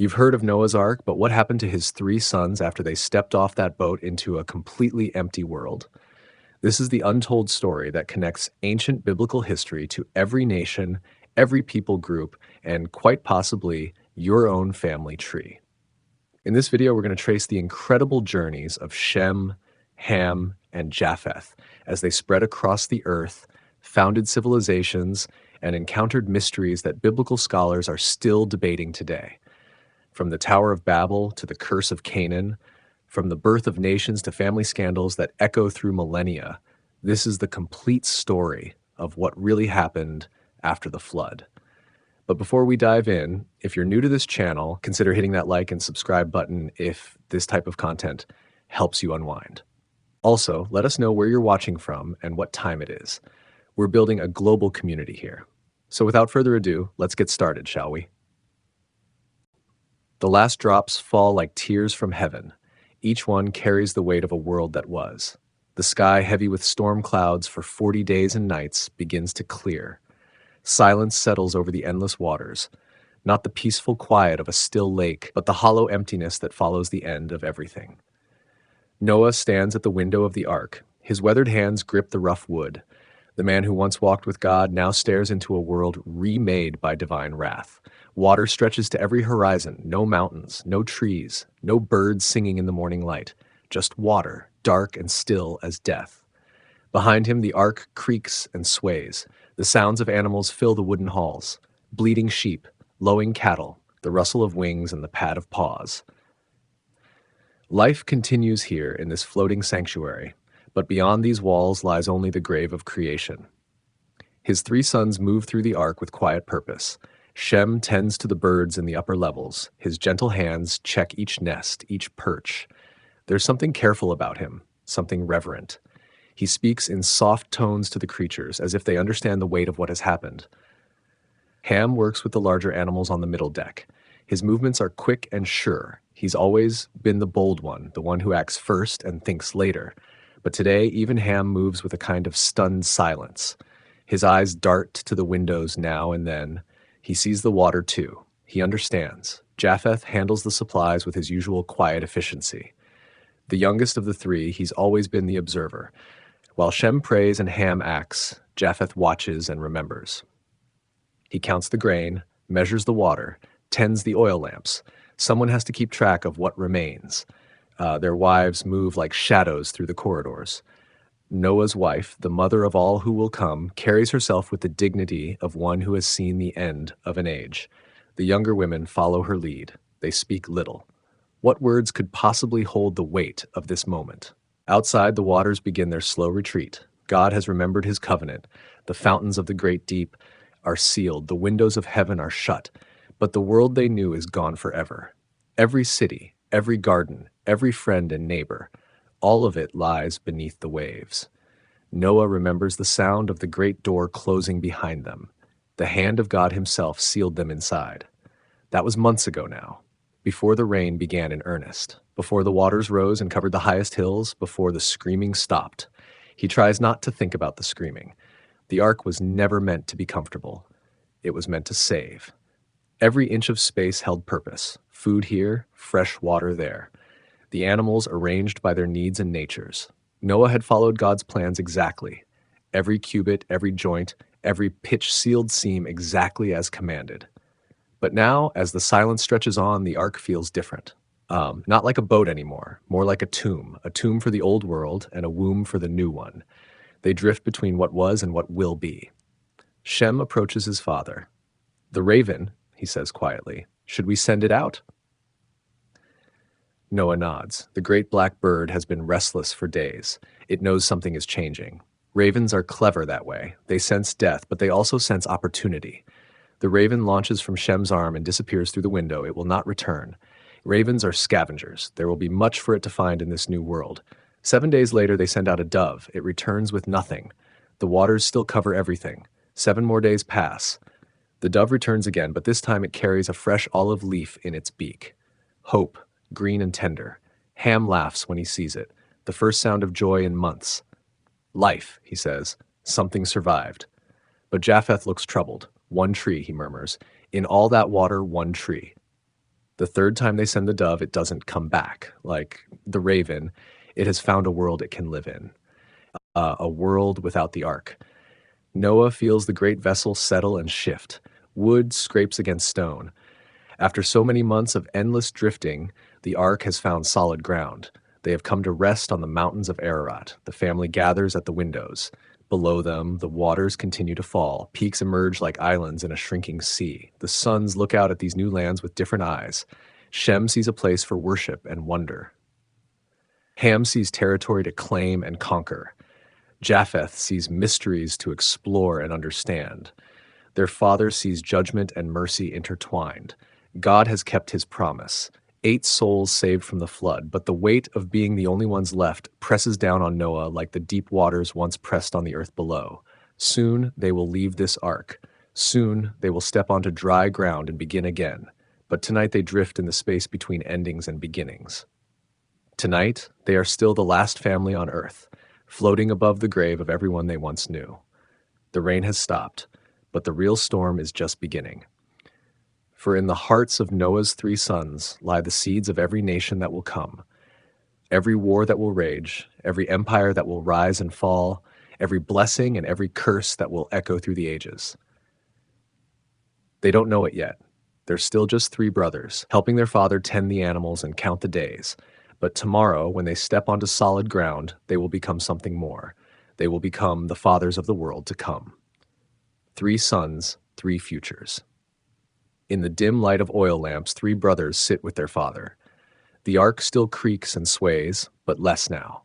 You've heard of Noah's Ark, but what happened to his three sons after they stepped off that boat into a completely empty world? This is the untold story that connects ancient biblical history to every nation, every people group, and quite possibly your own family tree. In this video, we're going to trace the incredible journeys of Shem, Ham, and Japheth as they spread across the earth, founded civilizations, and encountered mysteries that biblical scholars are still debating today. From the Tower of Babel to the Curse of Canaan, from the birth of nations to family scandals that echo through millennia, this is the complete story of what really happened after the flood. But before we dive in, if you're new to this channel, consider hitting that like and subscribe button if this type of content helps you unwind. Also, let us know where you're watching from and what time it is. We're building a global community here. So without further ado, let's get started, shall we? The last drops fall like tears from heaven. Each one carries the weight of a world that was. The sky, heavy with storm clouds for 40 days and nights, begins to clear. Silence settles over the endless waters, not the peaceful quiet of a still lake, but the hollow emptiness that follows the end of everything. Noah stands at the window of the ark. His weathered hands grip the rough wood. The man who once walked with God now stares into a world remade by divine wrath. Water stretches to every horizon, no mountains, no trees, no birds singing in the morning light, just water, dark and still as death. Behind him, the ark creaks and sways. The sounds of animals fill the wooden halls. Bleating sheep, lowing cattle, the rustle of wings and the pad of paws. Life continues here in this floating sanctuary, but beyond these walls lies only the grave of creation. His three sons move through the ark with quiet purpose. Shem tends to the birds in the upper levels. His gentle hands check each nest, each perch. There's something careful about him, something reverent. He speaks in soft tones to the creatures, as if they understand the weight of what has happened. Ham works with the larger animals on the middle deck. His movements are quick and sure. He's always been the bold one, the one who acts first and thinks later. But today, even Ham moves with a kind of stunned silence. His eyes dart to the windows now and then. He sees the water too. He understands. Japheth handles the supplies with his usual quiet efficiency. The youngest of the three, he's always been the observer. While Shem prays and Ham acts, Japheth watches and remembers. He counts the grain, measures the water, tends the oil lamps. Someone has to keep track of what remains. Their wives move like shadows through the corridors. Noah's wife, the mother of all who will come, carries herself with the dignity of one who has seen the end of an age. The younger women follow her lead. They speak little. What words could possibly hold the weight of this moment? Outside, the waters begin their slow retreat. God has remembered his covenant. The fountains of the great deep are sealed. The windows of heaven are shut. But the world they knew is gone forever. Every city, every garden, every friend and neighbor, all of it lies beneath the waves. Noah remembers the sound of the great door closing behind them. The hand of God himself sealed them inside. That was months ago now, before the rain began in earnest, before the waters rose and covered the highest hills, before the screaming stopped. He tries not to think about the screaming. The ark was never meant to be comfortable. It was meant to save. Every inch of space held purpose. Food here, fresh water there. The animals arranged by their needs and natures. Noah had followed God's plans exactly. Every cubit, every joint, every pitch-sealed seam exactly as commanded. But now, as the silence stretches on, the ark feels different. Not like a boat anymore, more like a tomb for the old world and a womb for the new one. They drift between what was and what will be. Shem approaches his father. "The raven," he says quietly, "should we send it out?" Noah nods. The great black bird has been restless for days. It knows something is changing. Ravens are clever that way. They sense death, but they also sense opportunity. The raven launches from Shem's arm and disappears through the window. It will not return. Ravens are scavengers. There will be much for it to find in this new world. 7 days later, they send out a dove. It returns with nothing. The waters still cover everything. 7 more days pass. The dove returns again, but this time it carries a fresh olive leaf in its beak. Hope, green and tender. Ham laughs when he sees it, the first sound of joy in months. "Life," he says. "Something survived." But Japheth looks troubled. "One tree," he murmurs. "In all that water, one tree." The third time they send the dove, it doesn't come back. Like the raven, it has found a world it can live in, a world without the ark. Noah feels the great vessel settle and shift. Wood scrapes against stone. After so many months of endless drifting, the ark has found solid ground. They have come to rest on the mountains of Ararat. The family gathers at the windows. Below them, the waters continue to fall. Peaks emerge like islands in a shrinking sea. The sons look out at these new lands with different eyes. Shem sees a place for worship and wonder. Ham sees territory to claim and conquer. Japheth sees mysteries to explore and understand. Their father sees judgment and mercy intertwined. God has kept his promise. 8 souls saved from the flood, but the weight of being the only ones left presses down on Noah like the deep waters once pressed on the earth below. Soon they will leave this ark. Soon they will step onto dry ground and begin again. But tonight they drift in the space between endings and beginnings. Tonight, they are still the last family on earth, floating above the grave of everyone they once knew. The rain has stopped, but the real storm is just beginning. For in the hearts of Noah's 3 sons lie the seeds of every nation that will come, every war that will rage, every empire that will rise and fall, every blessing and every curse that will echo through the ages. They don't know it yet. They're still just 3 brothers, helping their father tend the animals and count the days. But tomorrow, when they step onto solid ground, they will become something more. They will become the fathers of the world to come. 3 sons, 3 futures. In the dim light of oil lamps, 3 brothers sit with their father. The ark still creaks and sways, but less now.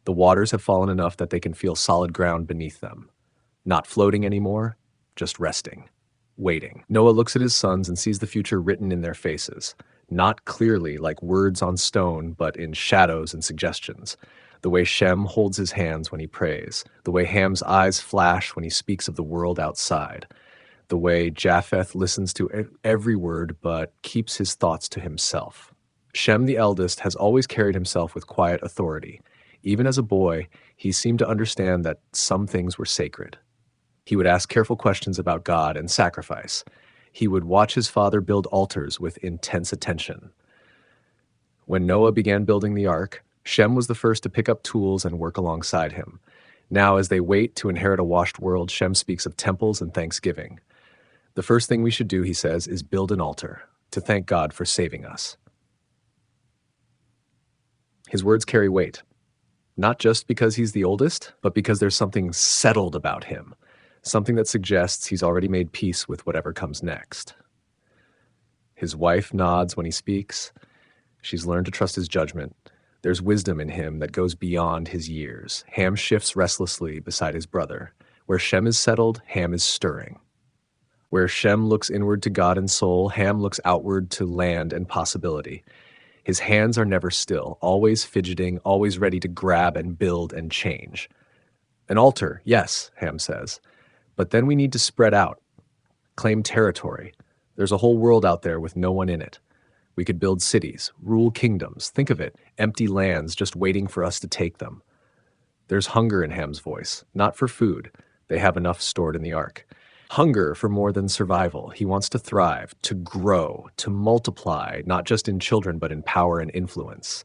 The waters have fallen enough that they can feel solid ground beneath them. Not floating anymore, just resting, waiting. Noah looks at his sons and sees the future written in their faces. Not clearly like words on stone, but in shadows and suggestions. The way Shem holds his hands when he prays. The way Ham's eyes flash when he speaks of the world outside. The way Japheth listens to every word but keeps his thoughts to himself. Shem, the eldest, has always carried himself with quiet authority. Even as a boy, he seemed to understand that some things were sacred. He would ask careful questions about God and sacrifice. He would watch his father build altars with intense attention. When Noah began building the ark, Shem was the first to pick up tools and work alongside him. Now, as they wait to inherit a washed world, Shem speaks of temples and thanksgiving. The first thing we should do, he says, is build an altar to thank God for saving us. His words carry weight, not just because he's the oldest, but because there's something settled about him, something that suggests he's already made peace with whatever comes next. His wife nods when he speaks. She's learned to trust his judgment. There's wisdom in him that goes beyond his years. Ham shifts restlessly beside his brother. Where Shem is settled, Ham is stirring. Where Shem looks inward to God and soul, Ham looks outward to land and possibility. His hands are never still, always fidgeting, always ready to grab and build and change. An altar, yes, Ham says. But then we need to spread out, claim territory. There's a whole world out there with no one in it. We could build cities, rule kingdoms. Think of it, empty lands just waiting for us to take them. There's hunger in Ham's voice, not for food. They have enough stored in the ark. Hunger for more than survival. He wants to thrive, to grow, to multiply, not just in children, but in power and influence.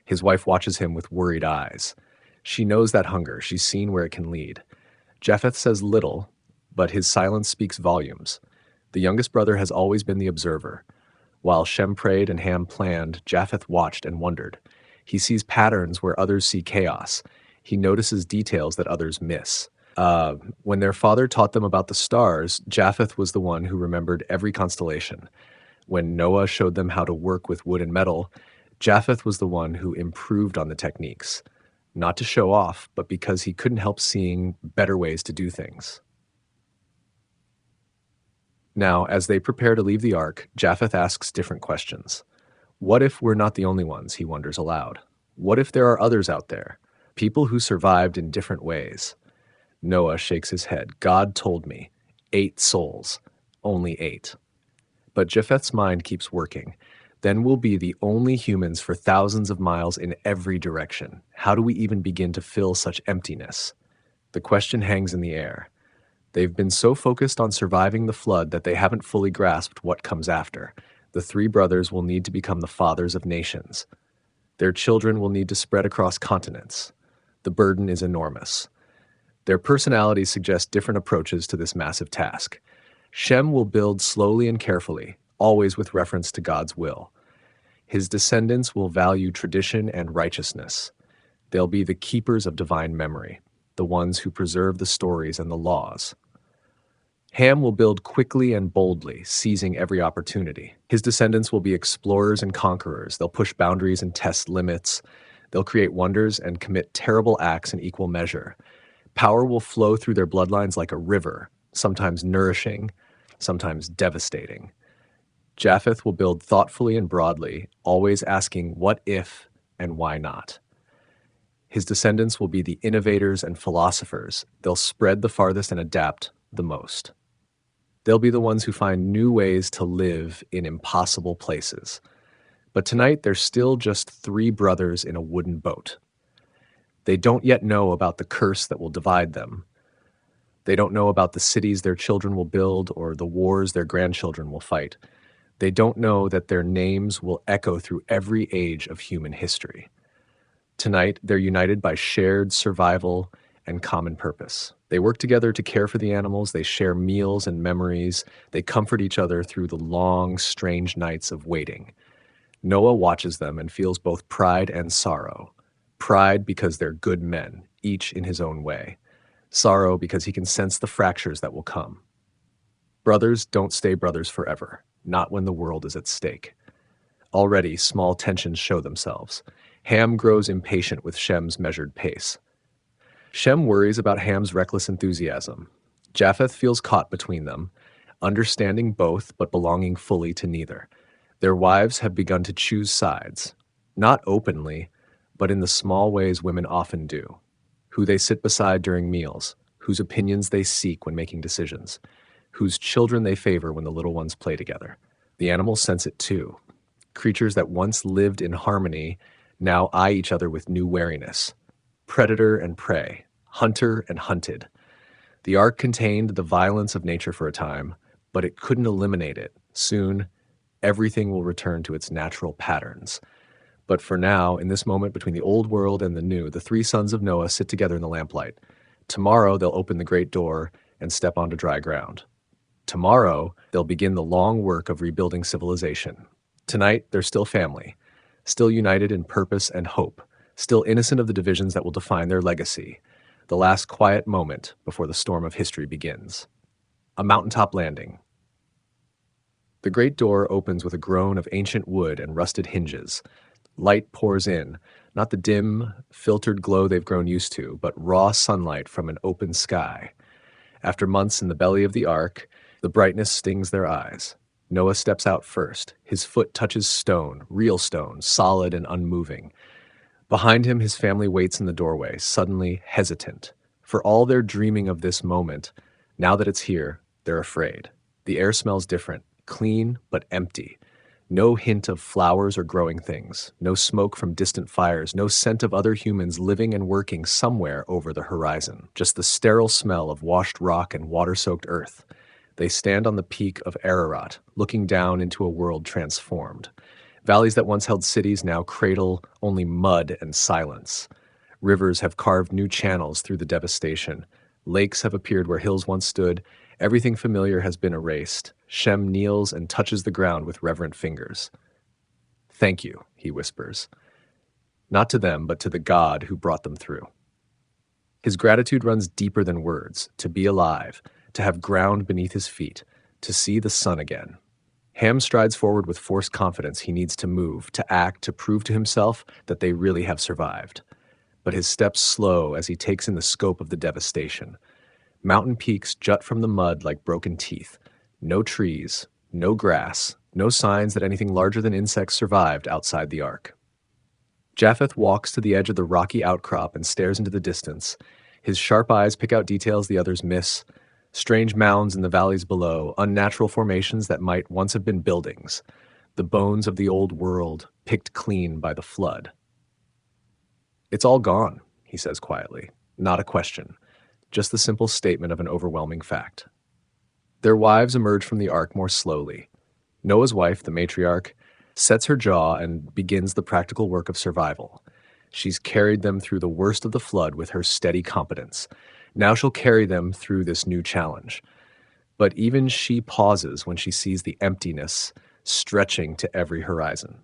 His wife watches him with worried eyes. She knows that hunger. She's seen where it can lead. Japheth says little, but his silence speaks volumes. The youngest brother has always been the observer. While Shem prayed and Ham planned, Japheth watched and wondered. He sees patterns where others see chaos. He notices details that others miss. When their father taught them about the stars, Japheth was the one who remembered every constellation. When Noah showed them how to work with wood and metal, Japheth was the one who improved on the techniques. Not to show off, but because he couldn't help seeing better ways to do things. Now, as they prepare to leave the ark, Japheth asks different questions. What if we're not the only ones, he wonders aloud. What if there are others out there, people who survived in different ways? Noah shakes his head. God told me. 8 souls. Only 8. But Japheth's mind keeps working. Then we'll be the only humans for thousands of miles in every direction. How do we even begin to fill such emptiness? The question hangs in the air. They've been so focused on surviving the flood that they haven't fully grasped what comes after. The three brothers will need to become the fathers of nations. Their children will need to spread across continents. The burden is enormous. Their personalities suggest different approaches to this massive task. Shem will build slowly and carefully, always with reference to God's will. His descendants will value tradition and righteousness. They'll be the keepers of divine memory, the ones who preserve the stories and the laws. Ham will build quickly and boldly, seizing every opportunity. His descendants will be explorers and conquerors. They'll push boundaries and test limits. They'll create wonders and commit terrible acts in equal measure. Power will flow through their bloodlines like a river, sometimes nourishing, sometimes devastating. Japheth will build thoughtfully and broadly, always asking what if and why not. His descendants will be the innovators and philosophers. They'll spread the farthest and adapt the most. They'll be the ones who find new ways to live in impossible places. But tonight, they're still just three brothers in a wooden boat. They don't yet know about the curse that will divide them. They don't know about the cities their children will build or the wars their grandchildren will fight. They don't know that their names will echo through every age of human history. Tonight, they're united by shared survival and common purpose. They work together to care for the animals, they share meals and memories, they comfort each other through the long, strange nights of waiting. Noah watches them and feels both pride and sorrow. Pride because they're good men, each in his own way. Sorrow because he can sense the fractures that will come. Brothers don't stay brothers forever, not when the world is at stake. Already, small tensions show themselves. Ham grows impatient with Shem's measured pace. Shem worries about Ham's reckless enthusiasm. Japheth feels caught between them, understanding both but belonging fully to neither. Their wives have begun to choose sides, not openly, but in the small ways women often do. Who they sit beside during meals, whose opinions they seek when making decisions, whose children they favor when the little ones play together. The animals sense it too. Creatures that once lived in harmony now eye each other with new wariness. Predator and prey, hunter and hunted. The ark contained the violence of nature for a time, but it couldn't eliminate it. Soon, everything will return to its natural patterns. But for now, in this moment between the old world and the new, the three sons of Noah sit together in the lamplight. Tomorrow, they'll open the great door and step onto dry ground. Tomorrow, they'll begin the long work of rebuilding civilization. Tonight, they're still family, still united in purpose and hope, still innocent of the divisions that will define their legacy. The last quiet moment before the storm of history begins. A mountaintop landing. The great door opens with a groan of ancient wood and rusted hinges. Light pours in, not the dim, filtered glow they've grown used to, but raw sunlight from an open sky. After months in the belly of the ark, the brightness stings their eyes. Noah steps out first. His foot touches stone, real stone, solid and unmoving. Behind him, his family waits in the doorway, suddenly hesitant. For all their dreaming of this moment, now that it's here, they're afraid. The air smells different, clean but empty. No hint of flowers or growing things, no smoke from distant fires, no scent of other humans living and working somewhere over the horizon. Just the sterile smell of washed rock and water-soaked earth. They stand on the peak of Ararat, looking down into a world transformed. Valleys that once held cities now cradle only mud and silence. Rivers have carved new channels through the devastation. Lakes have appeared where hills once stood. Everything familiar has been erased. Shem kneels and touches the ground with reverent fingers. "Thank you," he whispers. Not to them, but to the God who brought them through. His gratitude runs deeper than words, to be alive, to have ground beneath his feet, to see the sun again. Ham strides forward with forced confidence. He needs to move, to act, to prove to himself that they really have survived. But his steps slow as he takes in the scope of the devastation. Mountain peaks jut from the mud like broken teeth. No trees, no grass, no signs that anything larger than insects survived outside the ark. Japheth walks to the edge of the rocky outcrop and stares into the distance. His sharp eyes pick out details the others miss. Strange mounds in the valleys below, unnatural formations that might once have been buildings. The bones of the old world, picked clean by the flood. "It's all gone," he says quietly. Not a question, just the simple statement of an overwhelming fact. Their wives emerge from the ark more slowly. Noah's wife, the matriarch, sets her jaw and begins the practical work of survival. She's carried them through the worst of the flood with her steady competence. Now she'll carry them through this new challenge. But even she pauses when she sees the emptiness stretching to every horizon.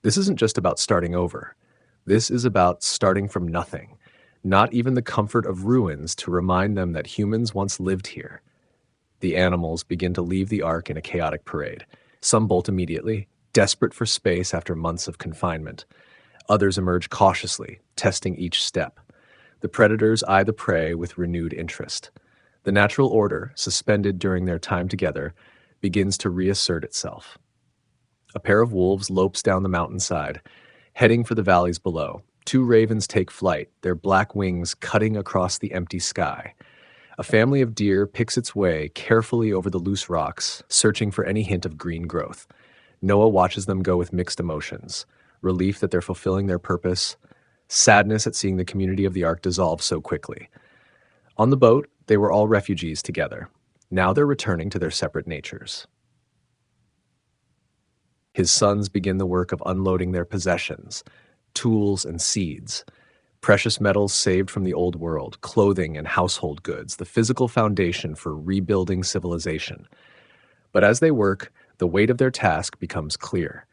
This isn't just about starting over. This is about starting from nothing, not even the comfort of ruins to remind them that humans once lived here. The animals begin to leave the ark in a chaotic parade. Some bolt immediately, desperate for space after months of confinement. Others emerge cautiously, testing each step. The predators eye the prey with renewed interest. The natural order, suspended during their time together, begins to reassert itself. A pair of wolves lopes down the mountainside, heading for the valleys below. Two ravens take flight, their black wings cutting across the empty sky. A family of deer picks its way carefully over the loose rocks, searching for any hint of green growth. Noah watches them go with mixed emotions: relief that they're fulfilling their purpose, sadness at seeing the community of the ark dissolve so quickly. On the boat, they were all refugees together. Now they're returning to their separate natures. His sons begin the work of unloading their possessions, tools and seeds, precious metals saved from the old world, clothing and household goods, the physical foundation for rebuilding civilization. But as they work, the weight of their task becomes clear.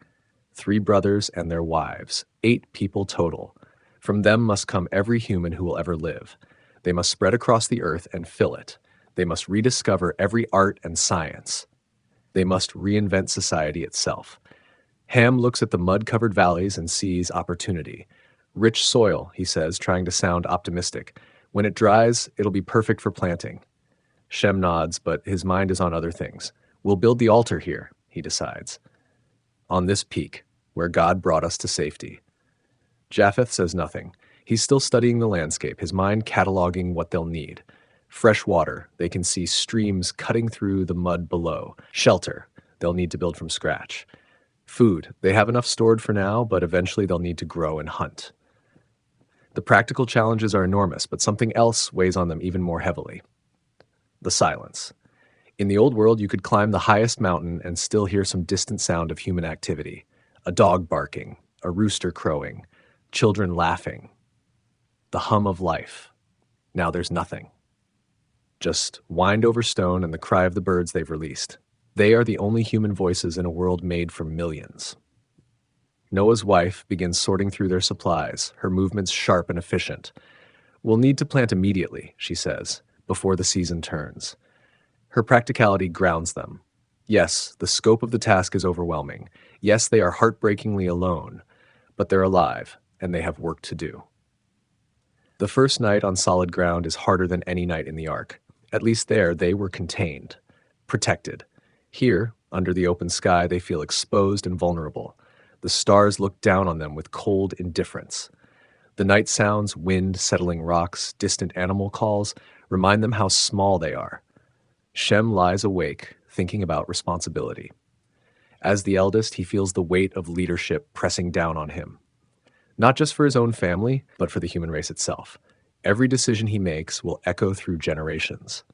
3 brothers and their wives, 8 people total. From them must come every human who will ever live. They must spread across the earth and fill it. They must rediscover every art and science. They must reinvent society itself. Ham looks at the mud-covered valleys and sees opportunity. Rich soil, he says, trying to sound optimistic. When it dries, it'll be perfect for planting. Shem nods, but his mind is on other things. We'll build the altar here, he decides, on this peak, where God brought us to safety. Japheth says nothing. He's still studying the landscape, his mind cataloging what they'll need. Fresh water, they can see streams cutting through the mud below. Shelter, they'll need to build from scratch. Food, they have enough stored for now, but eventually they'll need to grow and hunt. The practical challenges are enormous, but something else weighs on them even more heavily. The silence. In the old world, you could climb the highest mountain and still hear some distant sound of human activity. A dog barking, a rooster crowing, children laughing. The hum of life. Now there's nothing. Just wind over stone and the cry of the birds they've released. They are the only human voices in a world made for millions. Noah's wife begins sorting through their supplies, her movements sharp and efficient. We'll need to plant immediately, she says, before the season turns. Her practicality grounds them. Yes, the scope of the task is overwhelming. Yes, they are heartbreakingly alone, but they're alive, and they have work to do. The first night on solid ground is harder than any night in the ark. At least there, they were contained, protected. Here, under the open sky, they feel exposed and vulnerable. The stars look down on them with cold indifference. The night sounds, wind settling rocks, distant animal calls, remind them how small they are. Shem lies awake, thinking about responsibility. As the eldest, he feels the weight of leadership pressing down on him. Not just for his own family, but for the human race itself. Every decision he makes will echo through generations.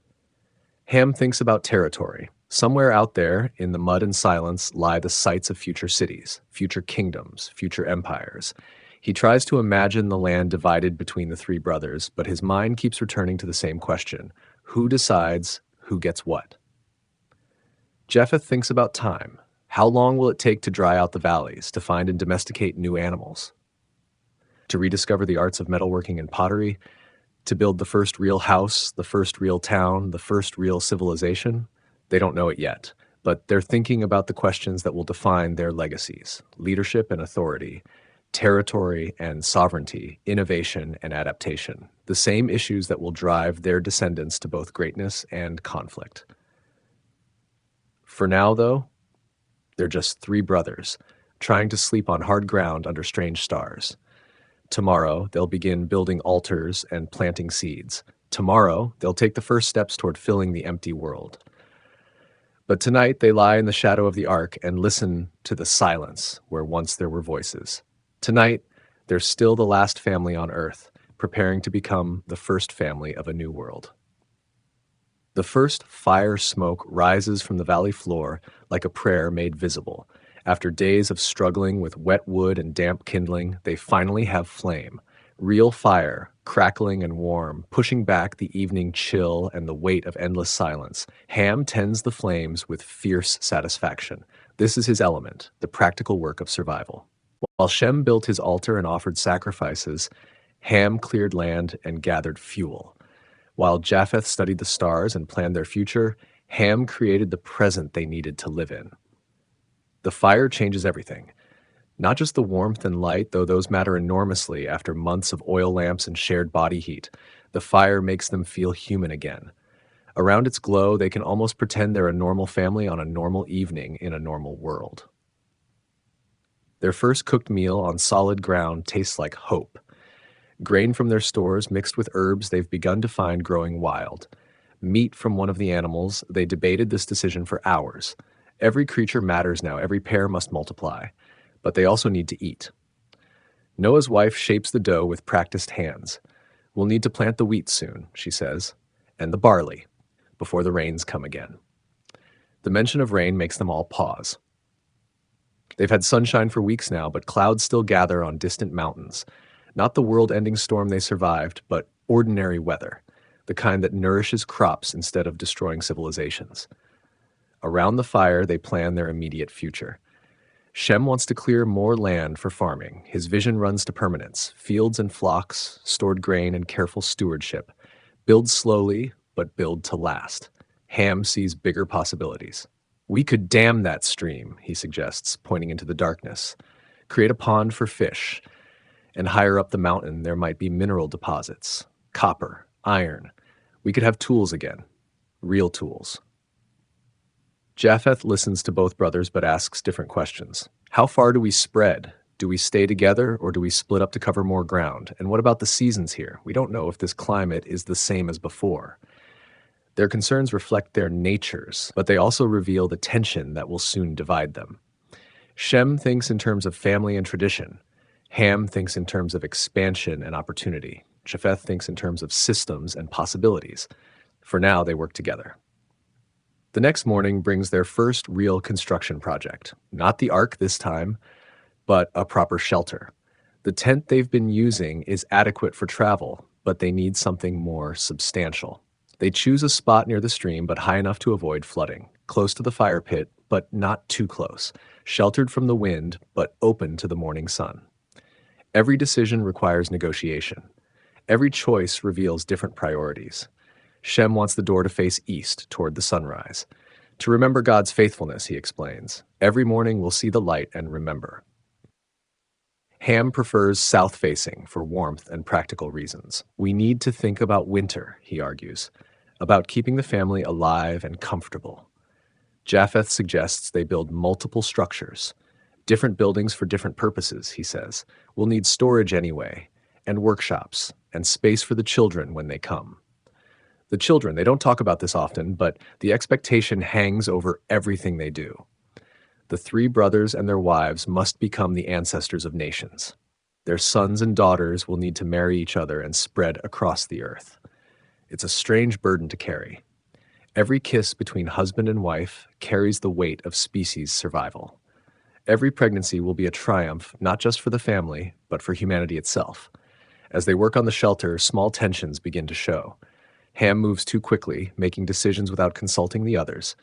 Ham thinks about territory. Somewhere out there, in the mud and silence, lie the sites of future cities, future kingdoms, future empires. He tries to imagine the land divided between the 3 brothers, but his mind keeps returning to the same question: who decides who gets what? Japheth thinks about time. How long will it take to dry out the valleys, to find and domesticate new animals? To rediscover the arts of metalworking and pottery? To build the first real house, the first real town, the first real civilization? They don't know it yet, but they're thinking about the questions that will define their legacies: leadership and authority, territory and sovereignty, innovation and adaptation, the same issues that will drive their descendants to both greatness and conflict. For now, though, they're just 3 brothers, trying to sleep on hard ground under strange stars. Tomorrow, they'll begin building altars and planting seeds. Tomorrow, they'll take the first steps toward filling the empty world. But tonight, they lie in the shadow of the ark and listen to the silence where once there were voices. Tonight, they're still the last family on earth, preparing to become the first family of a new world. The first fire smoke rises from the valley floor like a prayer made visible. After days of struggling with wet wood and damp kindling, they finally have flame. Real fire, crackling and warm, pushing back the evening chill and the weight of endless silence. Ham tends the flames with fierce satisfaction. This is his element, the practical work of survival. While Shem built his altar and offered sacrifices, Ham cleared land and gathered fuel. While Japheth studied the stars and planned their future, Ham created the present they needed to live in. The fire changes everything. Not just the warmth and light, though those matter enormously after months of oil lamps and shared body heat. The fire makes them feel human again. Around its glow, they can almost pretend they're a normal family on a normal evening in a normal world. Their first cooked meal on solid ground tastes like hope. Grain from their stores mixed with herbs they've begun to find growing wild. Meat from one of the animals, they debated this decision for hours. Every creature matters now, every pair must multiply. But they also need to eat. Noah's wife shapes the dough with practiced hands. We'll need to plant the wheat soon, she says, and the barley, before the rains come again. The mention of rain makes them all pause. They've had sunshine for weeks now, but clouds still gather on distant mountains. Not the world-ending storm they survived, but ordinary weather, the kind that nourishes crops instead of destroying civilizations. Around the fire, they plan their immediate future. Shem wants to clear more land for farming. His vision runs to permanence, fields and flocks, stored grain and careful stewardship. Build slowly, but build to last. Ham sees bigger possibilities. We could dam that stream, he suggests, pointing into the darkness. Create a pond for fish. And higher up the mountain, there might be mineral deposits, copper, iron. We could have tools again, real tools. Japheth listens to both brothers but asks different questions. How far do we spread? Do we stay together or do we split up to cover more ground? And what about the seasons here? We don't know if this climate is the same as before. Their concerns reflect their natures, but they also reveal the tension that will soon divide them. Shem thinks in terms of family and tradition. Ham thinks in terms of expansion and opportunity. Japheth thinks in terms of systems and possibilities. For now, they work together. The next morning brings their first real construction project. Not the ark this time, but a proper shelter. The tent they've been using is adequate for travel, but they need something more substantial. They choose a spot near the stream, but high enough to avoid flooding. Close to the fire pit, but not too close. Sheltered from the wind, but open to the morning sun. Every decision requires negotiation. Every choice reveals different priorities. Shem wants the door to face east, toward the sunrise. To remember God's faithfulness, he explains. Every morning we'll see the light and remember. Ham prefers south-facing for warmth and practical reasons. We need to think about winter, he argues, about keeping the family alive and comfortable. Japheth suggests they build multiple structures. Different buildings for different purposes, he says. We'll need storage anyway, and workshops, and space for the children when they come. The children, they don't talk about this often, but the expectation hangs over everything they do. The three brothers and their wives must become the ancestors of nations. Their sons and daughters will need to marry each other and spread across the earth. It's a strange burden to carry. Every kiss between husband and wife carries the weight of species survival. Every pregnancy will be a triumph, not just for the family, but for humanity itself. As they work on the shelter, small tensions begin to show. Ham moves too quickly, making decisions without consulting the others.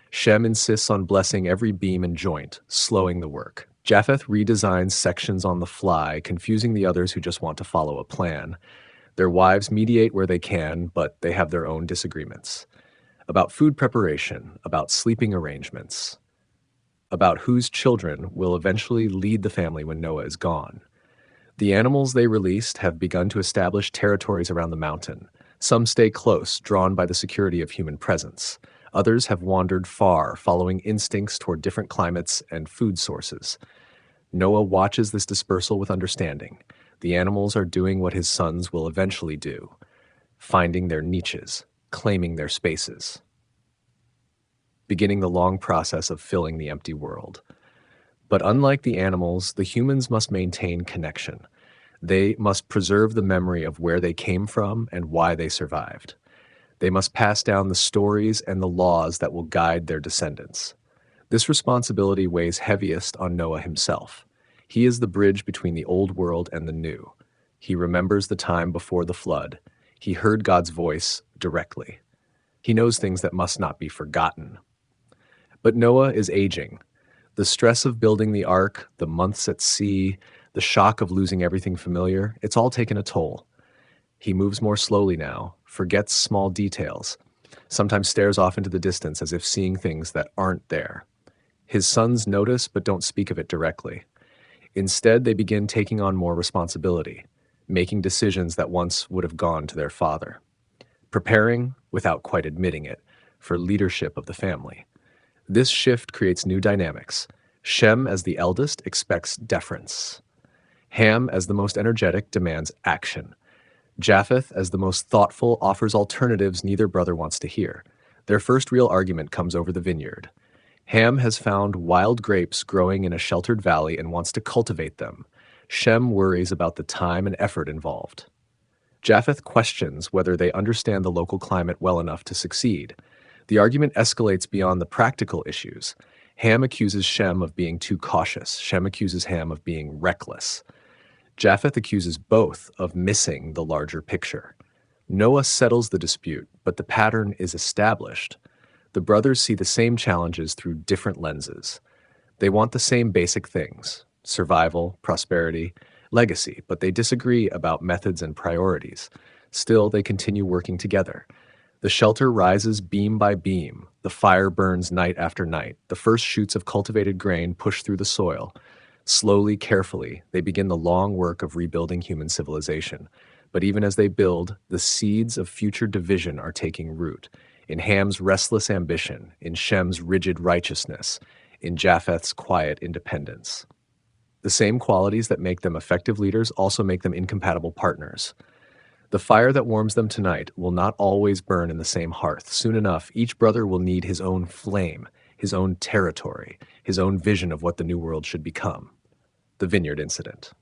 Shem insists on blessing every beam and joint, slowing the work. Japheth redesigns sections on the fly, confusing the others who just want to follow a plan. Their wives mediate where they can, but they have their own disagreements. About food preparation, about sleeping arrangements, about whose children will eventually lead the family when Noah is gone. The animals they released have begun to establish territories around the mountain. Some stay close, drawn by the security of human presence. Others have wandered far, following instincts toward different climates and food sources. Noah watches this dispersal with understanding. The animals are doing what his sons will eventually do, finding their niches, claiming their spaces, beginning the long process of filling the empty world. But unlike the animals, the humans must maintain connection. They must preserve the memory of where they came from and why they survived. They must pass down the stories and the laws that will guide their descendants. This responsibility weighs heaviest on Noah himself. He is the bridge between the old world and the new. He remembers the time before the flood. He heard God's voice directly. He knows things that must not be forgotten. But Noah is aging. The stress of building the ark, the months at sea, the shock of losing everything familiar, it's all taken a toll. He moves more slowly now, forgets small details, sometimes stares off into the distance as if seeing things that aren't there. His sons notice but don't speak of it directly. Instead, they begin taking on more responsibility, making decisions that once would have gone to their father, preparing, without quite admitting it, for leadership of the family. This shift creates new dynamics. Shem, as the eldest, expects deference. Ham, as the most energetic, demands action. Japheth, as the most thoughtful, offers alternatives neither brother wants to hear. Their first real argument comes over the vineyard. Ham has found wild grapes growing in a sheltered valley and wants to cultivate them. Shem worries about the time and effort involved. Japheth questions whether they understand the local climate well enough to succeed. The argument escalates beyond the practical issues. Ham accuses Shem of being too cautious. Shem accuses Ham of being reckless. Japheth accuses both of missing the larger picture. Noah settles the dispute, but the pattern is established. The brothers see the same challenges through different lenses. They want the same basic things: survival, prosperity, legacy, but they disagree about methods and priorities. Still, they continue working together. The shelter rises beam by beam. The fire burns night after night. The first shoots of cultivated grain push through the soil. Slowly, carefully, they begin the long work of rebuilding human civilization. But even as they build, the seeds of future division are taking root. In Ham's restless ambition, in Shem's rigid righteousness, in Japheth's quiet independence. The same qualities that make them effective leaders also make them incompatible partners. The fire that warms them tonight will not always burn in the same hearth. Soon enough, each brother will need his own flame, his own territory, his own vision of what the new world should become. The Vineyard Incident.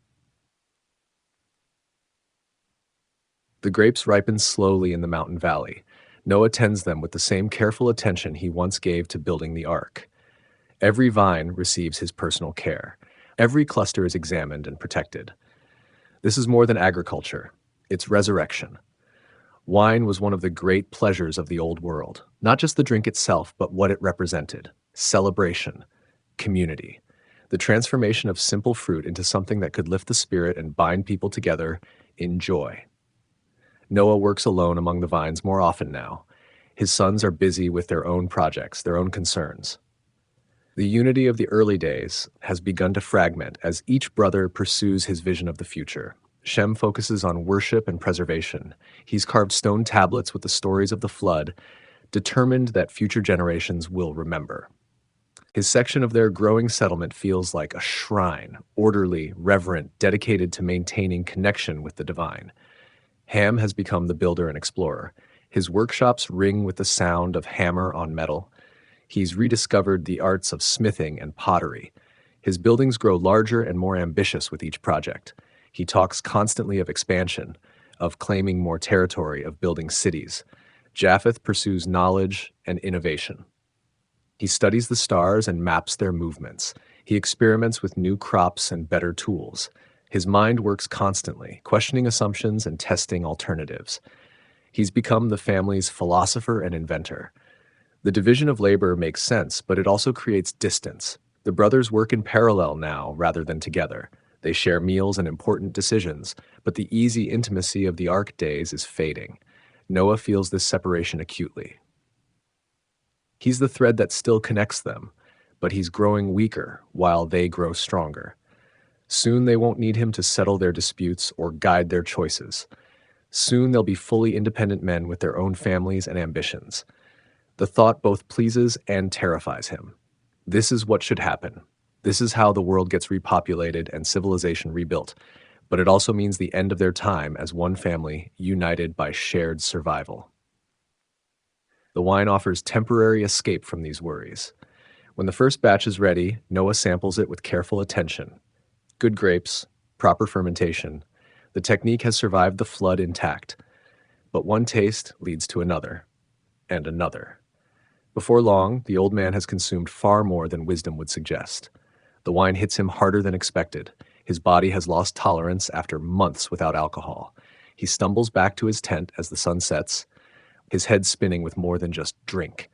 The grapes ripen slowly in the mountain valley. Noah tends them with the same careful attention he once gave to building the ark. Every vine receives his personal care. Every cluster is examined and protected. This is more than agriculture. It's resurrection. Wine was one of the great pleasures of the old world, not just the drink itself, but what it represented: celebration, community, the transformation of simple fruit into something that could lift the spirit and bind people together in joy. Noah works alone among the vines more often now. His sons are busy with their own projects, their own concerns. The unity of the early days has begun to fragment as each brother pursues his vision of the future. Shem focuses on worship and preservation. He's carved stone tablets with the stories of the flood, determined that future generations will remember. His section of their growing settlement feels like a shrine, orderly, reverent, dedicated to maintaining connection with the divine. Ham has become the builder and explorer. His workshops ring with the sound of hammer on metal. He's rediscovered the arts of smithing and pottery. His buildings grow larger and more ambitious with each project. He talks constantly of expansion, of claiming more territory, of building cities. Japheth pursues knowledge and innovation. He studies the stars and maps their movements. He experiments with new crops and better tools. His mind works constantly, questioning assumptions and testing alternatives. He's become the family's philosopher and inventor. The division of labor makes sense, but it also creates distance. The brothers work in parallel now rather than together. They share meals and important decisions, but the easy intimacy of the Ark days is fading. Noah feels this separation acutely. He's the thread that still connects them, but he's growing weaker while they grow stronger. Soon they won't need him to settle their disputes or guide their choices. Soon they'll be fully independent men with their own families and ambitions. The thought both pleases and terrifies him. This is what should happen. This is how the world gets repopulated and civilization rebuilt, but it also means the end of their time as one family united by shared survival. The wine offers temporary escape from these worries. When the first batch is ready, Noah samples it with careful attention. Good grapes, proper fermentation. The technique has survived the flood intact. But one taste leads to another, and another. Before long, the old man has consumed far more than wisdom would suggest. The wine hits him harder than expected. His body has lost tolerance after months without alcohol. He stumbles back to his tent as the sun sets, his head spinning with more than just drink.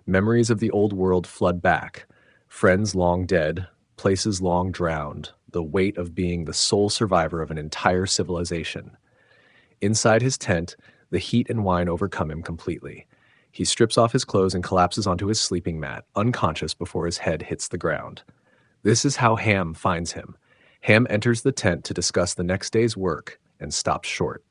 Memories of the old world flood back. Friends long dead, places long drowned, the weight of being the sole survivor of an entire civilization. Inside his tent, the heat and wine overcome him completely. He strips off his clothes and collapses onto his sleeping mat, unconscious before his head hits the ground. This is how Ham finds him. Ham enters the tent to discuss the next day's work and stops short.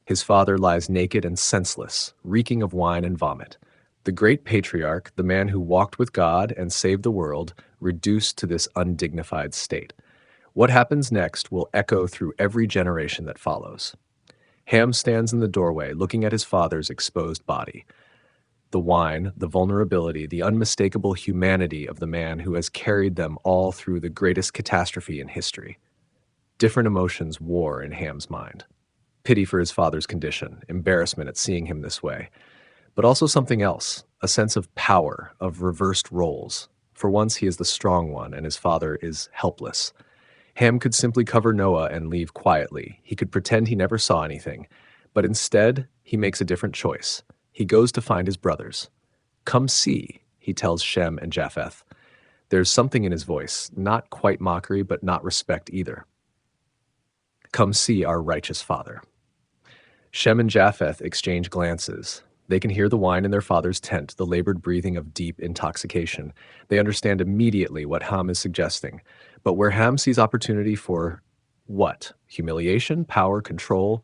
His father lies naked and senseless, reeking of wine and vomit. The great patriarch, the man who walked with God and saved the world, reduced to this undignified state. What happens next will echo through every generation that follows. Ham stands in the doorway, looking at his father's exposed body. The wine, the vulnerability, the unmistakable humanity of the man who has carried them all through the greatest catastrophe in history. Different emotions war in Ham's mind. Pity for his father's condition, embarrassment at seeing him this way, but also something else, a sense of power, of reversed roles. For once he is the strong one and his father is helpless. Ham could simply cover Noah and leave quietly. He could pretend he never saw anything, but instead he makes a different choice. He goes to find his brothers. "Come see," he tells Shem and Japheth. There's something in his voice, not quite mockery, but not respect either. "Come see our righteous father." Shem and Japheth exchange glances. They can hear the wine in their father's tent, the labored breathing of deep intoxication. They understand immediately what Ham is suggesting. But where Ham sees opportunity for what? Humiliation, power, control?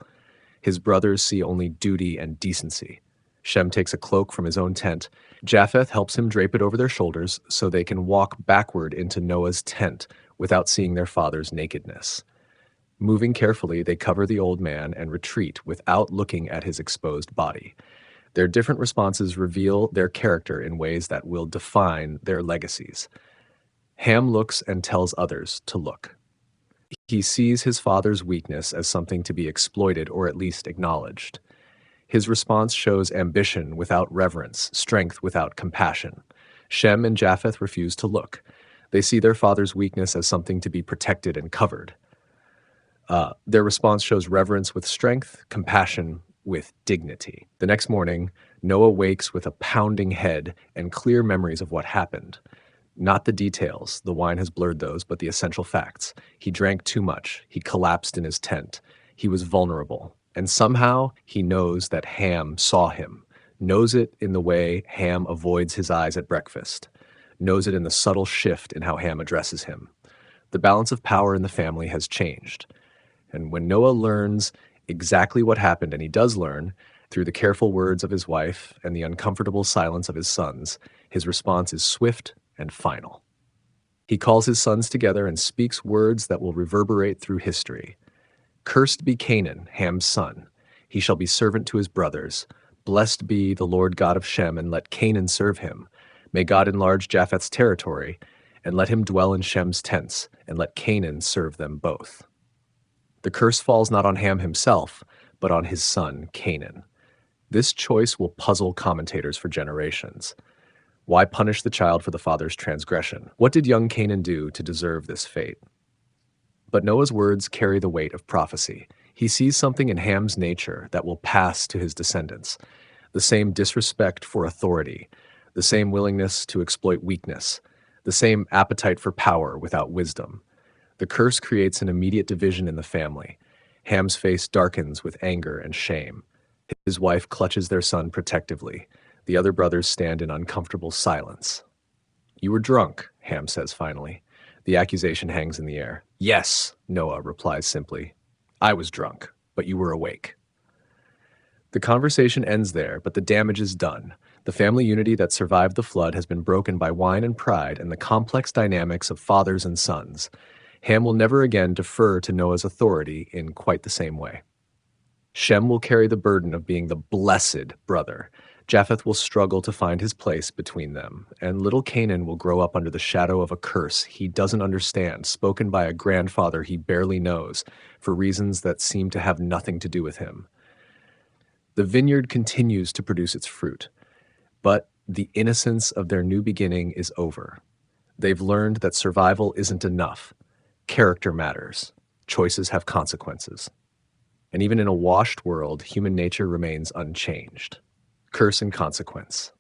His brothers see only duty and decency. Shem takes a cloak from his own tent. Japheth helps him drape it over their shoulders so they can walk backward into Noah's tent without seeing their father's nakedness. Moving carefully, they cover the old man and retreat without looking at his exposed body. Their different responses reveal their character in ways that will define their legacies. Ham looks and tells others to look. He sees his father's weakness as something to be exploited or at least acknowledged. His response shows ambition without reverence, strength without compassion. Shem and Japheth refuse to look. They see their father's weakness as something to be protected and covered. Their response shows reverence with strength, compassion with dignity. The next morning, Noah wakes with a pounding head and clear memories of what happened. Not the details, the wine has blurred those, but the essential facts. He drank too much. He collapsed in his tent. He was vulnerable. And somehow he knows that Ham saw him, knows it in the way Ham avoids his eyes at breakfast, knows it in the subtle shift in how Ham addresses him. The balance of power in the family has changed. And when Noah learns exactly what happened, and he does learn, through the careful words of his wife and the uncomfortable silence of his sons, his response is swift and final. He calls his sons together and speaks words that will reverberate through history. "Cursed be Canaan, Ham's son. He shall be servant to his brothers. Blessed be the Lord God of Shem, and let Canaan serve him. May God enlarge Japheth's territory, and let him dwell in Shem's tents, and let Canaan serve them both." The curse falls not on Ham himself, but on his son, Canaan. This choice will puzzle commentators for generations. Why punish the child for the father's transgression? What did young Canaan do to deserve this fate? But Noah's words carry the weight of prophecy. He sees something in Ham's nature that will pass to his descendants. The same disrespect for authority, the same willingness to exploit weakness, the same appetite for power without wisdom. The curse creates an immediate division in the family. Ham's face darkens with anger and shame. His wife clutches their son protectively. The other brothers stand in uncomfortable silence. "You were drunk," Ham says finally. The accusation hangs in the air. "Yes," Noah replies simply. "I was drunk, but you were awake." The conversation ends there, but the damage is done. The family unity that survived the flood has been broken by wine and pride and the complex dynamics of fathers and sons. Ham will never again defer to Noah's authority in quite the same way. Shem will carry the burden of being the blessed brother. Japheth will struggle to find his place between them, and little Canaan will grow up under the shadow of a curse he doesn't understand, spoken by a grandfather he barely knows, for reasons that seem to have nothing to do with him. The vineyard continues to produce its fruit, but the innocence of their new beginning is over. They've learned that survival isn't enough. Character matters. Choices have consequences. And even in a washed world, human nature remains unchanged. Curse and consequence.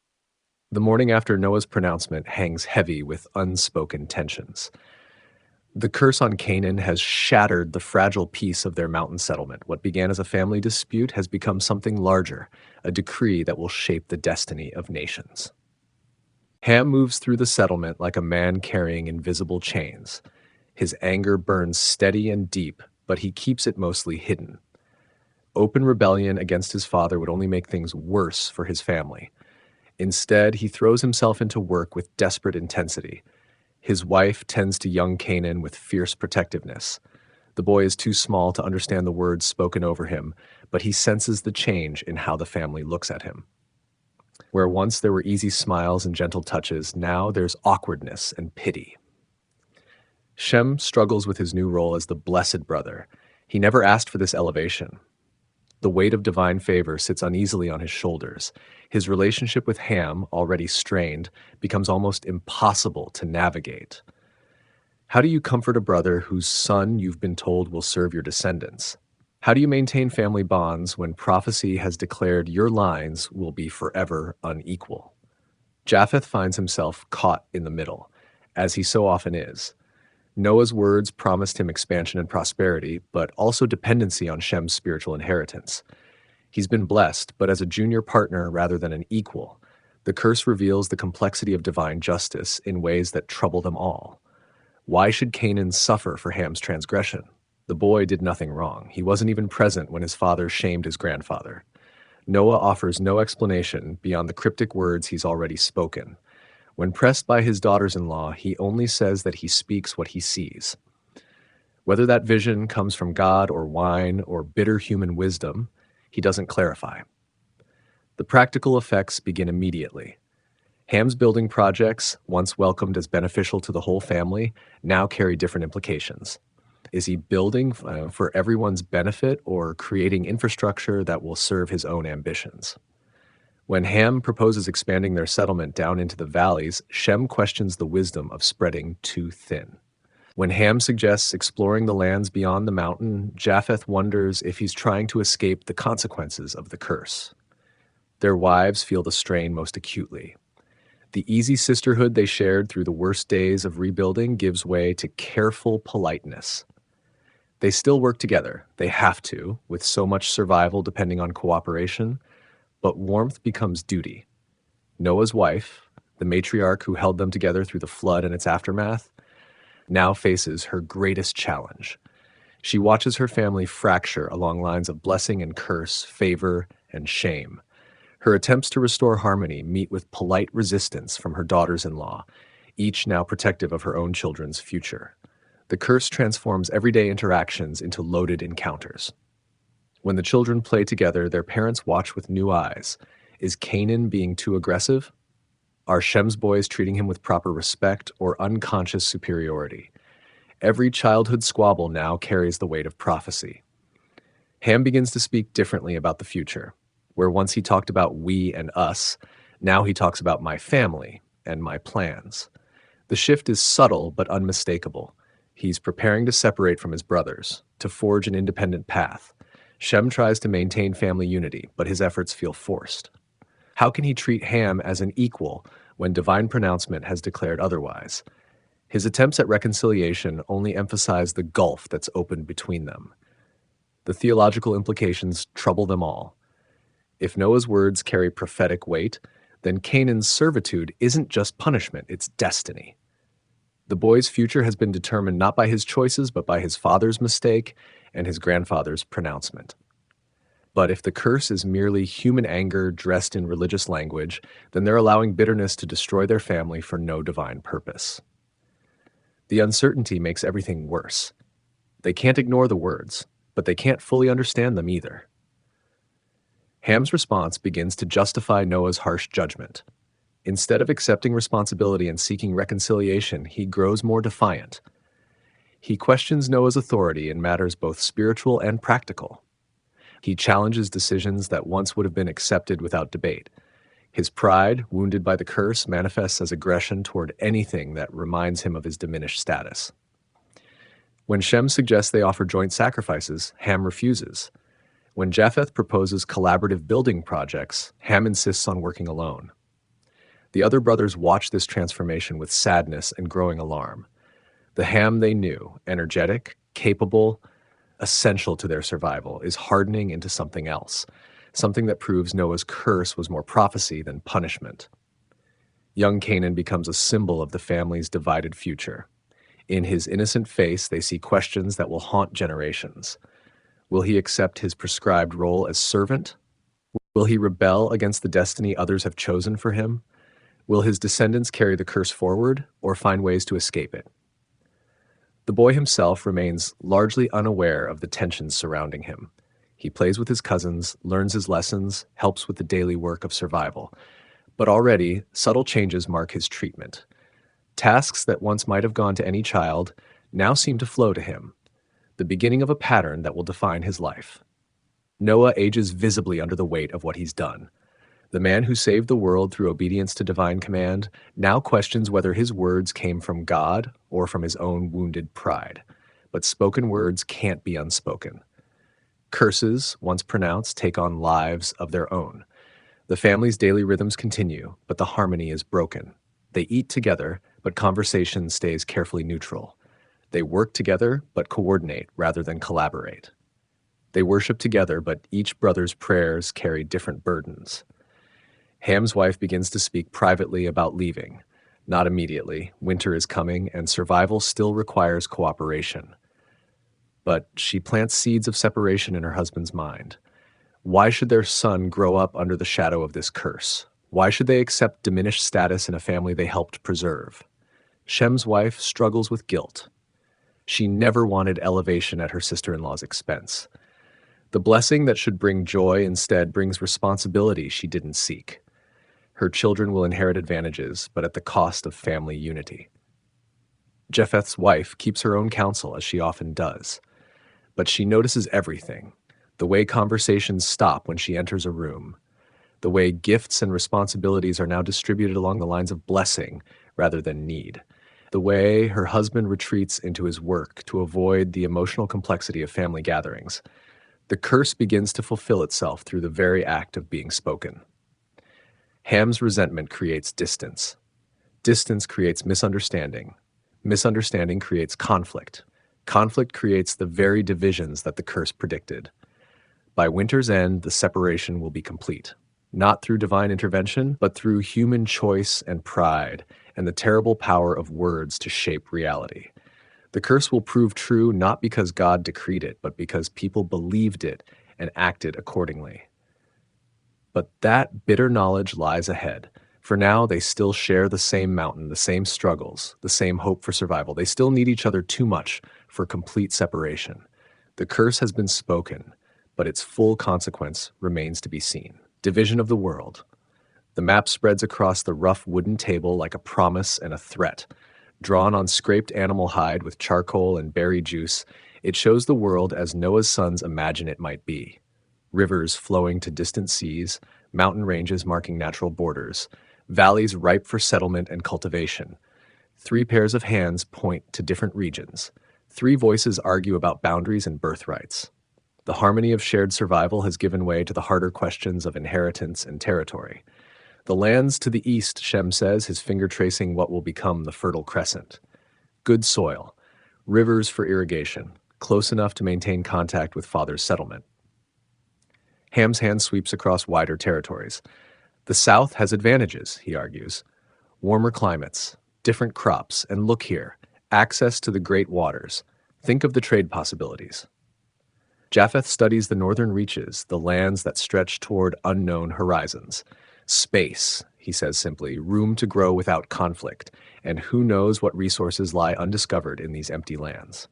The morning after Noah's pronouncement hangs heavy with unspoken tensions. The curse on Canaan has shattered the fragile peace of their mountain settlement. What began as a family dispute has become something larger, a decree that will shape the destiny of nations. Ham moves through the settlement like a man carrying invisible chains. His anger burns steady and deep, but he keeps it mostly hidden. Open rebellion against his father would only make things worse for his family. Instead, he throws himself into work with desperate intensity. His wife tends to young Canaan with fierce protectiveness. The boy is too small to understand the words spoken over him, but he senses the change in how the family looks at him. Where once there were easy smiles and gentle touches, now there's awkwardness and pity. Shem struggles with his new role as the blessed brother. He never asked for this elevation. The weight of divine favor sits uneasily on his shoulders. His relationship with Ham, already strained, becomes almost impossible to navigate. How do you comfort a brother whose son you've been told will serve your descendants? How do you maintain family bonds when prophecy has declared your lines will be forever unequal? Japheth finds himself caught in the middle, as he so often is. Noah's words promised him expansion and prosperity, but also dependency on Shem's spiritual inheritance. He's been blessed, but as a junior partner rather than an equal. The curse reveals the complexity of divine justice in ways that trouble them all. Why should Canaan suffer for Ham's transgression? The boy did nothing wrong. He wasn't even present when his father shamed his grandfather. Noah offers no explanation beyond the cryptic words he's already spoken. When pressed by his daughters-in-law, he only says that he speaks what he sees. Whether that vision comes from God or wine or bitter human wisdom, he doesn't clarify. The practical effects begin immediately. Ham's building projects, once welcomed as beneficial to the whole family, now carry different implications. Is he building for everyone's benefit or creating infrastructure that will serve his own ambitions? When Ham proposes expanding their settlement down into the valleys, Shem questions the wisdom of spreading too thin. When Ham suggests exploring the lands beyond the mountain, Japheth wonders if he's trying to escape the consequences of the curse. Their wives feel the strain most acutely. The easy sisterhood they shared through the worst days of rebuilding gives way to careful politeness. They still work together. They have to, with so much survival depending on cooperation. But warmth becomes duty. Noah's wife, the matriarch who held them together through the flood and its aftermath, now faces her greatest challenge. She watches her family fracture along lines of blessing and curse, favor and shame. Her attempts to restore harmony meet with polite resistance from her daughters-in-law, each now protective of her own children's future. The curse transforms everyday interactions into loaded encounters. When the children play together, their parents watch with new eyes. Is Canaan being too aggressive? Are Shem's boys treating him with proper respect or unconscious superiority? Every childhood squabble now carries the weight of prophecy. Ham begins to speak differently about the future. Where once he talked about we and us, now he talks about my family and my plans. The shift is subtle but unmistakable. He's preparing to separate from his brothers, to forge an independent path. Shem tries to maintain family unity, but his efforts feel forced. How can he treat Ham as an equal when divine pronouncement has declared otherwise? His attempts at reconciliation only emphasize the gulf that's opened between them. The theological implications trouble them all. If Noah's words carry prophetic weight, then Canaan's servitude isn't just punishment, it's destiny. The boy's future has been determined not by his choices, but by his father's mistake and his grandfather's pronouncement. But if the curse is merely human anger dressed in religious language, then they're allowing bitterness to destroy their family for no divine purpose. The uncertainty makes everything worse. They can't ignore the words, but they can't fully understand them either. Ham's response begins to justify Noah's harsh judgment. Instead of accepting responsibility and seeking reconciliation, he grows more defiant. He questions Noah's authority in matters both spiritual and practical. He challenges decisions that once would have been accepted without debate. His pride, wounded by the curse, manifests as aggression toward anything that reminds him of his diminished status. When Shem suggests they offer joint sacrifices, Ham refuses. When Japheth proposes collaborative building projects, Ham insists on working alone. The other brothers watch this transformation with sadness and growing alarm. The Ham they knew, energetic, capable, essential to their survival, is hardening into something else, something that proves Noah's curse was more prophecy than punishment. Young Canaan becomes a symbol of the family's divided future. In his innocent face, they see questions that will haunt generations. Will he accept his prescribed role as servant? Will he rebel against the destiny others have chosen for him? Will his descendants carry the curse forward or find ways to escape it? The boy himself remains largely unaware of the tensions surrounding him. He plays with his cousins, learns his lessons, helps with the daily work of survival. But already, subtle changes mark his treatment. Tasks that once might have gone to any child now seem to flow to him, the beginning of a pattern that will define his life. Noah ages visibly under the weight of what he's done. The man who saved the world through obedience to divine command now questions whether his words came from God or from his own wounded pride. But spoken words can't be unspoken. Curses, once pronounced, take on lives of their own. The family's daily rhythms continue, but the harmony is broken. They eat together, but conversation stays carefully neutral. They work together, but coordinate rather than collaborate. They worship together, but each brother's prayers carry different burdens. Ham's wife begins to speak privately about leaving. Not immediately. Winter is coming, and survival still requires cooperation. But she plants seeds of separation in her husband's mind. Why should their son grow up under the shadow of this curse? Why should they accept diminished status in a family they helped preserve? Shem's wife struggles with guilt. She never wanted elevation at her sister-in-law's expense. The blessing that should bring joy instead brings responsibility she didn't seek. Her children will inherit advantages, but at the cost of family unity. Japheth's wife keeps her own counsel, as she often does. But she notices everything. The way conversations stop when she enters a room. The way gifts and responsibilities are now distributed along the lines of blessing rather than need. The way her husband retreats into his work to avoid the emotional complexity of family gatherings. The curse begins to fulfill itself through the very act of being spoken. Ham's resentment creates distance. Distance creates misunderstanding. Misunderstanding creates conflict. Conflict creates the very divisions that the curse predicted. By winter's end, the separation will be complete. Not through divine intervention, but through human choice and pride, and the terrible power of words to shape reality. The curse will prove true not because God decreed it, but because people believed it and acted accordingly. But that bitter knowledge lies ahead. For now, they still share the same mountain, the same struggles, the same hope for survival. They still need each other too much for complete separation. The curse has been spoken, but its full consequence remains to be seen. Division of the world. The map spreads across the rough wooden table like a promise and a threat. Drawn on scraped animal hide with charcoal and berry juice, it shows the world as Noah's sons imagine it might be. Rivers flowing to distant seas, mountain ranges marking natural borders, valleys ripe for settlement and cultivation. 3 pairs of hands point to different regions. 3 voices argue about boundaries and birthrights. The harmony of shared survival has given way to the harder questions of inheritance and territory. The lands to the east, Shem says, his finger tracing what will become the Fertile Crescent. Good soil, rivers for irrigation, close enough to maintain contact with father's settlement. Ham's hand sweeps across wider territories. The South has advantages, he argues. Warmer climates, different crops, and look here, access to the great waters. Think of the trade possibilities. Japheth studies the northern reaches, the lands that stretch toward unknown horizons. Space, he says simply, room to grow without conflict, and who knows what resources lie undiscovered in these empty lands.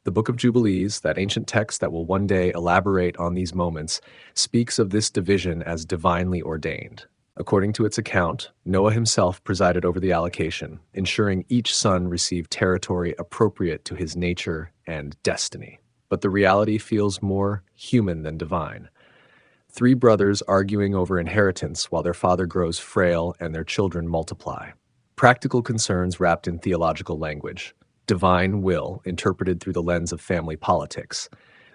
The Book of Jubilees, that ancient text that will one day elaborate on these moments, speaks of this division as divinely ordained. According to its account, Noah himself presided over the allocation, ensuring each son received territory appropriate to his nature and destiny. but the reality feels more human than divine. Three brothers arguing over inheritance while their father grows frail and their children multiply. Practical concerns wrapped in theological language. Divine will interpreted through the lens of family politics.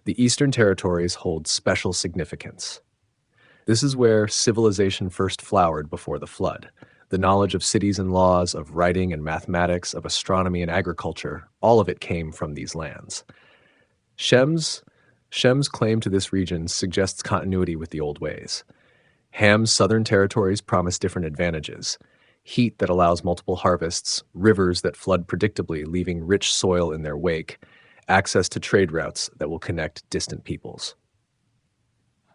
The Eastern Territories hold special significance. This is where civilization first flowered before the flood. The knowledge of cities and laws, of writing and mathematics, of astronomy and agriculture, all of it came from these lands. Shem's claim to this region suggests continuity with the old ways. Ham's southern territories promise different advantages: heat that allows multiple harvests, rivers that flood predictably, leaving rich soil in their wake, access to trade routes that will connect distant peoples.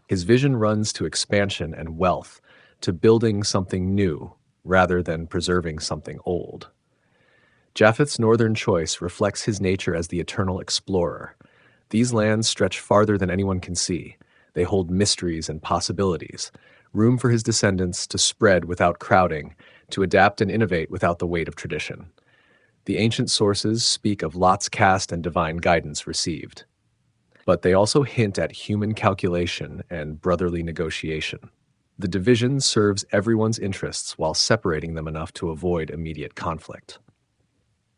His vision runs to expansion and wealth, to building something new rather than preserving something old. Japheth's northern choice reflects his nature as the eternal explorer. These lands stretch farther than anyone can see. They hold mysteries and possibilities, room for his descendants to spread without crowding, to adapt and innovate without the weight of tradition. The ancient sources speak of lots cast and divine guidance received, but they also hint at human calculation and brotherly negotiation. The division serves everyone's interests while separating them enough to avoid immediate conflict.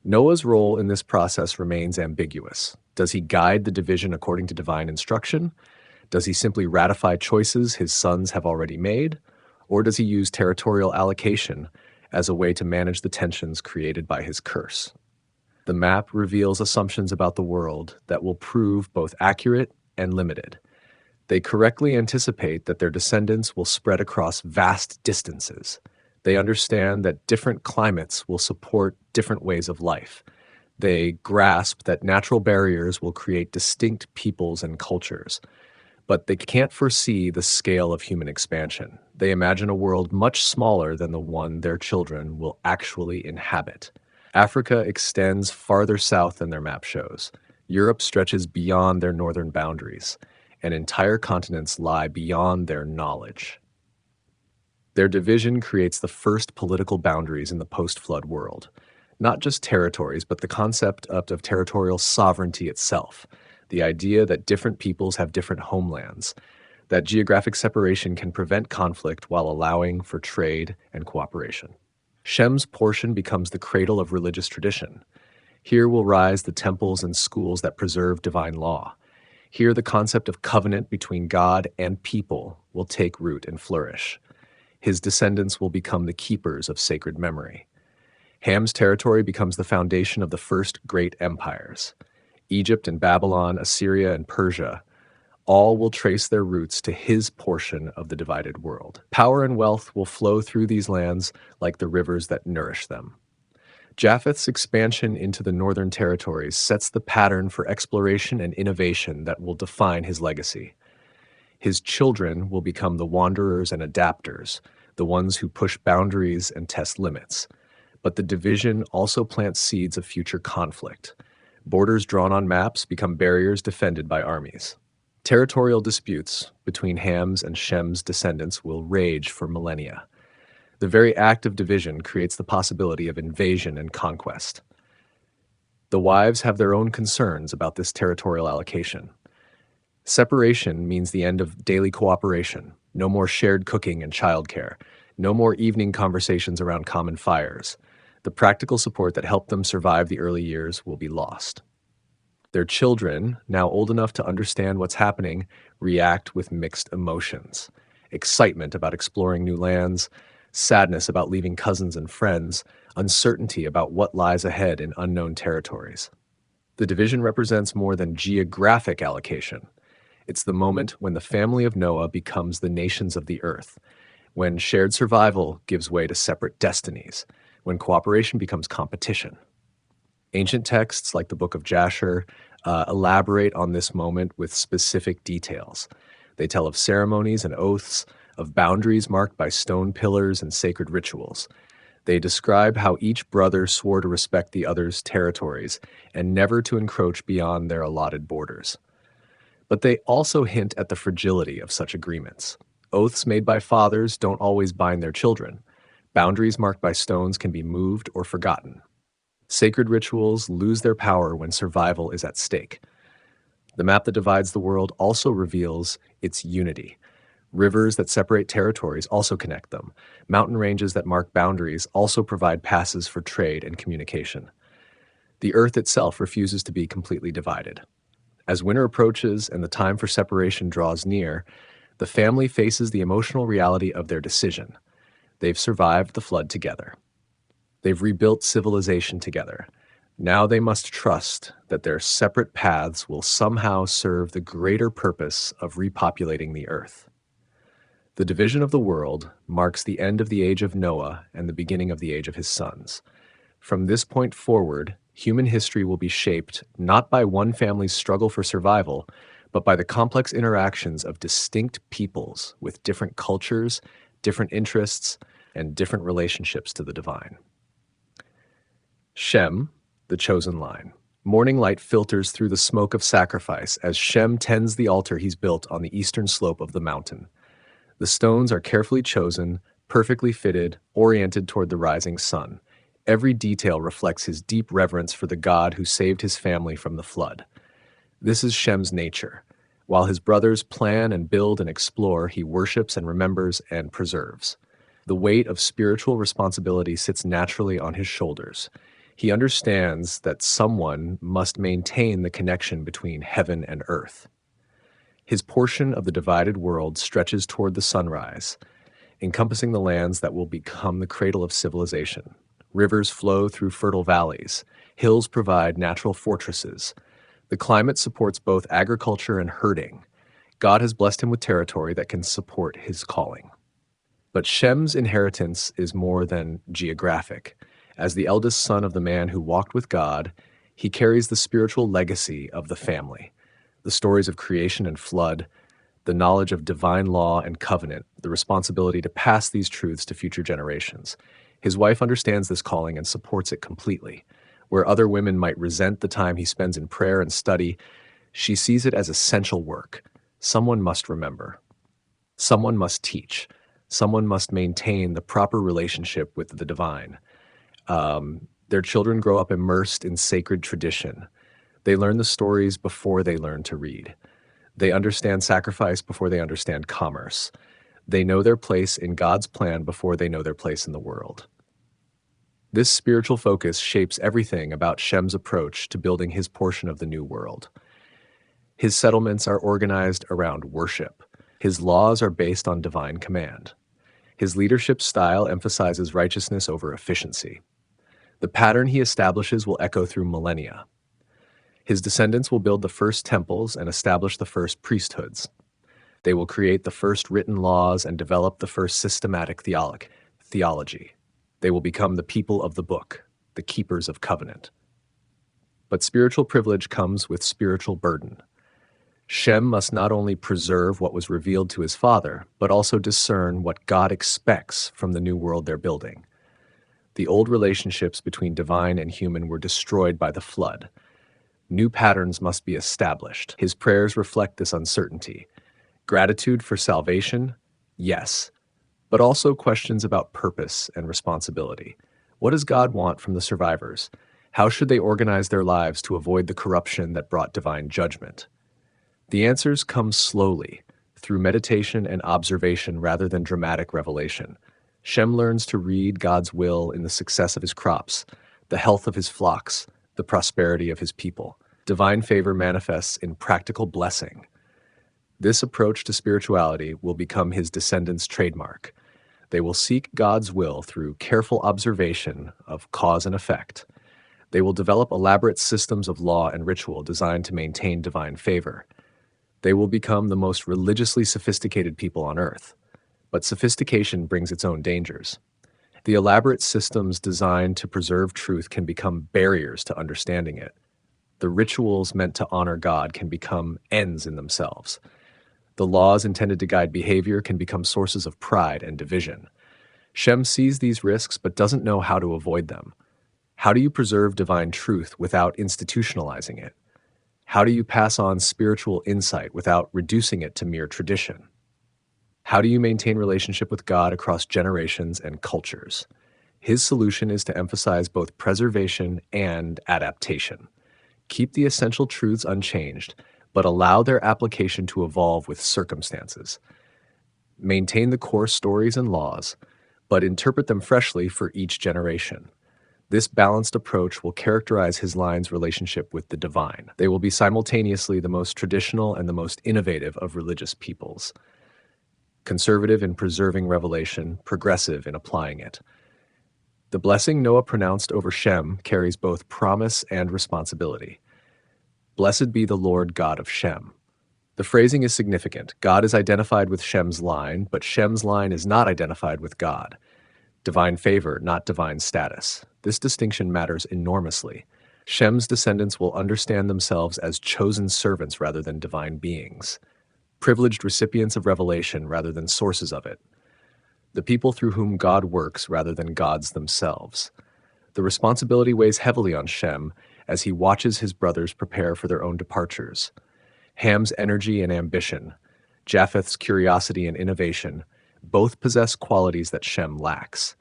Noah's role in this process remains ambiguous. Does he guide the division according to divine instruction? Does he simply ratify choices his sons have already made? Or does he use territorial allocation as a way to manage the tensions created by his curse? The map reveals assumptions about the world that will prove both accurate and limited. They correctly anticipate that their descendants will spread across vast distances. They understand that different climates will support different ways of life. They grasp that natural barriers will create distinct peoples and cultures. But they can't foresee the scale of human expansion. They imagine a world much smaller than the one their children will actually inhabit. Africa extends farther south than their map shows. Europe stretches beyond their northern boundaries, and entire continents lie beyond their knowledge. Their division creates the first political boundaries in the post-flood world. Not just territories, but the concept of territorial sovereignty itself. The idea that different peoples have different homelands, that geographic separation can prevent conflict while allowing for trade and cooperation. Shem's portion becomes the cradle of religious tradition. Here will rise the temples and schools that preserve divine law. Here the concept of covenant between God and people will take root and flourish. His descendants will become the keepers of sacred memory. Ham's territory becomes the foundation of the first great empires. Egypt and Babylon, Assyria and Persia, all will trace their roots to his portion of the divided world. Power and wealth will flow through these lands like the rivers that nourish them. Japheth's expansion into the northern territories sets the pattern for exploration and innovation that will define his legacy. His children will become the wanderers and adapters, the ones who push boundaries and test limits. But the division also plants seeds of future conflict. Borders drawn on maps become barriers defended by armies. Territorial disputes between Ham's and Shem's descendants will rage for millennia. The very act of division creates the possibility of invasion and conquest. The wives have their own concerns about this territorial allocation. Separation means the end of daily cooperation, no more shared cooking and childcare, no more evening conversations around common fires. The practical support that helped them survive the early years will be lost. Their children, now old enough to understand what's happening, react with mixed emotions. Excitement about exploring new lands, sadness about leaving cousins and friends, uncertainty about what lies ahead in unknown territories. The division represents more than geographic allocation. It's the moment when the family of Noah becomes the nations of the earth, when shared survival gives way to separate destinies, when cooperation becomes competition. Ancient texts like the Book of Jasher elaborate on this moment with specific details. They tell of ceremonies and oaths, of boundaries marked by stone pillars and sacred rituals. They describe how each brother swore to respect the other's territories and never to encroach beyond their allotted borders. But they also hint at the fragility of such agreements. Oaths made by fathers don't always bind their children. Boundaries marked by stones can be moved or forgotten. Sacred rituals lose their power when survival is at stake. The map that divides the world also reveals its unity. Rivers that separate territories also connect them. Mountain ranges that mark boundaries also provide passes for trade and communication. The earth itself refuses to be completely divided. As winter approaches and the time for separation draws near, the family faces the emotional reality of their decision. They've survived the flood together. They've rebuilt civilization together. Now they must trust that their separate paths will somehow serve the greater purpose of repopulating the earth. The division of the world marks the end of the age of Noah and the beginning of the age of his sons. From this point forward, human history will be shaped not by one family's struggle for survival, but by the complex interactions of distinct peoples with different cultures, different interests, and different relationships to the divine. Shem, the chosen line. Morning light filters through the smoke of sacrifice as Shem tends the altar he's built on the eastern slope of the mountain. The stones are carefully chosen, perfectly fitted, oriented toward the rising sun. Every detail reflects his deep reverence for the God who saved his family from the flood. This is Shem's nature. While his brothers plan and build and explore, he worships and remembers and preserves. The weight of spiritual responsibility sits naturally on his shoulders. He understands that someone must maintain the connection between heaven and earth. His portion of the divided world stretches toward the sunrise, encompassing the lands that will become the cradle of civilization. Rivers flow through fertile valleys. Hills provide natural fortresses. The climate supports both agriculture and herding. God has blessed him with territory that can support his calling. But Shem's inheritance is more than geographic. As the eldest son of the man who walked with God, he carries the spiritual legacy of the family. The stories of creation and flood, the knowledge of divine law and covenant, the responsibility to pass these truths to future generations. His wife understands this calling and supports it completely. Where other women might resent the time he spends in prayer and study, she sees it as essential work. Someone must remember. Someone must teach. Someone must maintain the proper relationship with the divine. Their children grow up immersed in sacred tradition. They learn the stories before they learn to read. They understand sacrifice before they understand commerce. They know their place in God's plan before they know their place in the world. This spiritual focus shapes everything about Shem's approach to building his portion of the new world. His settlements are organized around worship. His laws are based on divine command. His leadership style emphasizes righteousness over efficiency. The pattern he establishes will echo through millennia. His descendants will build the first temples and establish the first priesthoods. They will create the first written laws and develop the first systematic theology. They will become the people of the book, the keepers of covenant. But spiritual privilege comes with spiritual burden. Shem must not only preserve what was revealed to his father, but also discern what God expects from the new world they're building. The old relationships between divine and human were destroyed by the flood. New patterns must be established. His prayers reflect this uncertainty. Gratitude for salvation? Yes. But also questions about purpose and responsibility. What does God want from the survivors? How should they organize their lives to avoid the corruption that brought divine judgment? The answers come slowly, through meditation and observation rather than dramatic revelation. Shem learns to read God's will in the success of his crops, the health of his flocks, the prosperity of his people. Divine favor manifests in practical blessing. This approach to spirituality will become his descendants' trademark. They will seek God's will through careful observation of cause and effect. They will develop elaborate systems of law and ritual designed to maintain divine favor. They will become the most religiously sophisticated people on earth. But sophistication brings its own dangers. The elaborate systems designed to preserve truth can become barriers to understanding it. The rituals meant to honor God can become ends in themselves. The laws intended to guide behavior can become sources of pride and division. Shem sees these risks but doesn't know how to avoid them. How do you preserve divine truth without institutionalizing it? How do you pass on spiritual insight without reducing it to mere tradition? How do you maintain relationship with God across generations and cultures? His solution is to emphasize both preservation and adaptation. Keep the essential truths unchanged, but allow their application to evolve with circumstances. Maintain the core stories and laws, but interpret them freshly for each generation. This balanced approach will characterize his line's relationship with the divine. They will be simultaneously the most traditional and the most innovative of religious peoples. Conservative in preserving revelation, progressive in applying it. The blessing Noah pronounced over Shem carries both promise and responsibility. Blessed be the Lord God of Shem. The phrasing is significant. God is identified with Shem's line, but Shem's line is not identified with God. Divine favor, not divine status. This distinction matters enormously. Shem's descendants will understand themselves as chosen servants rather than divine beings, privileged recipients of revelation rather than sources of it, the people through whom God works rather than gods themselves. The responsibility weighs heavily on Shem as he watches his brothers prepare for their own departures. Ham's energy and ambition, Japheth's curiosity and innovation, both possess qualities that Shem lacks.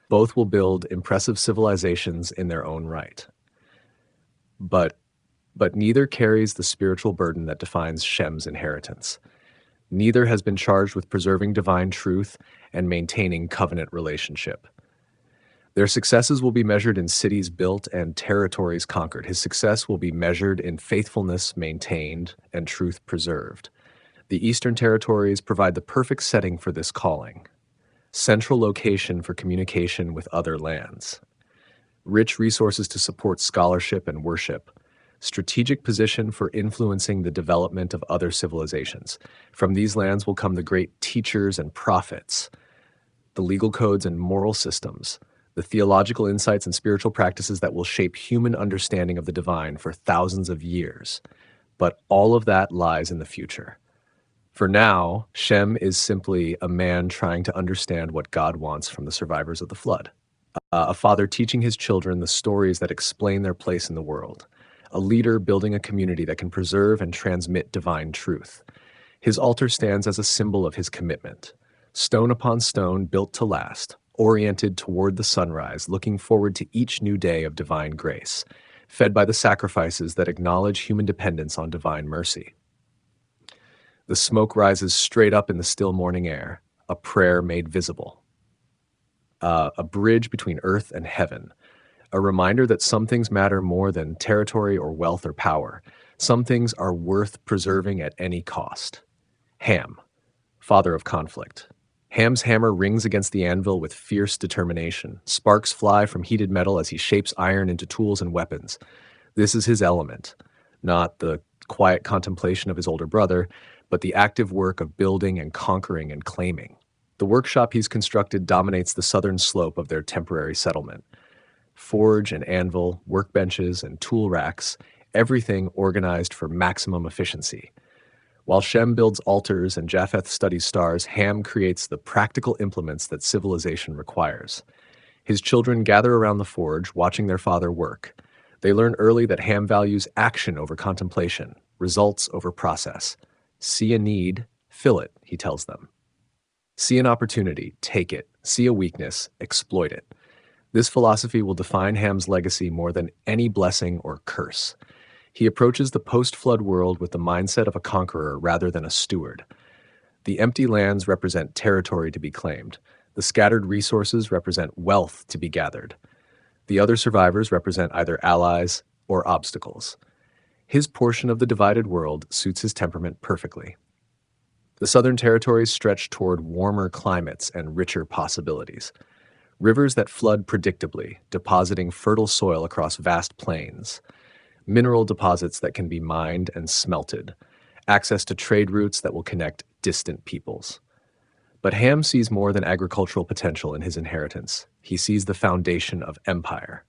Both will build impressive civilizations in their own right. But neither carries the spiritual burden that defines Shem's inheritance. Neither has been charged with preserving divine truth and maintaining covenant relationship. Their successes will be measured in cities built and territories conquered. His success will be measured in faithfulness maintained and truth preserved. The Eastern Territories provide the perfect setting for this calling. Central location for communication with other lands. Rich resources to support scholarship and worship. Strategic position for influencing the development of other civilizations. From these lands will come the great teachers and prophets, the legal codes and moral systems, the theological insights and spiritual practices that will shape human understanding of the divine for thousands of years. But all of that lies in the future. For now, Shem is simply a man trying to understand what God wants from the survivors of the flood. A father teaching his children the stories that explain their place in the world. A leader building a community that can preserve and transmit divine truth. His altar stands as a symbol of his commitment. Stone upon stone built to last, oriented toward the sunrise, looking forward to each new day of divine grace, fed by the sacrifices that acknowledge human dependence on divine mercy. The smoke rises straight up in the still morning air, a prayer made visible. A bridge between earth and heaven, a reminder that some things matter more than territory or wealth or power. Some things are worth preserving at any cost. Ham, father of conflict. Ham's hammer rings against the anvil with fierce determination. Sparks fly from heated metal as he shapes iron into tools and weapons. This is his element, not the quiet contemplation of his older brother, but the active work of building and conquering and claiming. The workshop he's constructed dominates the southern slope of their temporary settlement. Forge and anvil, workbenches and tool racks, everything organized for maximum efficiency. While Shem builds altars and Japheth studies stars, Ham creates the practical implements that civilization requires. His children gather around the forge, watching their father work. They learn early that Ham values action over contemplation, results over process. See a need, fill it, he tells them. See an opportunity, take it. See a weakness, exploit it. This philosophy will define Ham's legacy more than any blessing or curse. He approaches the post-flood world with the mindset of a conqueror rather than a steward. The empty lands represent territory to be claimed. The scattered resources represent wealth to be gathered. The other survivors represent either allies or obstacles. His portion of the divided world suits his temperament perfectly. The southern territories stretch toward warmer climates and richer possibilities. Rivers that flood predictably, depositing fertile soil across vast plains. Mineral deposits that can be mined and smelted. Access to trade routes that will connect distant peoples. But Ham sees more than agricultural potential in his inheritance. He sees the foundation of empire.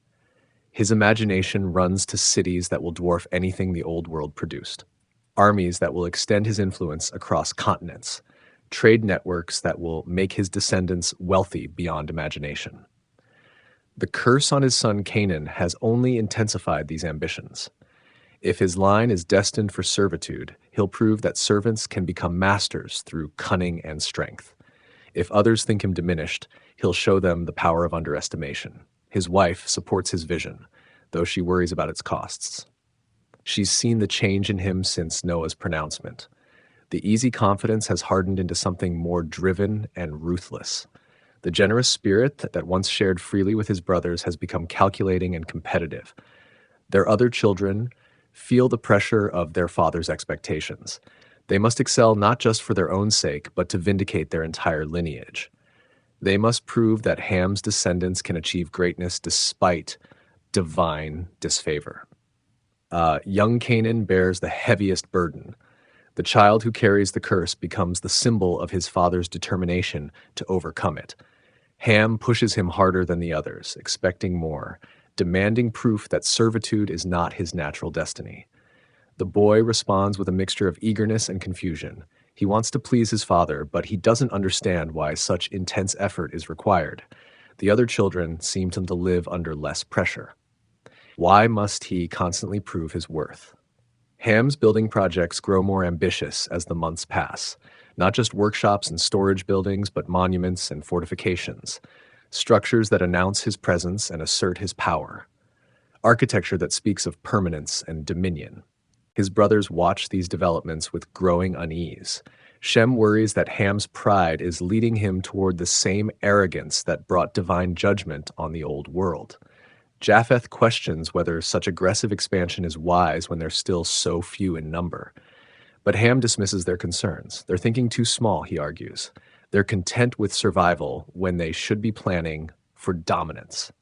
His imagination runs to cities that will dwarf anything the old world produced. Armies that will extend his influence across continents. Trade networks that will make his descendants wealthy beyond imagination. The curse on his son Canaan has only intensified these ambitions. If his line is destined for servitude, he'll prove that servants can become masters through cunning and strength. If others think him diminished, he'll show them the power of underestimation. His wife supports his vision, though she worries about its costs. She's seen the change in him since Noah's pronouncement. The easy confidence has hardened into something more driven and ruthless. The generous spirit that once shared freely with his brothers has become calculating and competitive. Their other children feel the pressure of their father's expectations. They must excel not just for their own sake, but to vindicate their entire lineage. They must prove that Ham's descendants can achieve greatness despite divine disfavor. Young Canaan bears the heaviest burden. The child who carries the curse becomes the symbol of his father's determination to overcome it. Ham pushes him harder than the others, expecting more, demanding proof that servitude is not his natural destiny. The boy responds with a mixture of eagerness and confusion. He wants to please his father, but he doesn't understand why such intense effort is required. The other children seem to live under less pressure. Why must he constantly prove his worth? Ham's building projects grow more ambitious as the months pass. Not just workshops and storage buildings, but monuments and fortifications. Structures that announce his presence and assert his power. Architecture that speaks of permanence and dominion. His brothers watch these developments with growing unease. Shem worries that Ham's pride is leading him toward the same arrogance that brought divine judgment on the old world. Japheth questions whether such aggressive expansion is wise when they're still so few in number. But Ham dismisses their concerns. They're thinking too small, he argues. They're content with survival when they should be planning for dominance.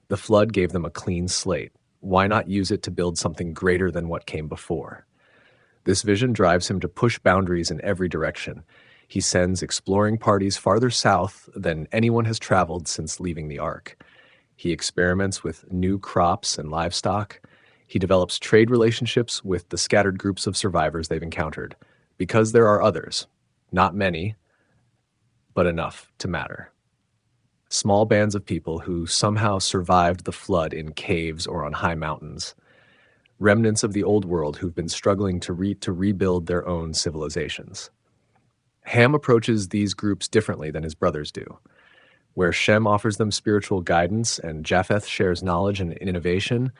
The flood gave them a clean slate. Why not use it to build something greater than what came before? This vision drives him to push boundaries in every direction. He sends exploring parties farther south than anyone has traveled since leaving the Ark. He experiments with new crops and livestock. He develops trade relationships with the scattered groups of survivors they've encountered, because there are others, not many, but enough to matter. Small bands of people who somehow survived the flood in caves or on high mountains. Remnants of the old world who've been struggling to rebuild their own civilizations. Ham approaches these groups differently than his brothers do. Where Shem offers them spiritual guidance and Japheth shares knowledge and innovation,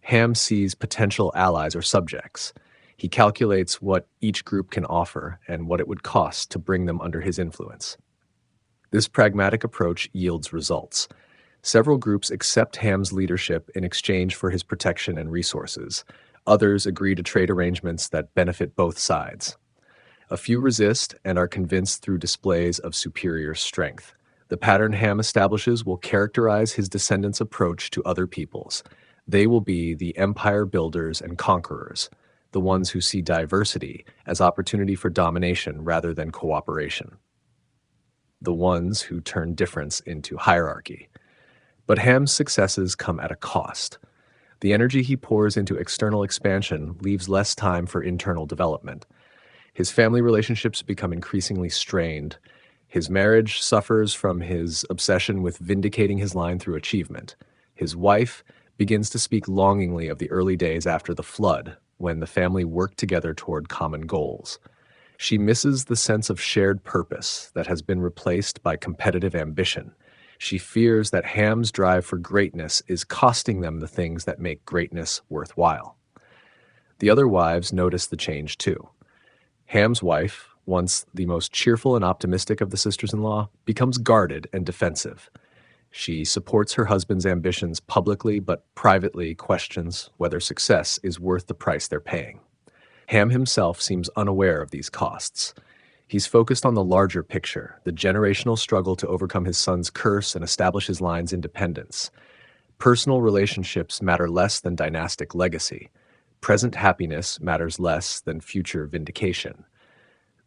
Ham sees potential allies or subjects. He calculates what each group can offer and what it would cost to bring them under his influence. This pragmatic approach yields results. Several groups accept Ham's leadership in exchange for his protection and resources. Others agree to trade arrangements that benefit both sides. A few resist and are convinced through displays of superior strength. The pattern Ham establishes will characterize his descendants' approach to other peoples. They will be the empire builders and conquerors, the ones who see diversity as opportunity for domination rather than cooperation. The ones who turn difference into hierarchy. But Ham's successes come at a cost. The energy he pours into external expansion leaves less time for internal development. His family relationships become increasingly strained. His marriage suffers from his obsession with vindicating his line through achievement. His wife begins to speak longingly of the early days after the flood, when the family worked together toward common goals. She misses the sense of shared purpose that has been replaced by competitive ambition. She fears that Ham's drive for greatness is costing them the things that make greatness worthwhile. The other wives notice the change too. Ham's wife, once the most cheerful and optimistic of the sisters-in-law, becomes guarded and defensive. She supports her husband's ambitions publicly, but privately questions whether success is worth the price they're paying. Ham himself seems unaware of these costs. He's focused on the larger picture, the generational struggle to overcome his son's curse and establish his line's independence. Personal relationships matter less than dynastic legacy. Present happiness matters less than future vindication.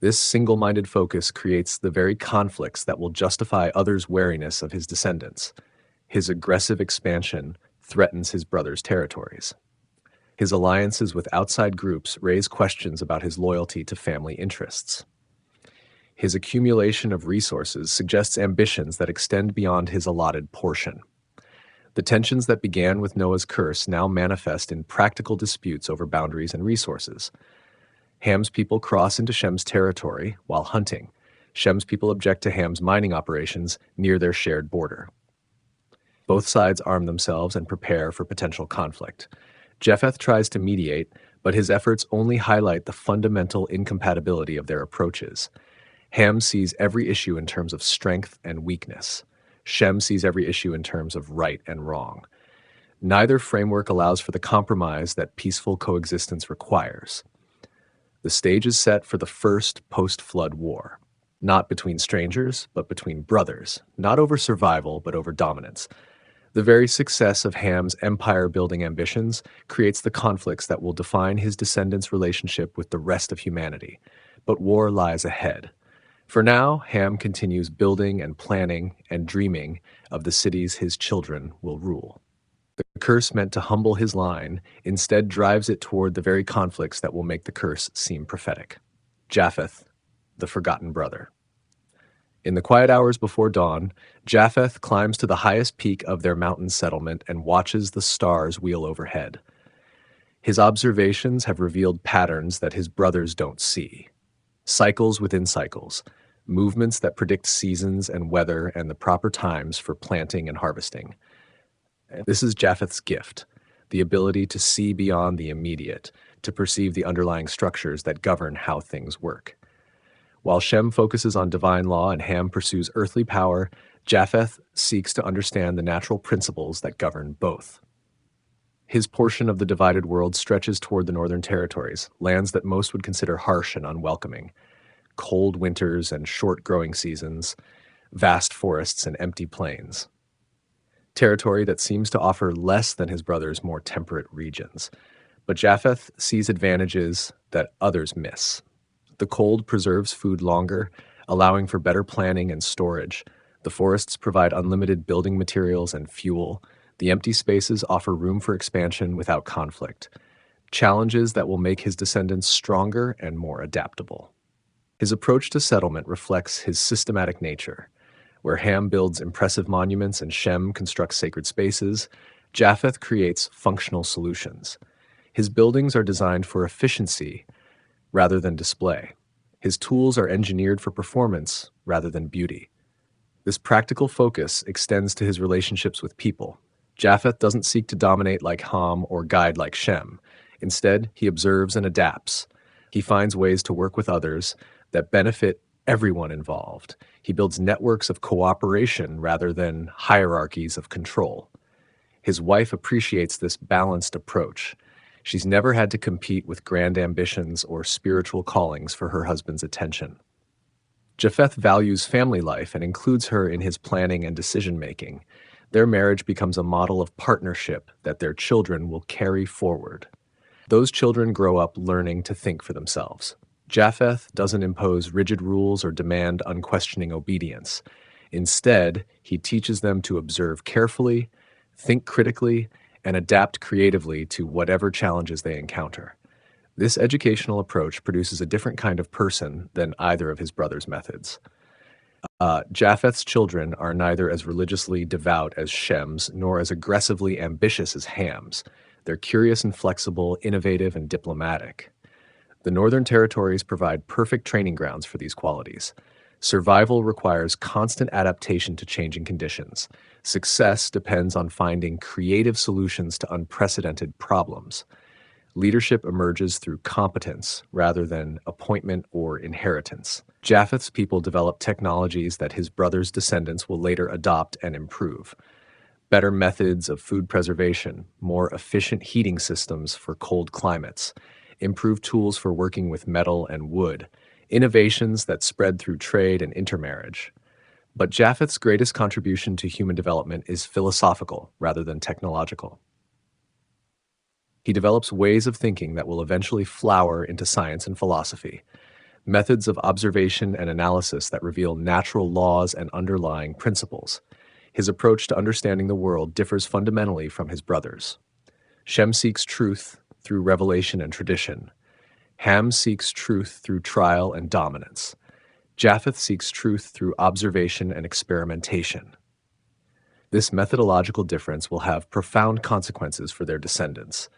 This single-minded focus creates the very conflicts that will justify others' wariness of his descendants. His aggressive expansion threatens his brother's territories. His alliances with outside groups raise questions about his loyalty to family interests. His accumulation of resources suggests ambitions that extend beyond his allotted portion. The tensions that began with Noah's curse now manifest in practical disputes over boundaries and resources. Ham's people cross into Shem's territory while hunting. Shem's people object to Ham's mining operations near their shared border. Both sides arm themselves and prepare for potential conflict. Japheth tries to mediate, but his efforts only highlight the fundamental incompatibility of their approaches. Ham sees every issue in terms of strength and weakness. Shem sees every issue in terms of right and wrong. Neither framework allows for the compromise that peaceful coexistence requires. The stage is set for the first post-flood war, not between strangers, but between brothers, not over survival, but over dominance. The very success of Ham's empire-building ambitions creates the conflicts that will define his descendants' relationship with the rest of humanity. But war lies ahead. For now, Ham continues building and planning and dreaming of the cities his children will rule. The curse meant to humble his line instead drives it toward the very conflicts that will make the curse seem prophetic. Japheth, the forgotten brother. In the quiet hours before dawn, Japheth climbs to the highest peak of their mountain settlement and watches the stars wheel overhead. His observations have revealed patterns that his brothers don't see. Cycles within cycles, movements that predict seasons and weather and the proper times for planting and harvesting. This is Japheth's gift, the ability to see beyond the immediate, to perceive the underlying structures that govern how things work. While Shem focuses on divine law and Ham pursues earthly power, Japheth seeks to understand the natural principles that govern both. His portion of the divided world stretches toward the northern territories, lands that most would consider harsh and unwelcoming. Cold winters and short growing seasons, vast forests and empty plains. Territory that seems to offer less than his brother's more temperate regions. But Japheth sees advantages that others miss. The cold preserves food longer, allowing for better planning and storage. The forests provide unlimited building materials and fuel. The empty spaces offer room for expansion without conflict. Challenges that will make his descendants stronger and more adaptable. His approach to settlement reflects his systematic nature. Where Ham builds impressive monuments and Shem constructs sacred spaces, Japheth creates functional solutions. His buildings are designed for efficiency rather than display. His tools are engineered for performance rather than beauty. This practical focus extends to his relationships with people. Japheth doesn't seek to dominate like Ham or guide like Shem. Instead, he observes and adapts. He finds ways to work with others that benefit everyone involved. He builds networks of cooperation rather than hierarchies of control. His wife appreciates this balanced approach. She's never had to compete with grand ambitions or spiritual callings for her husband's attention. Japheth values family life and includes her in his planning and decision-making. Their marriage becomes a model of partnership that their children will carry forward. Those children grow up learning to think for themselves. Japheth doesn't impose rigid rules or demand unquestioning obedience. Instead, he teaches them to observe carefully, think critically, and adapt creatively to whatever challenges they encounter. This educational approach produces a different kind of person than either of his brother's methods. Japheth's children are neither as religiously devout as Shem's, nor as aggressively ambitious as Ham's. They're curious and flexible, innovative and diplomatic. The Northern Territories provide perfect training grounds for these qualities. Survival requires constant adaptation to changing conditions. Success depends on finding creative solutions to unprecedented problems. Leadership emerges through competence rather than appointment or inheritance. Japheth's people develop technologies that his brother's descendants will later adopt and improve. Better methods of food preservation, more efficient heating systems for cold climates, improved tools for working with metal and wood, innovations that spread through trade and intermarriage. But Japheth's greatest contribution to human development is philosophical rather than technological. He develops ways of thinking that will eventually flower into science and philosophy, methods of observation and analysis that reveal natural laws and underlying principles. His approach to understanding the world differs fundamentally from his brother's. Shem seeks truth through revelation and tradition. Ham seeks truth through trial and dominance. Japheth seeks truth through observation and experimentation. This methodological difference will have profound consequences for their descendants.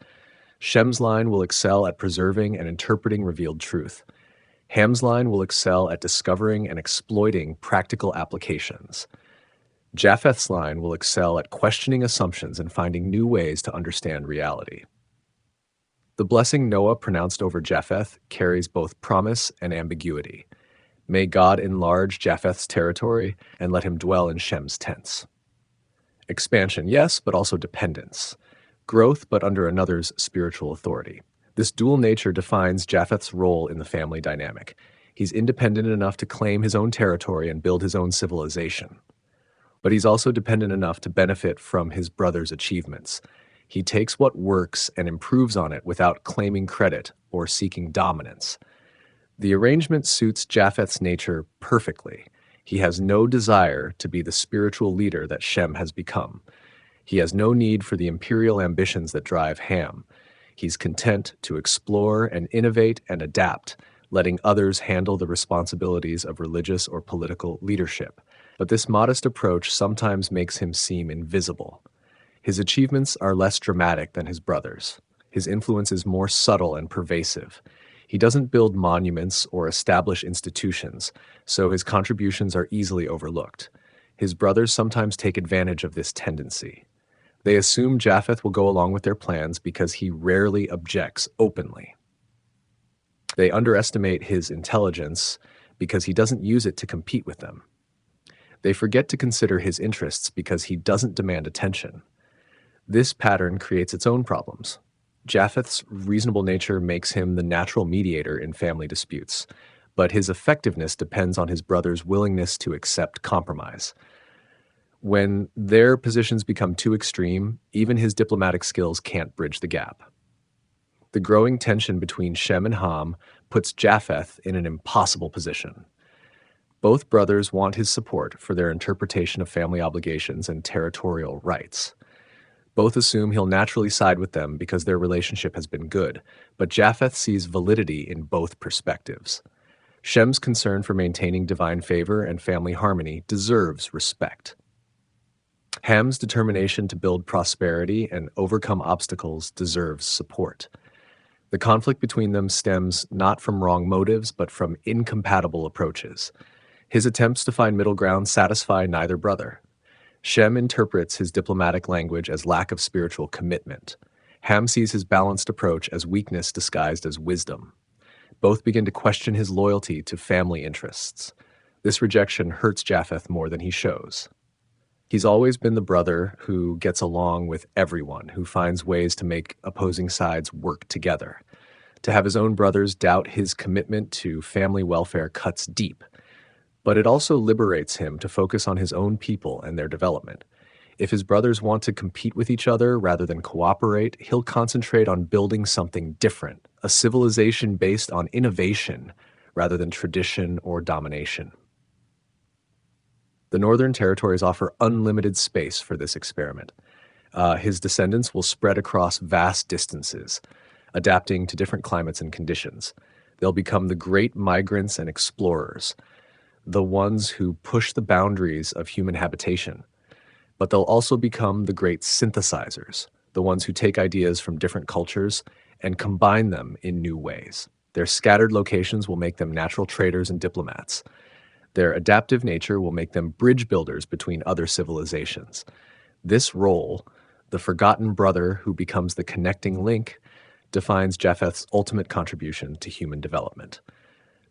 Shem's line will excel at preserving and interpreting revealed truth. Ham's line will excel at discovering and exploiting practical applications. Japheth's line will excel at questioning assumptions and finding new ways to understand reality. The blessing Noah pronounced over Japheth carries both promise and ambiguity. May God enlarge Japheth's territory and let him dwell in Shem's tents. Expansion, yes, but also dependence. Growth, but under another's spiritual authority. This dual nature defines Japheth's role in the family dynamic. He's independent enough to claim his own territory and build his own civilization. But he's also dependent enough to benefit from his brother's achievements. He takes what works and improves on it without claiming credit or seeking dominance. The arrangement suits Japheth's nature perfectly. He has no desire to be the spiritual leader that Shem has become. He has no need for the imperial ambitions that drive Ham. He's content to explore and innovate and adapt, letting others handle the responsibilities of religious or political leadership. But this modest approach sometimes makes him seem invisible. His achievements are less dramatic than his brothers. His influence is more subtle and pervasive. He doesn't build monuments or establish institutions, so his contributions are easily overlooked. His brothers sometimes take advantage of this tendency. They assume Japheth will go along with their plans because he rarely objects openly. They underestimate his intelligence because he doesn't use it to compete with them. They forget to consider his interests because he doesn't demand attention. This pattern creates its own problems. Japheth's reasonable nature makes him the natural mediator in family disputes, but his effectiveness depends on his brother's willingness to accept compromise. When their positions become too extreme, even his diplomatic skills can't bridge the gap. The growing tension between Shem and Ham puts Japheth in an impossible position. Both brothers want his support for their interpretation of family obligations and territorial rights. Both assume he'll naturally side with them because their relationship has been good, but Japheth sees validity in both perspectives. Shem's concern for maintaining divine favor and family harmony deserves respect. Ham's determination to build prosperity and overcome obstacles deserves support. The conflict between them stems not from wrong motives, but from incompatible approaches. His attempts to find middle ground satisfy neither brother. Shem interprets his diplomatic language as lack of spiritual commitment. Ham sees his balanced approach as weakness disguised as wisdom. Both begin to question his loyalty to family interests. This rejection hurts Japheth more than he shows. He's always been the brother who gets along with everyone, who finds ways to make opposing sides work together. To have his own brothers doubt his commitment to family welfare cuts deep. But it also liberates him to focus on his own people and their development. If his brothers want to compete with each other rather than cooperate, he'll concentrate on building something different, a civilization based on innovation rather than tradition or domination. The Northern Territories offer unlimited space for this experiment. His descendants will spread across vast distances, adapting to different climates and conditions. They'll become the great migrants and explorers, the ones who push the boundaries of human habitation. But they'll also become the great synthesizers, the ones who take ideas from different cultures and combine them in new ways. Their scattered locations will make them natural traders and diplomats. Their adaptive nature will make them bridge builders between other civilizations. This role, the forgotten brother who becomes the connecting link, defines Japheth's ultimate contribution to human development.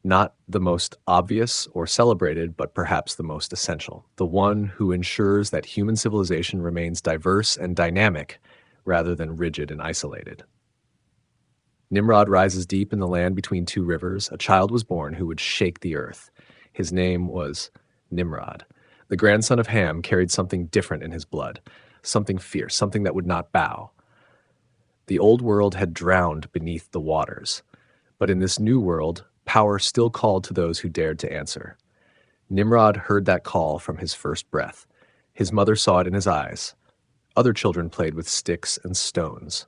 Not the most obvious or celebrated, but perhaps the most essential. The one who ensures that human civilization remains diverse and dynamic rather than rigid and isolated. Nimrod rises deep in the land between two rivers. A child was born who would shake the earth. His name was Nimrod. The grandson of Ham carried something different in his blood, something fierce, something that would not bow. The old world had drowned beneath the waters, but in this new world, power still called to those who dared to answer. Nimrod heard that call from his first breath. His mother saw it in his eyes. Other children played with sticks and stones.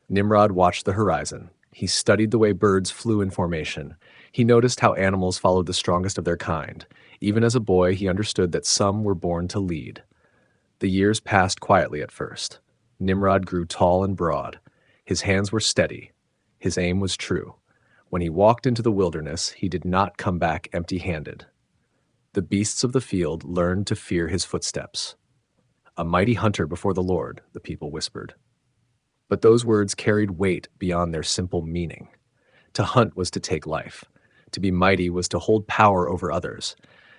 Nimrod watched the horizon. He studied the way birds flew in formation. He noticed how animals followed the strongest of their kind. Even as a boy, he understood that some were born to lead. The years passed quietly at first. Nimrod grew tall and broad. His hands were steady. His aim was true. When he walked into the wilderness, he did not come back empty-handed. The beasts of the field learned to fear his footsteps. A mighty hunter before the Lord, the people whispered. But those words carried weight beyond their simple meaning. To hunt was to take life. To be mighty was to hold power over others.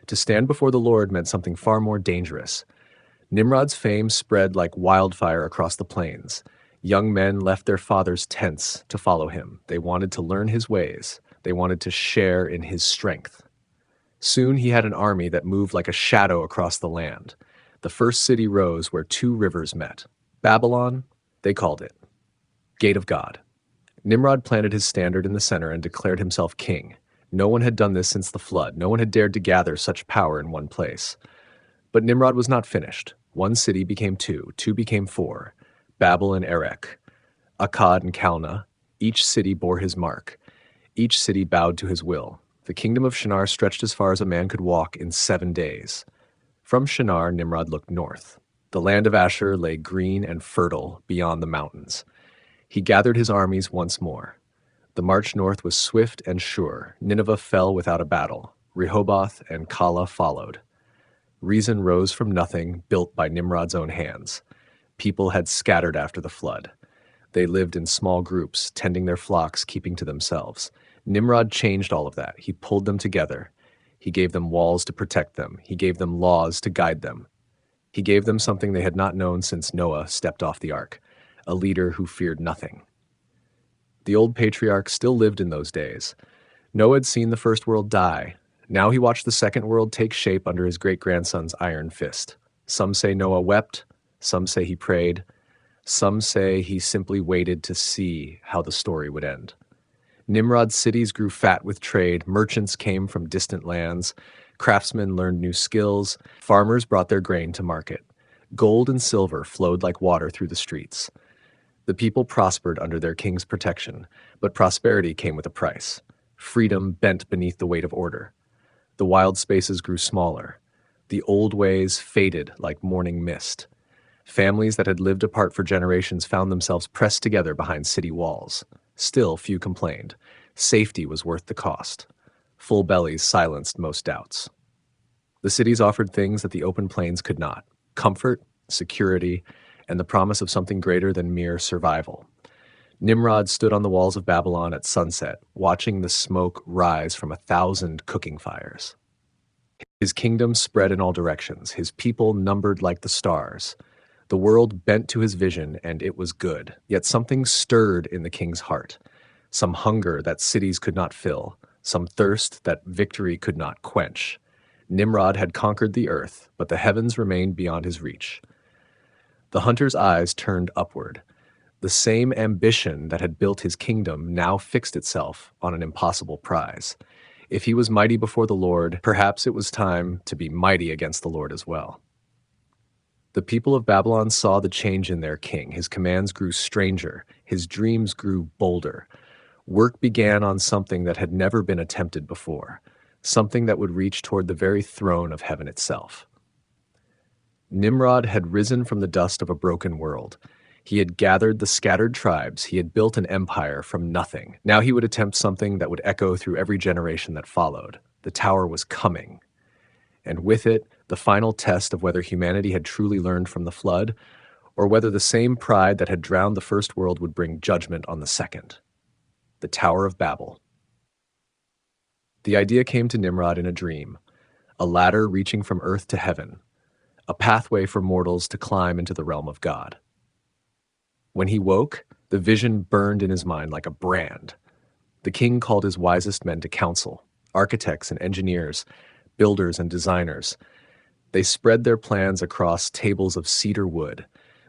To stand before the Lord meant something far more dangerous. Nimrod's fame spread like wildfire across the plains. Young men left their fathers' tents to follow him. They wanted to learn his ways. They wanted to share in his strength. Soon he had an army that moved like a shadow across the land. The first city rose where two rivers met. Babylon, they called it Gate of God. Nimrod planted his standard in the center and declared himself king. No one had done this since the flood. No one had dared to gather such power in one place. But Nimrod was not finished. One city became two, two became four. Babel and Erech, Akkad and Calneh. Each city bore his mark. Each city bowed to his will. The kingdom of Shinar stretched as far as a man could walk in 7 days. From Shinar, Nimrod looked north. The land of Asshur lay green and fertile beyond the mountains. He gathered his armies once more. The march north was swift and sure. Nineveh fell without a battle. Rehoboth and Calah followed. Reason rose from nothing, built by Nimrod's own hands. People had scattered after the flood. They lived in small groups, tending their flocks, keeping to themselves. Nimrod changed all of that. He pulled them together. He gave them walls to protect them. He gave them laws to guide them. He gave them something they had not known since Noah stepped off the ark, a leader who feared nothing. The old patriarch still lived in those days. Noah had seen the first world die. Now he watched the second world take shape under his great-grandson's iron fist. Some say Noah wept. Some say he prayed. Some say he simply waited to see how the story would end. Nimrod's cities grew fat with trade. Merchants came from distant lands. Craftsmen learned new skills. Farmers brought their grain to market. Gold and silver flowed like water through the streets. The people prospered under their king's protection, but prosperity came with a price. Freedom bent beneath the weight of order. The wild spaces grew smaller. The old ways faded like morning mist. Families that had lived apart for generations found themselves pressed together behind city walls. Still, few complained. Safety was worth the cost. Full bellies silenced most doubts. The cities offered things that the open plains could not: comfort, security, and the promise of something greater than mere survival. Nimrod stood on the walls of Babylon at sunset, watching the smoke rise from 1,000 cooking fires. His kingdom spread in all directions. His people numbered like the stars. The world bent to his vision, and it was good. Yet something stirred in the king's heart. Some hunger that cities could not fill. Some thirst that victory could not quench. Nimrod had conquered the earth, but the heavens remained beyond his reach. The hunter's eyes turned upward. The same ambition that had built his kingdom now fixed itself on an impossible prize. If he was mighty before the Lord, perhaps it was time to be mighty against the Lord as well. The people of Babylon saw the change in their king. His commands grew stranger. His dreams grew bolder. Work began on something that had never been attempted before, something that would reach toward the very throne of heaven itself. Nimrod had risen from the dust of a broken world. He had gathered the scattered tribes. He had built an empire from nothing. Now he would attempt something that would echo through every generation that followed. The tower was coming. And with it, the final test of whether humanity had truly learned from the flood, or whether the same pride that had drowned the first world would bring judgment on the second. The Tower of Babel. The idea came to Nimrod in a dream, a ladder reaching from earth to heaven, a pathway for mortals to climb into the realm of God. When he woke, the vision burned in his mind like a brand. The king called his wisest men to council, architects and engineers, builders and designers. They spread their plans across tables of cedar wood.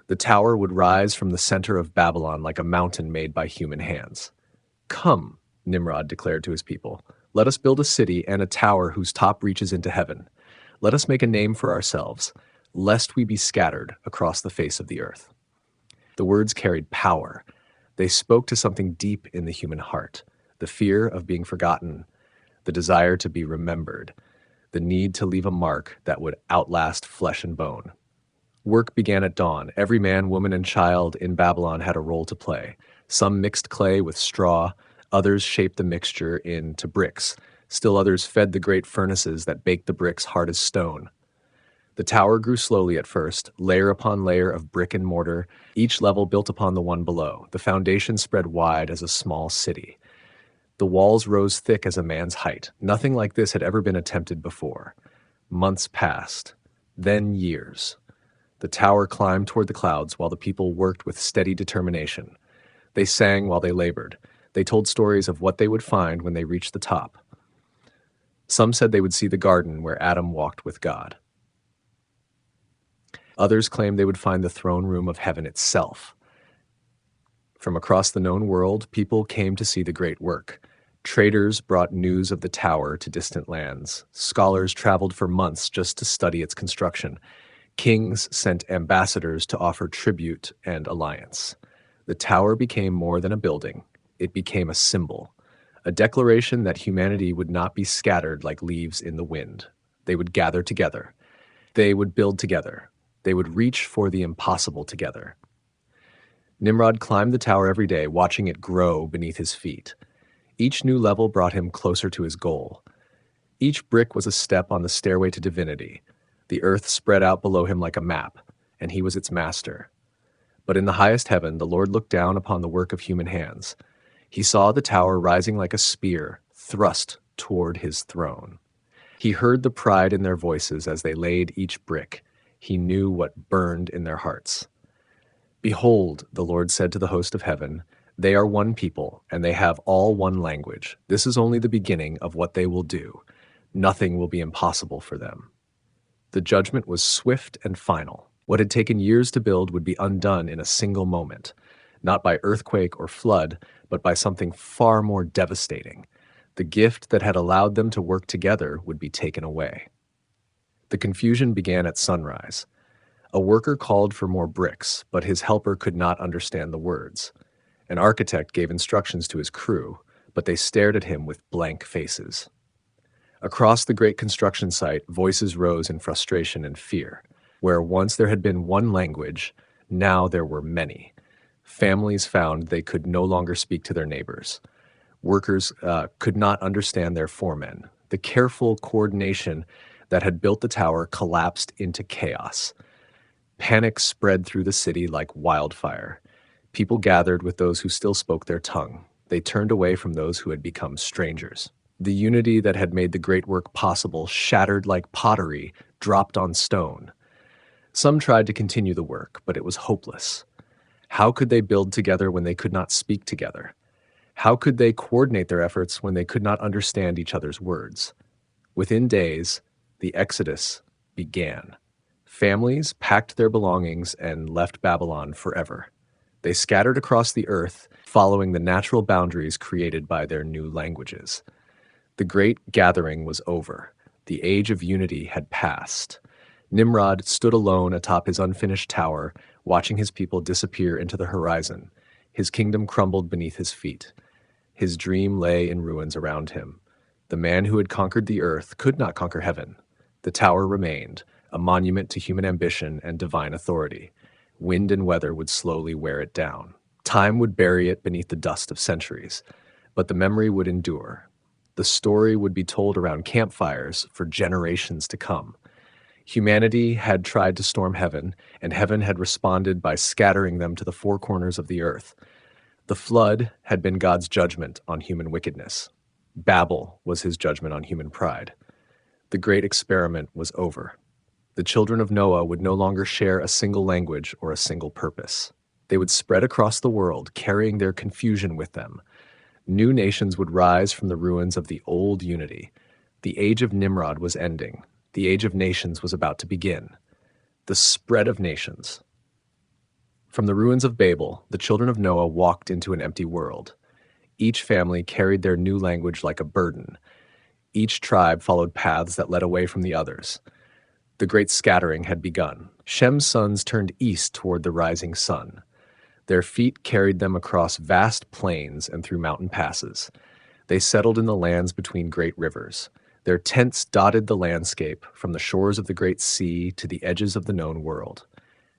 The tower would rise from the center of Babylon like a mountain made by human hands. "Come," Nimrod declared to his people, "let us build a city and a tower whose top reaches into heaven. Let us make a name for ourselves, lest we be scattered across the face of the earth." The words carried power. They spoke to something deep in the human heart: the fear of being forgotten, the desire to be remembered, the need to leave a mark that would outlast flesh and bone. Work began at dawn. Every man, woman, and child in Babylon had a role to play. Some mixed clay with straw, others shaped the mixture into bricks. Still others fed the great furnaces that baked the bricks hard as stone. The tower grew slowly at first, layer upon layer of brick and mortar, each level built upon the one below. The foundation spread wide as a small city. The walls rose thick as a man's height. Nothing like this had ever been attempted before. Months passed, then years. The tower climbed toward the clouds while the people worked with steady determination. They sang while they labored. They told stories of what they would find when they reached the top. Some said they would see the garden where Adam walked with God. Others claimed they would find the throne room of heaven itself. From across the known world, people came to see the great work. Traders brought news of the tower to distant lands. Scholars traveled for months just to study its construction. Kings sent ambassadors to offer tribute and alliance. The tower became more than a building. It became a symbol, a declaration that humanity would not be scattered like leaves in the wind. They would gather together. They would build together. They would reach for the impossible together. Nimrod climbed the tower every day, watching it grow beneath his feet. Each new level brought him closer to his goal. Each brick was a step on the stairway to divinity. The earth spread out below him like a map, and he was its master. But in the highest heaven, the Lord looked down upon the work of human hands. He saw the tower rising like a spear, thrust toward his throne. He heard the pride in their voices as they laid each brick. He knew what burned in their hearts. "Behold," the Lord said to the host of heaven, "they are one people, and they have all one language. This is only the beginning of what they will do. Nothing will be impossible for them." The judgment was swift and final. What had taken years to build would be undone in a single moment, not by earthquake or flood, but by something far more devastating. The gift that had allowed them to work together would be taken away. The confusion began at sunrise. A worker called for more bricks, but his helper could not understand the words. An architect gave instructions to his crew, but they stared at him with blank faces. Across the great construction site, voices rose in frustration and fear. Where once there had been one language, now there were many. Families found they could no longer speak to their neighbors. Workers could not understand their foremen. The careful coordination that had built the tower collapsed into chaos. Panic spread through the city like wildfire. People gathered with those who still spoke their tongue. They turned away from those who had become strangers. The unity that had made the great work possible shattered like pottery dropped on stone. Some tried to continue the work, but it was hopeless. How could they build together when they could not speak together? How could they coordinate their efforts when they could not understand each other's words? Within days, the exodus began. Families packed their belongings and left Babylon forever. They scattered across the earth, following the natural boundaries created by their new languages. The great gathering was over. The age of unity had passed. Nimrod stood alone atop his unfinished tower, watching his people disappear into the horizon. His kingdom crumbled beneath his feet. His dream lay in ruins around him. The man who had conquered the earth could not conquer heaven. The tower remained, a monument to human ambition and divine authority. Wind and weather would slowly wear it down. Time would bury it beneath the dust of centuries, but the memory would endure. The story would be told around campfires for generations to come. Humanity had tried to storm heaven, and heaven had responded by scattering them to the four corners of the earth. The flood had been God's judgment on human wickedness. Babel was his judgment on human pride. The great experiment was over. The children of Noah would no longer share a single language or a single purpose. They would spread across the world, carrying their confusion with them. New nations would rise from the ruins of the old unity. The age of Nimrod was ending. The age of nations was about to begin. The spread of nations. From the ruins of Babel, the children of Noah walked into an empty world. Each family carried their new language like a burden. Each tribe followed paths that led away from the others. The great scattering had begun. Shem's sons turned east toward the rising sun. Their feet carried them across vast plains and through mountain passes. They settled in the lands between great rivers. Their tents dotted the landscape from the shores of the great sea to the edges of the known world.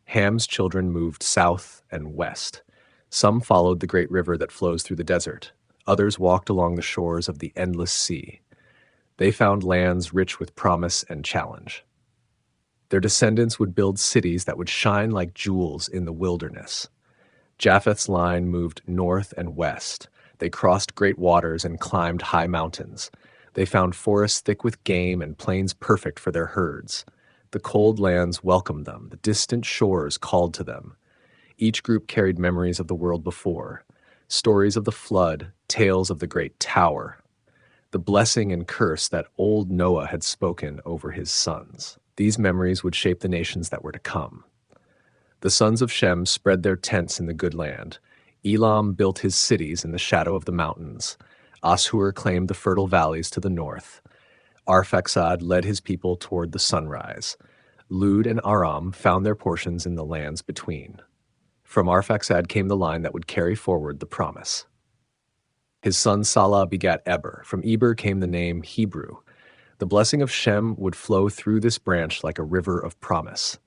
Ham's children moved south and west. Some followed the great river that flows through the desert. Others walked along the shores of the endless sea. They found lands rich with promise and challenge. Their descendants would build cities that would shine like jewels in the wilderness. Japheth's line moved north and west. They crossed great waters and climbed high mountains. They found forests thick with game and plains perfect for their herds. The cold lands welcomed them. The distant shores called to them. Each group carried memories of the world before, stories of the flood, tales of the great tower, the blessing and curse that old Noah had spoken over his sons. These memories would shape the nations that were to come. The sons of Shem spread their tents in the good land. Elam built his cities in the shadow of the mountains. Ashur claimed the fertile valleys to the north. Arphaxad led his people toward the sunrise. Lud and Aram found their portions in the lands between. From Arphaxad came the line that would carry forward the promise. His son Salah begat Eber. From Eber came the name Hebrew. The blessing of Shem would flow through this branch like a river of promise.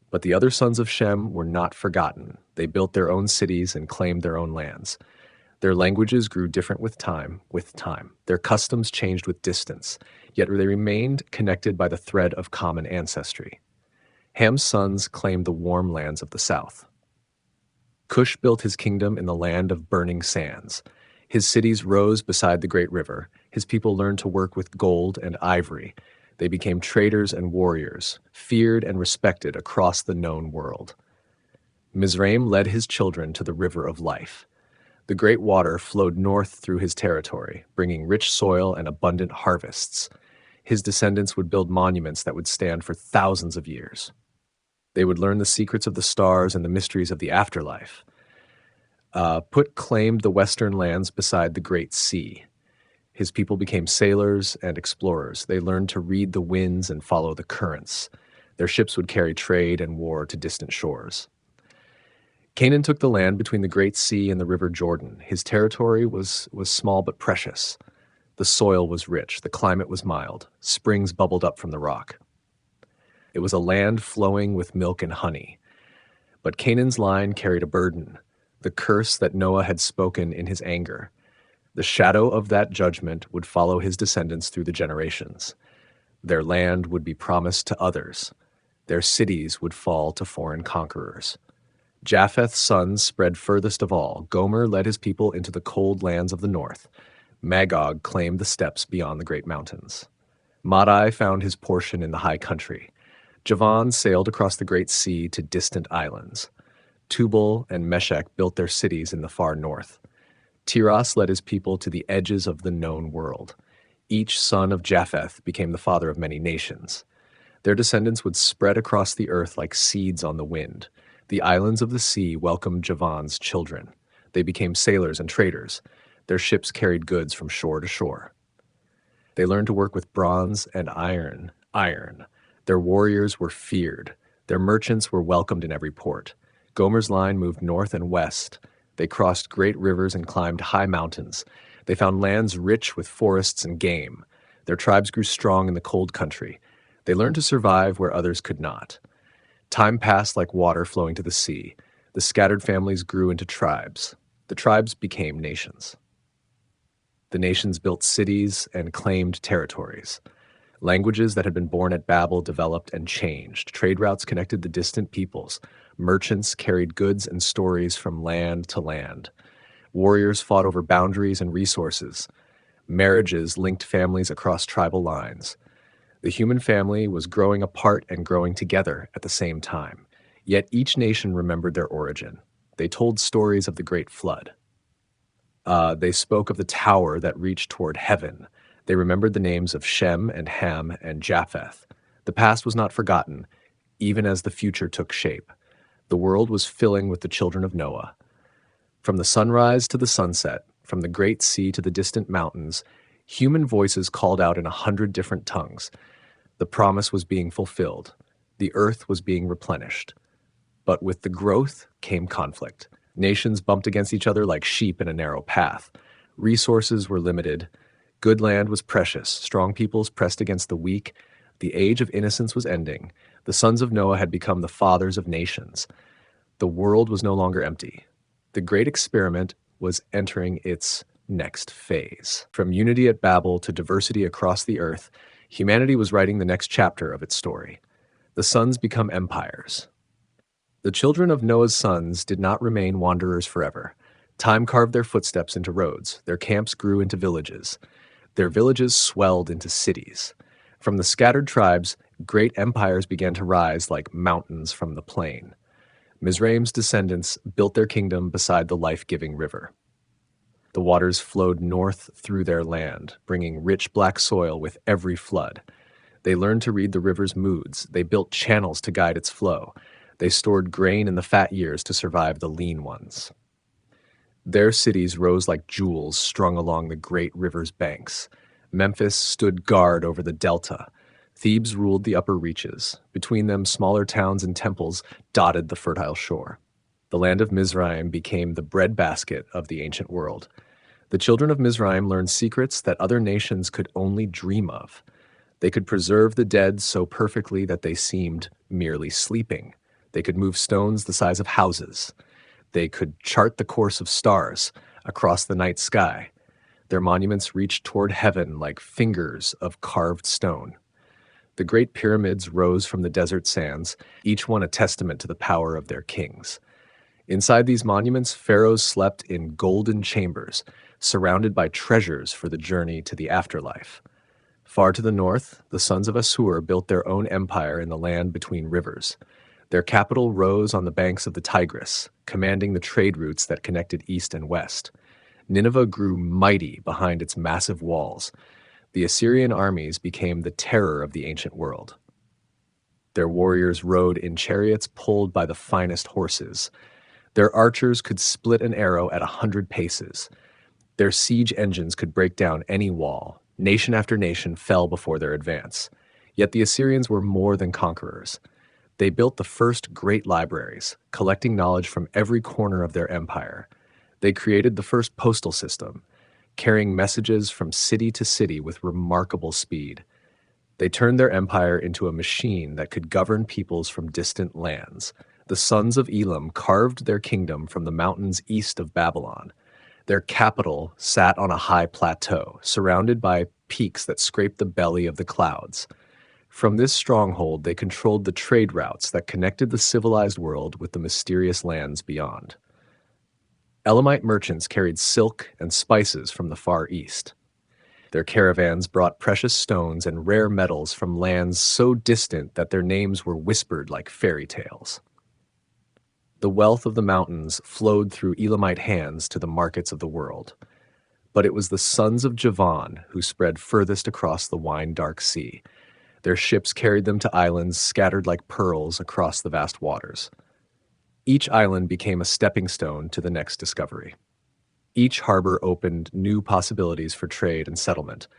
But the other sons of Shem were not forgotten. They built their own cities and claimed their own lands. Their languages grew different with time. Their customs changed with distance, yet they remained connected by the thread of common ancestry. Ham's sons claimed the warm lands of the south. Cush built his kingdom in the land of burning sands. His cities rose beside the great river. His people learned to work with gold and ivory. They became traders and warriors, feared and respected across the known world. Mizraim led his children to the river of life. The great water flowed north through his territory, bringing rich soil and abundant harvests. His descendants would build monuments that would stand for thousands of years. They would learn the secrets of the stars and the mysteries of the afterlife. Put claimed the western lands beside the great sea. His people became sailors and explorers. They learned to read the winds and follow the currents. Their ships would carry trade and war to distant shores. Canaan took the land between the great sea and the river Jordan. His territory was small but precious. The soil was rich. The climate was mild. Springs bubbled up from the rock. It was a land flowing with milk and honey. But Canaan's line carried a burden, the curse that Noah had spoken in his anger. The shadow of that judgment would follow his descendants through the generations. Their land would be promised to others. Their cities would fall to foreign conquerors. Japheth's sons spread furthest of all. Gomer led his people into the cold lands of the north. Magog claimed the steppes beyond the great mountains. Madai found his portion in the high country. Javan sailed across the great sea to distant islands. Tubal and Meshech built their cities in the far north. Tiras led his people to the edges of the known world. Each son of Japheth became the father of many nations. Their descendants would spread across the earth like seeds on the wind. The islands of the sea welcomed Javan's children. They became sailors and traders. Their ships carried goods from shore to shore. They learned to work with bronze and iron. Their warriors were feared. Their merchants were welcomed in every port. Gomer's line moved north and west. They crossed great rivers and climbed high mountains. They found lands rich with forests and game. Their tribes grew strong in the cold country. They learned to survive where others could not. Time passed like water flowing to the sea. The scattered families grew into tribes. The tribes became nations. The nations built cities and claimed territories. Languages that had been born at Babel developed and changed. Trade routes connected the distant peoples. Merchants carried goods and stories from land to land. Warriors fought over boundaries and resources. Marriages linked families across tribal lines. The human family was growing apart and growing together at the same time. Yet each nation remembered their origin. They told stories of the great flood. They spoke of the tower that reached toward heaven. They remembered the names of Shem and Ham and Japheth. The past was not forgotten, even as the future took shape. The world was filling with the children of Noah. From the sunrise to the sunset, from the great sea to the distant mountains, human voices called out in 100 different tongues. The promise was being fulfilled. The earth was being replenished. But with the growth came conflict. Nations bumped against each other like sheep in a narrow path. Resources were limited. Good land was precious. Strong peoples pressed against the weak. The age of innocence was ending. The sons of Noah had become the fathers of nations. The world was no longer empty. The great experiment was entering its next phase. From unity at Babel to diversity across the earth, humanity was writing the next chapter of its story. The sons become empires. The children of Noah's sons did not remain wanderers forever. Time carved their footsteps into roads. Their camps grew into villages. Their villages swelled into cities. From the scattered tribes, great empires began to rise like mountains from the plain. Mizraim's descendants built their kingdom beside the life-giving river. The waters flowed north through their land, bringing rich black soil with every flood. They learned to read the river's moods. They built channels to guide its flow. They stored grain in the fat years to survive the lean ones. Their cities rose like jewels strung along the great river's banks. Memphis stood guard over the delta. Thebes ruled the upper reaches. Between them, smaller towns and temples dotted the fertile shore. The land of Mizraim became the breadbasket of the ancient world. The children of Mizraim learned secrets that other nations could only dream of. They could preserve the dead so perfectly that they seemed merely sleeping. They could move stones the size of houses. They could chart the course of stars across the night sky. Their monuments reached toward heaven like fingers of carved stone. The great pyramids rose from the desert sands, each one a testament to the power of their kings. Inside these monuments, pharaohs slept in golden chambers, surrounded by treasures for the journey to the afterlife. Far to the north, the sons of Assur built their own empire in the land between rivers. Their capital rose on the banks of the Tigris, commanding the trade routes that connected east and west. Nineveh grew mighty behind its massive walls. The Assyrian armies became the terror of the ancient world. Their warriors rode in chariots pulled by the finest horses. Their archers could split an arrow at 100 paces. Their siege engines could break down any wall. Nation after nation fell before their advance. Yet the Assyrians were more than conquerors. They built the first great libraries, collecting knowledge from every corner of their empire. They created the first postal system, carrying messages from city to city with remarkable speed. They turned their empire into a machine that could govern peoples from distant lands. The sons of Elam carved their kingdom from the mountains east of Babylon. Their capital sat on a high plateau, surrounded by peaks that scraped the belly of the clouds. From this stronghold, they controlled the trade routes that connected the civilized world with the mysterious lands beyond. Elamite merchants carried silk and spices from the Far East. Their caravans brought precious stones and rare metals from lands so distant that their names were whispered like fairy tales. The wealth of the mountains flowed through Elamite hands to the markets of the world. But it was the sons of Javan who spread furthest across the wine-dark sea. Their ships carried them to islands scattered like pearls across the vast waters. Each island became a stepping stone to the next discovery. Each harbor opened new possibilities for trade and settlement.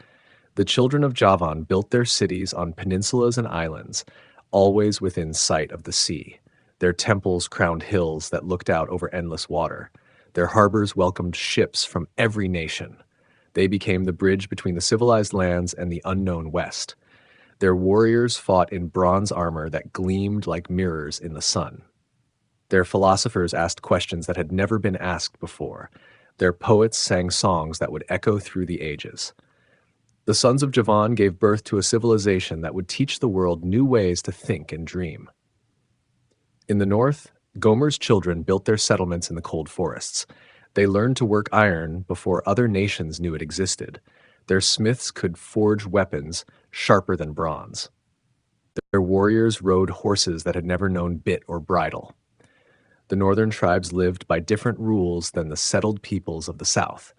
The children of Javan built their cities on peninsulas and islands, always within sight of the sea. Their temples crowned hills that looked out over endless water. Their harbors welcomed ships from every nation. They became the bridge between the civilized lands and the unknown West. Their warriors fought in bronze armor that gleamed like mirrors in the sun. Their philosophers asked questions that had never been asked before. Their poets sang songs that would echo through the ages. The sons of Javan gave birth to a civilization that would teach the world new ways to think and dream. In the north, Gomer's children built their settlements in the cold forests. They learned to work iron before other nations knew it existed. Their smiths could forge weapons sharper than bronze. Their warriors rode horses that had never known bit or bridle. The northern tribes lived by different rules than the settled peoples of the south.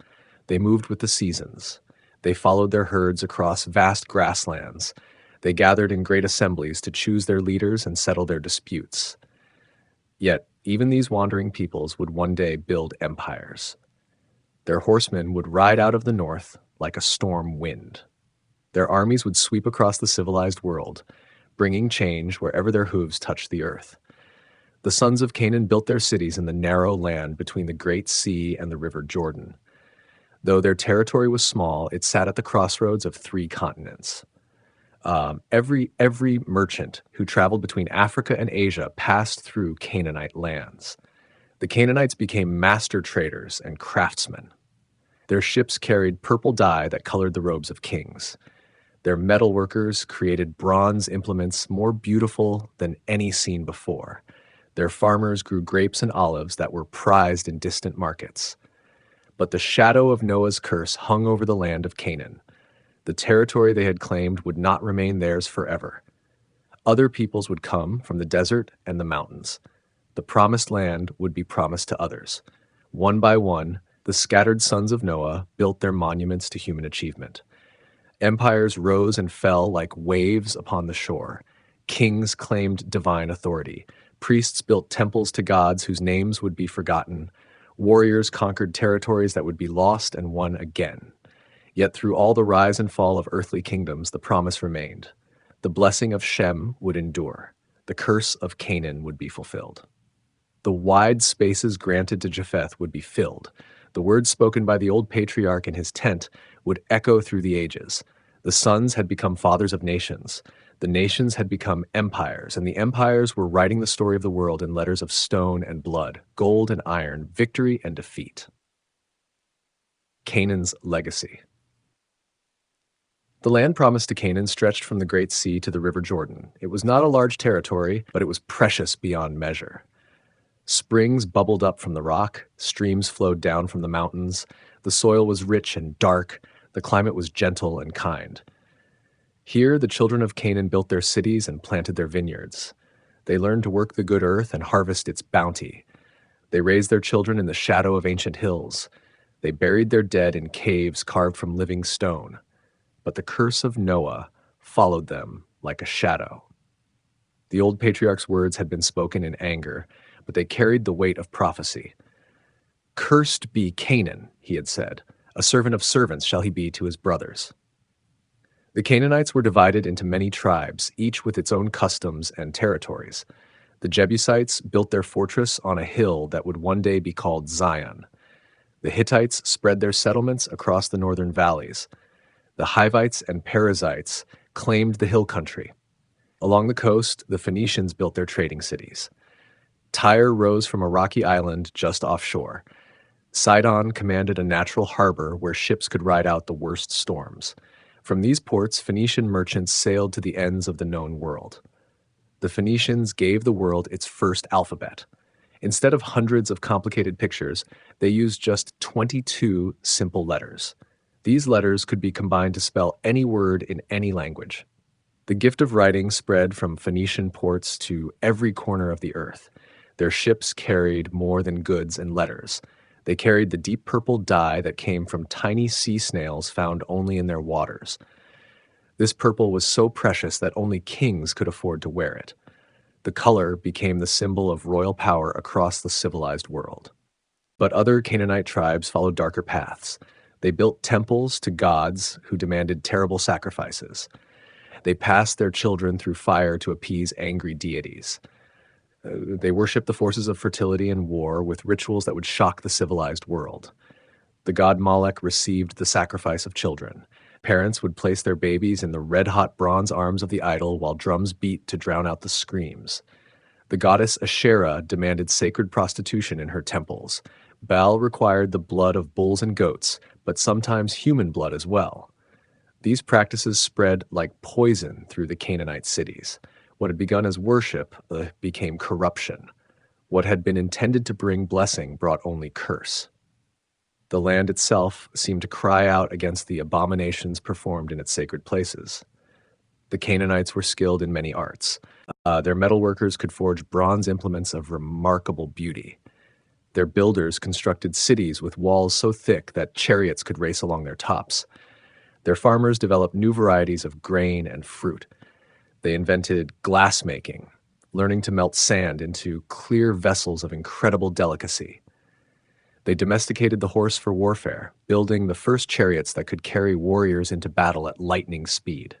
They moved with the seasons. They followed their herds across vast grasslands. They gathered in great assemblies to choose their leaders and settle their disputes. Yet, even these wandering peoples would one day build empires. Their horsemen would ride out of the north like a storm wind. Their armies would sweep across the civilized world, bringing change wherever their hooves touched the earth. The sons of Canaan built their cities in the narrow land between the Great Sea and the River Jordan. Though their territory was small, it sat at the crossroads of 3 continents. Every merchant who traveled between Africa and Asia passed through Canaanite lands. The Canaanites became master traders and craftsmen. Their ships carried purple dye that colored the robes of kings. Their metalworkers created bronze implements more beautiful than any seen before. Their farmers grew grapes and olives that were prized in distant markets. But the shadow of Noah's curse hung over the land of Canaan. The territory they had claimed would not remain theirs forever. Other peoples would come from the desert and the mountains. The promised land would be promised to others. One by one, the scattered sons of Noah built their monuments to human achievement. Empires rose and fell like waves upon the shore. Kings claimed divine authority. Priests built temples to gods whose names would be forgotten. Warriors conquered territories that would be lost and won again. Yet through all the rise and fall of earthly kingdoms, the promise remained. The blessing of Shem would endure. The curse of Canaan would be fulfilled. The wide spaces granted to Japheth would be filled. The words spoken by the old patriarch in his tent would echo through the ages. The sons had become fathers of nations. The nations had become empires, and the empires were writing the story of the world in letters of stone and blood, gold and iron, victory and defeat. Canaan's legacy. The land promised to Canaan stretched from the Great Sea to the River Jordan. It was not a large territory, but it was precious beyond measure. Springs bubbled up from the rock, streams flowed down from the mountains, the soil was rich and dark, the climate was gentle and kind. Here, the children of Canaan built their cities and planted their vineyards. They learned to work the good earth and harvest its bounty. They raised their children in the shadow of ancient hills. They buried their dead in caves carved from living stone. But the curse of Noah followed them like a shadow. The old patriarch's words had been spoken in anger, but they carried the weight of prophecy. "Cursed be Canaan," he had said. "A servant of servants shall he be to his brothers." The Canaanites were divided into many tribes, each with its own customs and territories. The Jebusites built their fortress on a hill that would one day be called Zion. The Hittites spread their settlements across the northern valleys. The Hivites and Perizzites claimed the hill country. Along the coast, the Phoenicians built their trading cities. Tyre rose from a rocky island just offshore. Sidon commanded a natural harbor where ships could ride out the worst storms. From these ports, Phoenician merchants sailed to the ends of the known world. The Phoenicians gave the world its first alphabet. Instead of hundreds of complicated pictures, they used just 22 simple letters. These letters could be combined to spell any word in any language. The gift of writing spread from Phoenician ports to every corner of the earth. Their ships carried more than goods and letters. They carried the deep purple dye that came from tiny sea snails found only in their waters. This purple was so precious that only kings could afford to wear it. The color became the symbol of royal power across the civilized world. But other Canaanite tribes followed darker paths. They built temples to gods who demanded terrible sacrifices. They passed their children through fire to appease angry deities. They worshipped the forces of fertility and war with rituals that would shock the civilized world. The god Molech received the sacrifice of children. Parents would place their babies in the red-hot bronze arms of the idol while drums beat to drown out the screams. The goddess Asherah demanded sacred prostitution in her temples. Baal required the blood of bulls and goats, but sometimes human blood as well. These practices spread like poison through the Canaanite cities. What had begun as worship became corruption. What had been intended to bring blessing brought only curse. The land itself seemed to cry out against the abominations performed in its sacred places. The Canaanites were skilled in many arts. Their metalworkers could forge bronze implements of remarkable beauty. Their builders constructed cities with walls so thick that chariots could race along their tops. Their farmers developed new varieties of grain and fruit. They invented glass-making, learning to melt sand into clear vessels of incredible delicacy. They domesticated the horse for warfare, building the first chariots that could carry warriors into battle at lightning speed.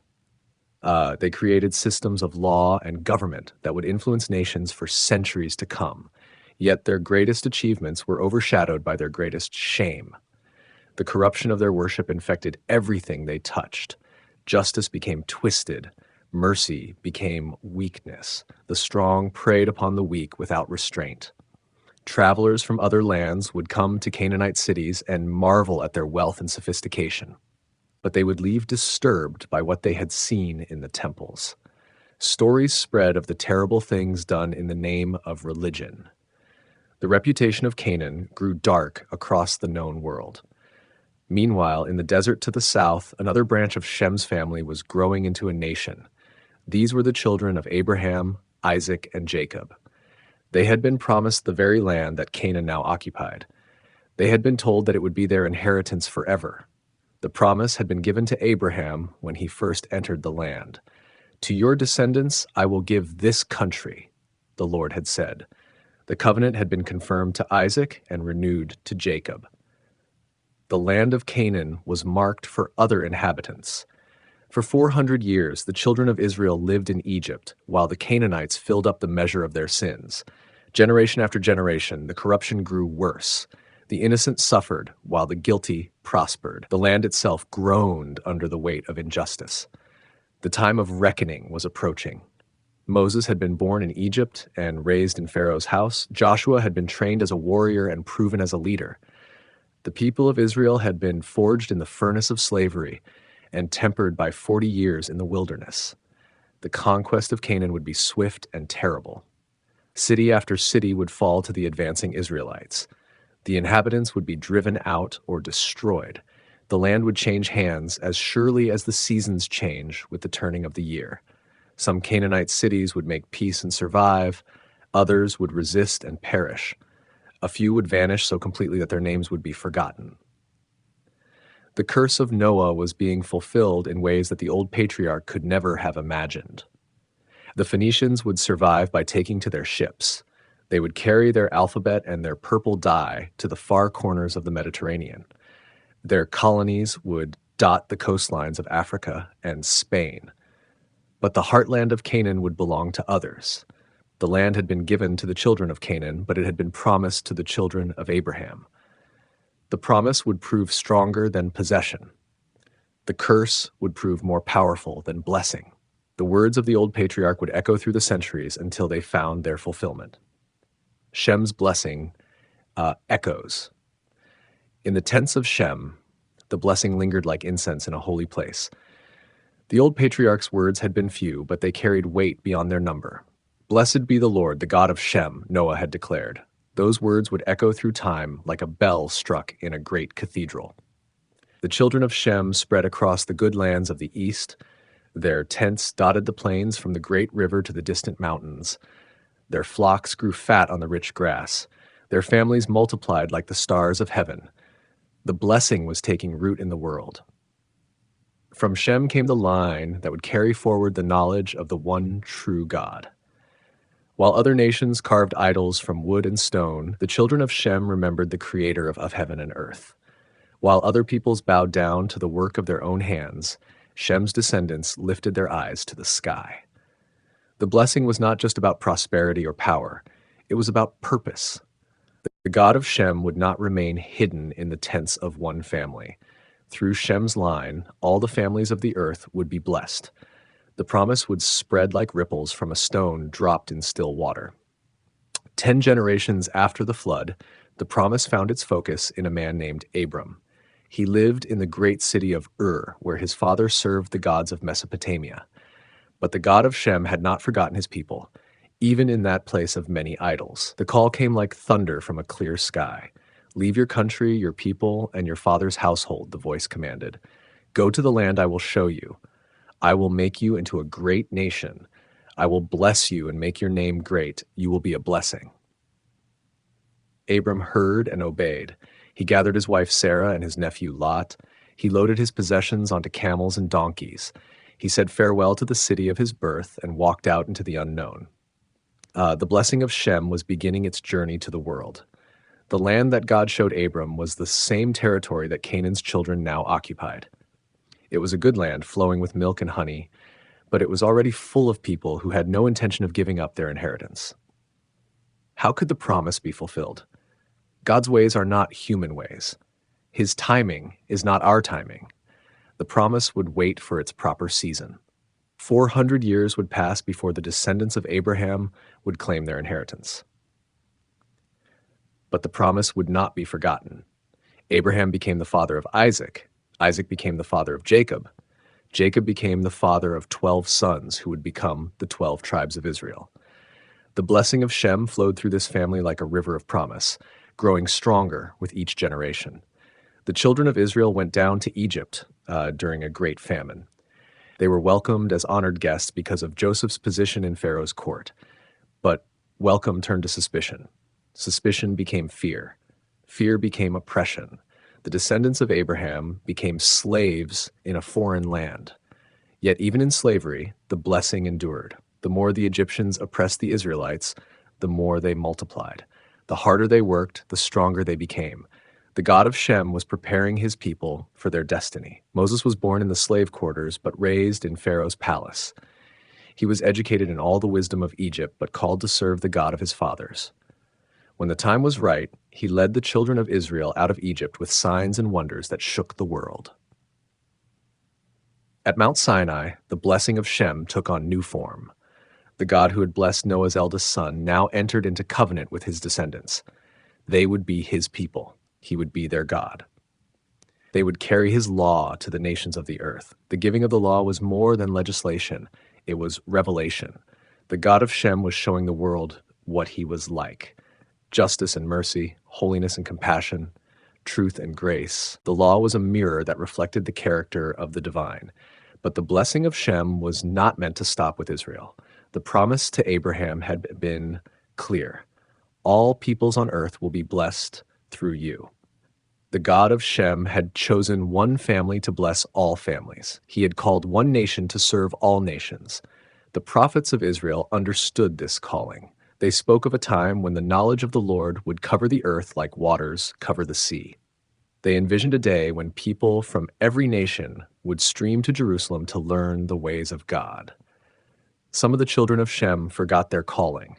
They created systems of law and government that would influence nations for centuries to come. Yet their greatest achievements were overshadowed by their greatest shame. The corruption of their worship infected everything they touched. Justice became twisted. Mercy became weakness. The strong preyed upon the weak without restraint. Travelers from other lands would come to Canaanite cities and marvel at their wealth and sophistication. but they would leave disturbed by what they had seen in the temples. Stories spread of the terrible things done in the name of religion. The reputation of Canaan grew dark across the known world. Meanwhile, in the desert to the south, another branch of Shem's family was growing into a nation. These were the children of Abraham, Isaac, and Jacob. They had been promised the very land that Canaan now occupied. They had been told that it would be their inheritance forever. The promise had been given to Abraham when he first entered the land. "To your descendants I will give this country," the Lord had said. The covenant had been confirmed to Isaac and renewed to Jacob. The land of Canaan was marked for other inhabitants. For 400 years, the children of Israel lived in Egypt, while the Canaanites filled up the measure of their sins. Generation after generation, the corruption grew worse. The innocent suffered, while the guilty prospered. The land itself groaned under the weight of injustice. The time of reckoning was approaching. Moses had been born in Egypt and raised in Pharaoh's house. Joshua had been trained as a warrior and proven as a leader. The people of Israel had been forged in the furnace of slavery and tempered by 40 years in the wilderness. The conquest of Canaan would be swift and terrible. City after city would fall to the advancing Israelites. The inhabitants would be driven out or destroyed. The land would change hands as surely as the seasons change with the turning of the year. Some Canaanite cities would make peace and survive. Others would resist and perish. A few would vanish so completely that their names would be forgotten. The curse of Noah was being fulfilled in ways that the old patriarch could never have imagined. The Phoenicians would survive by taking to their ships. They would carry their alphabet and their purple dye to the far corners of the Mediterranean. Their colonies would dot the coastlines of Africa and Spain. But the heartland of Canaan would belong to others. The land had been given to the children of Canaan, but it had been promised to the children of Abraham. The promise would prove stronger than possession. The curse would prove more powerful than blessing. The words of the old patriarch would echo through the centuries until they found their fulfillment. Shem's blessing echoes. In the tents of Shem, the blessing lingered like incense in a holy place. The old patriarch's words had been few, but they carried weight beyond their number. "Blessed be the Lord, the God of Shem," Noah had declared. Those words would echo through time like a bell struck in a great cathedral. The children of Shem spread across the good lands of the east. Their tents dotted the plains from the great river to the distant mountains. Their flocks grew fat on the rich grass. Their families multiplied like the stars of heaven. The blessing was taking root in the world. From Shem came the line that would carry forward the knowledge of the one true God. While other nations carved idols from wood and stone, the children of Shem remembered the Creator of heaven and earth. While other peoples bowed down to the work of their own hands, Shem's descendants lifted their eyes to the sky. The blessing was not just about prosperity or power. It was about purpose. The God of Shem would not remain hidden in the tents of one family. Through Shem's line, all the families of the earth would be blessed. The promise would spread like ripples from a stone dropped in still water. 10 generations after the flood, the promise found its focus in a man named Abram. He lived in the great city of Ur, where his father served the gods of Mesopotamia. But the God of Shem had not forgotten his people, even in that place of many idols. The call came like thunder from a clear sky. "Leave your country, your people, and your father's household," the voice commanded. "Go to the land I will show you. I will make you into a great nation. I will bless you and make your name great. You will be a blessing." Abram heard and obeyed. He gathered his wife Sarah and his nephew Lot. He loaded his possessions onto camels and donkeys. He said farewell to the city of his birth and walked out into the unknown. The blessing of Shem was beginning its journey to the world. The land that God showed Abram was the same territory that Canaan's children now occupied. It was a good land flowing with milk and honey, but it was already full of people who had no intention of giving up their inheritance. How could the promise be fulfilled? God's ways are not human ways. His timing is not our timing. The promise would wait for its proper season. 400 years would pass before the descendants of Abraham would claim their inheritance. But the promise would not be forgotten. Abraham became the father of Isaac. Isaac became the father of Jacob. Jacob became the father of 12 sons who would become the 12 tribes of Israel. The blessing of Shem flowed through this family like a river of promise, growing stronger with each generation. The children of Israel went down to Egypt during a great famine. They were welcomed as honored guests because of Joseph's position in Pharaoh's court. But welcome turned to suspicion. Suspicion became fear. Fear became oppression. The descendants of Abraham became slaves in a foreign land. Yet even in slavery, the blessing endured. The more the Egyptians oppressed the Israelites, the more they multiplied. The harder they worked, the stronger they became. The God of Shem was preparing his people for their destiny. Moses was born in the slave quarters, but raised in Pharaoh's palace. He was educated in all the wisdom of Egypt, but called to serve the God of his fathers. When the time was right, he led the children of Israel out of Egypt with signs and wonders that shook the world. At Mount Sinai, the blessing of Shem took on new form. The God who had blessed Noah's eldest son now entered into covenant with his descendants. They would be his people. He would be their God. They would carry his law to the nations of the earth. The giving of the law was more than legislation. It was revelation. The God of Shem was showing the world what he was like. Justice and mercy, holiness and compassion, truth and grace. The law was a mirror that reflected the character of the divine. But the blessing of Shem was not meant to stop with Israel. The promise to Abraham had been clear. All peoples on earth will be blessed through you. The God of Shem had chosen one family to bless all families. He had called one nation to serve all nations. The prophets of Israel understood this calling. They spoke of a time when the knowledge of the Lord would cover the earth like waters cover the sea. They envisioned a day when people from every nation would stream to Jerusalem to learn the ways of God. Some of the children of Shem forgot their calling.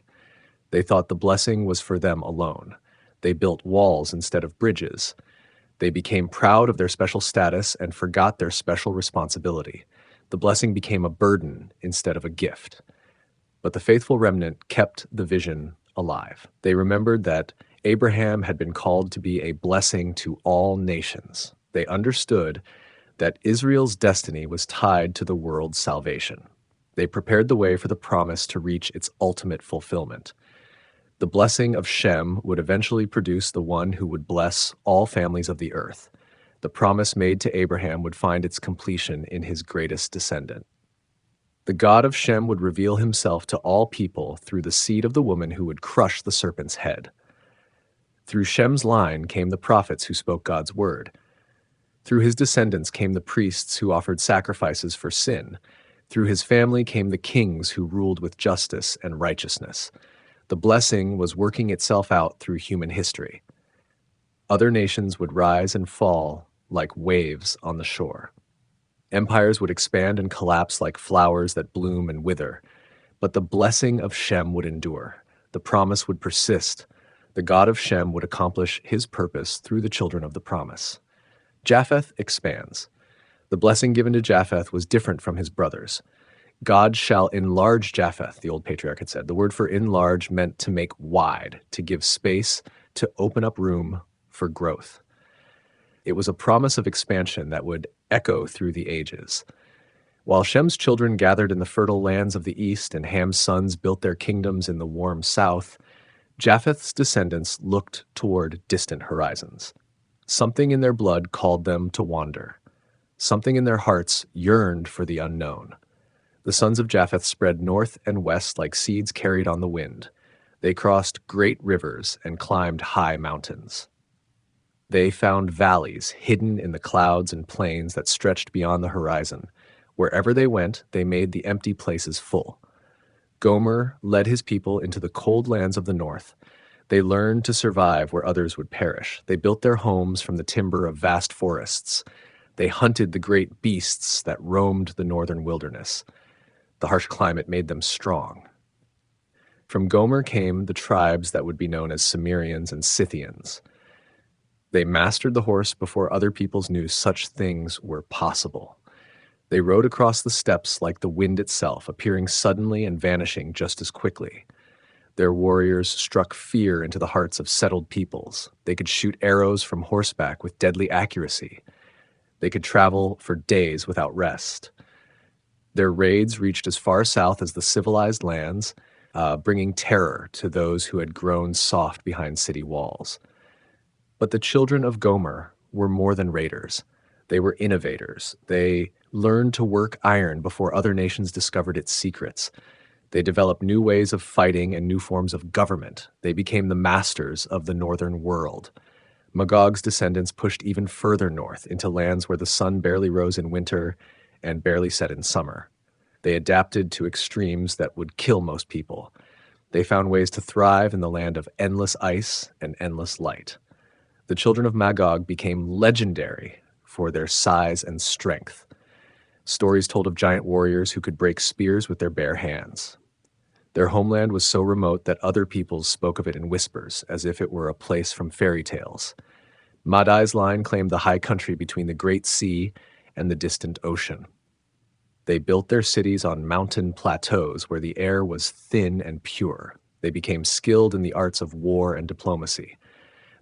They thought the blessing was for them alone. They built walls instead of bridges. They became proud of their special status and forgot their special responsibility. The blessing became a burden instead of a gift. But the faithful remnant kept the vision alive. They remembered that Abraham had been called to be a blessing to all nations. They understood that Israel's destiny was tied to the world's salvation. They prepared the way for the promise to reach its ultimate fulfillment. The blessing of Shem would eventually produce the one who would bless all families of the earth. The promise made to Abraham would find its completion in his greatest descendant. The God of Shem would reveal himself to all people through the seed of the woman who would crush the serpent's head. Through Shem's line came the prophets who spoke God's word. Through his descendants came the priests who offered sacrifices for sin. Through his family came the kings who ruled with justice and righteousness. The blessing was working itself out through human history. Other nations would rise and fall like waves on the shore. Empires would expand and collapse like flowers that bloom and wither. But the blessing of Shem would endure. The promise would persist. The God of Shem would accomplish his purpose through the children of the promise. Japheth expands. The blessing given to Japheth was different from his brothers. God shall enlarge Japheth, the old patriarch had said. The word for enlarge meant to make wide, to give space, to open up room for growth. It was a promise of expansion that would echo through the ages. While Shem's children gathered in the fertile lands of the east and Ham's sons built their kingdoms in the warm south, Japheth's descendants looked toward distant horizons. Something in their blood called them to wander. Something in their hearts yearned for the unknown. The sons of Japheth spread north and west like seeds carried on the wind. They crossed great rivers and climbed high mountains. They found valleys hidden in the clouds and plains that stretched beyond the horizon. Wherever they went, they made the empty places full. Gomer led his people into the cold lands of the north. They learned to survive where others would perish. They built their homes from the timber of vast forests. They hunted the great beasts that roamed the northern wilderness. The harsh climate made them strong. From Gomer came the tribes that would be known as Cimmerians and Scythians. They mastered the horse before other peoples knew such things were possible. They rode across the steppes like the wind itself, appearing suddenly and vanishing just as quickly. Their warriors struck fear into the hearts of settled peoples. They could shoot arrows from horseback with deadly accuracy. They could travel for days without rest. Their raids reached as far south as the civilized lands, bringing terror to those who had grown soft behind city walls. But the children of Gomer were more than raiders. They were innovators. They learned to work iron before other nations discovered its secrets. They developed new ways of fighting and new forms of government. They became the masters of the northern world. Magog's descendants pushed even further north into lands where the sun barely rose in winter and barely set in summer. They adapted to extremes that would kill most people. They found ways to thrive in the land of endless ice and endless light. The children of Magog became legendary for their size and strength. Stories told of giant warriors who could break spears with their bare hands. Their homeland was so remote that other peoples spoke of it in whispers, as if it were a place from fairy tales. Madai's line claimed the high country between the Great Sea and the distant ocean. They built their cities on mountain plateaus where the air was thin and pure. They became skilled in the arts of war and diplomacy.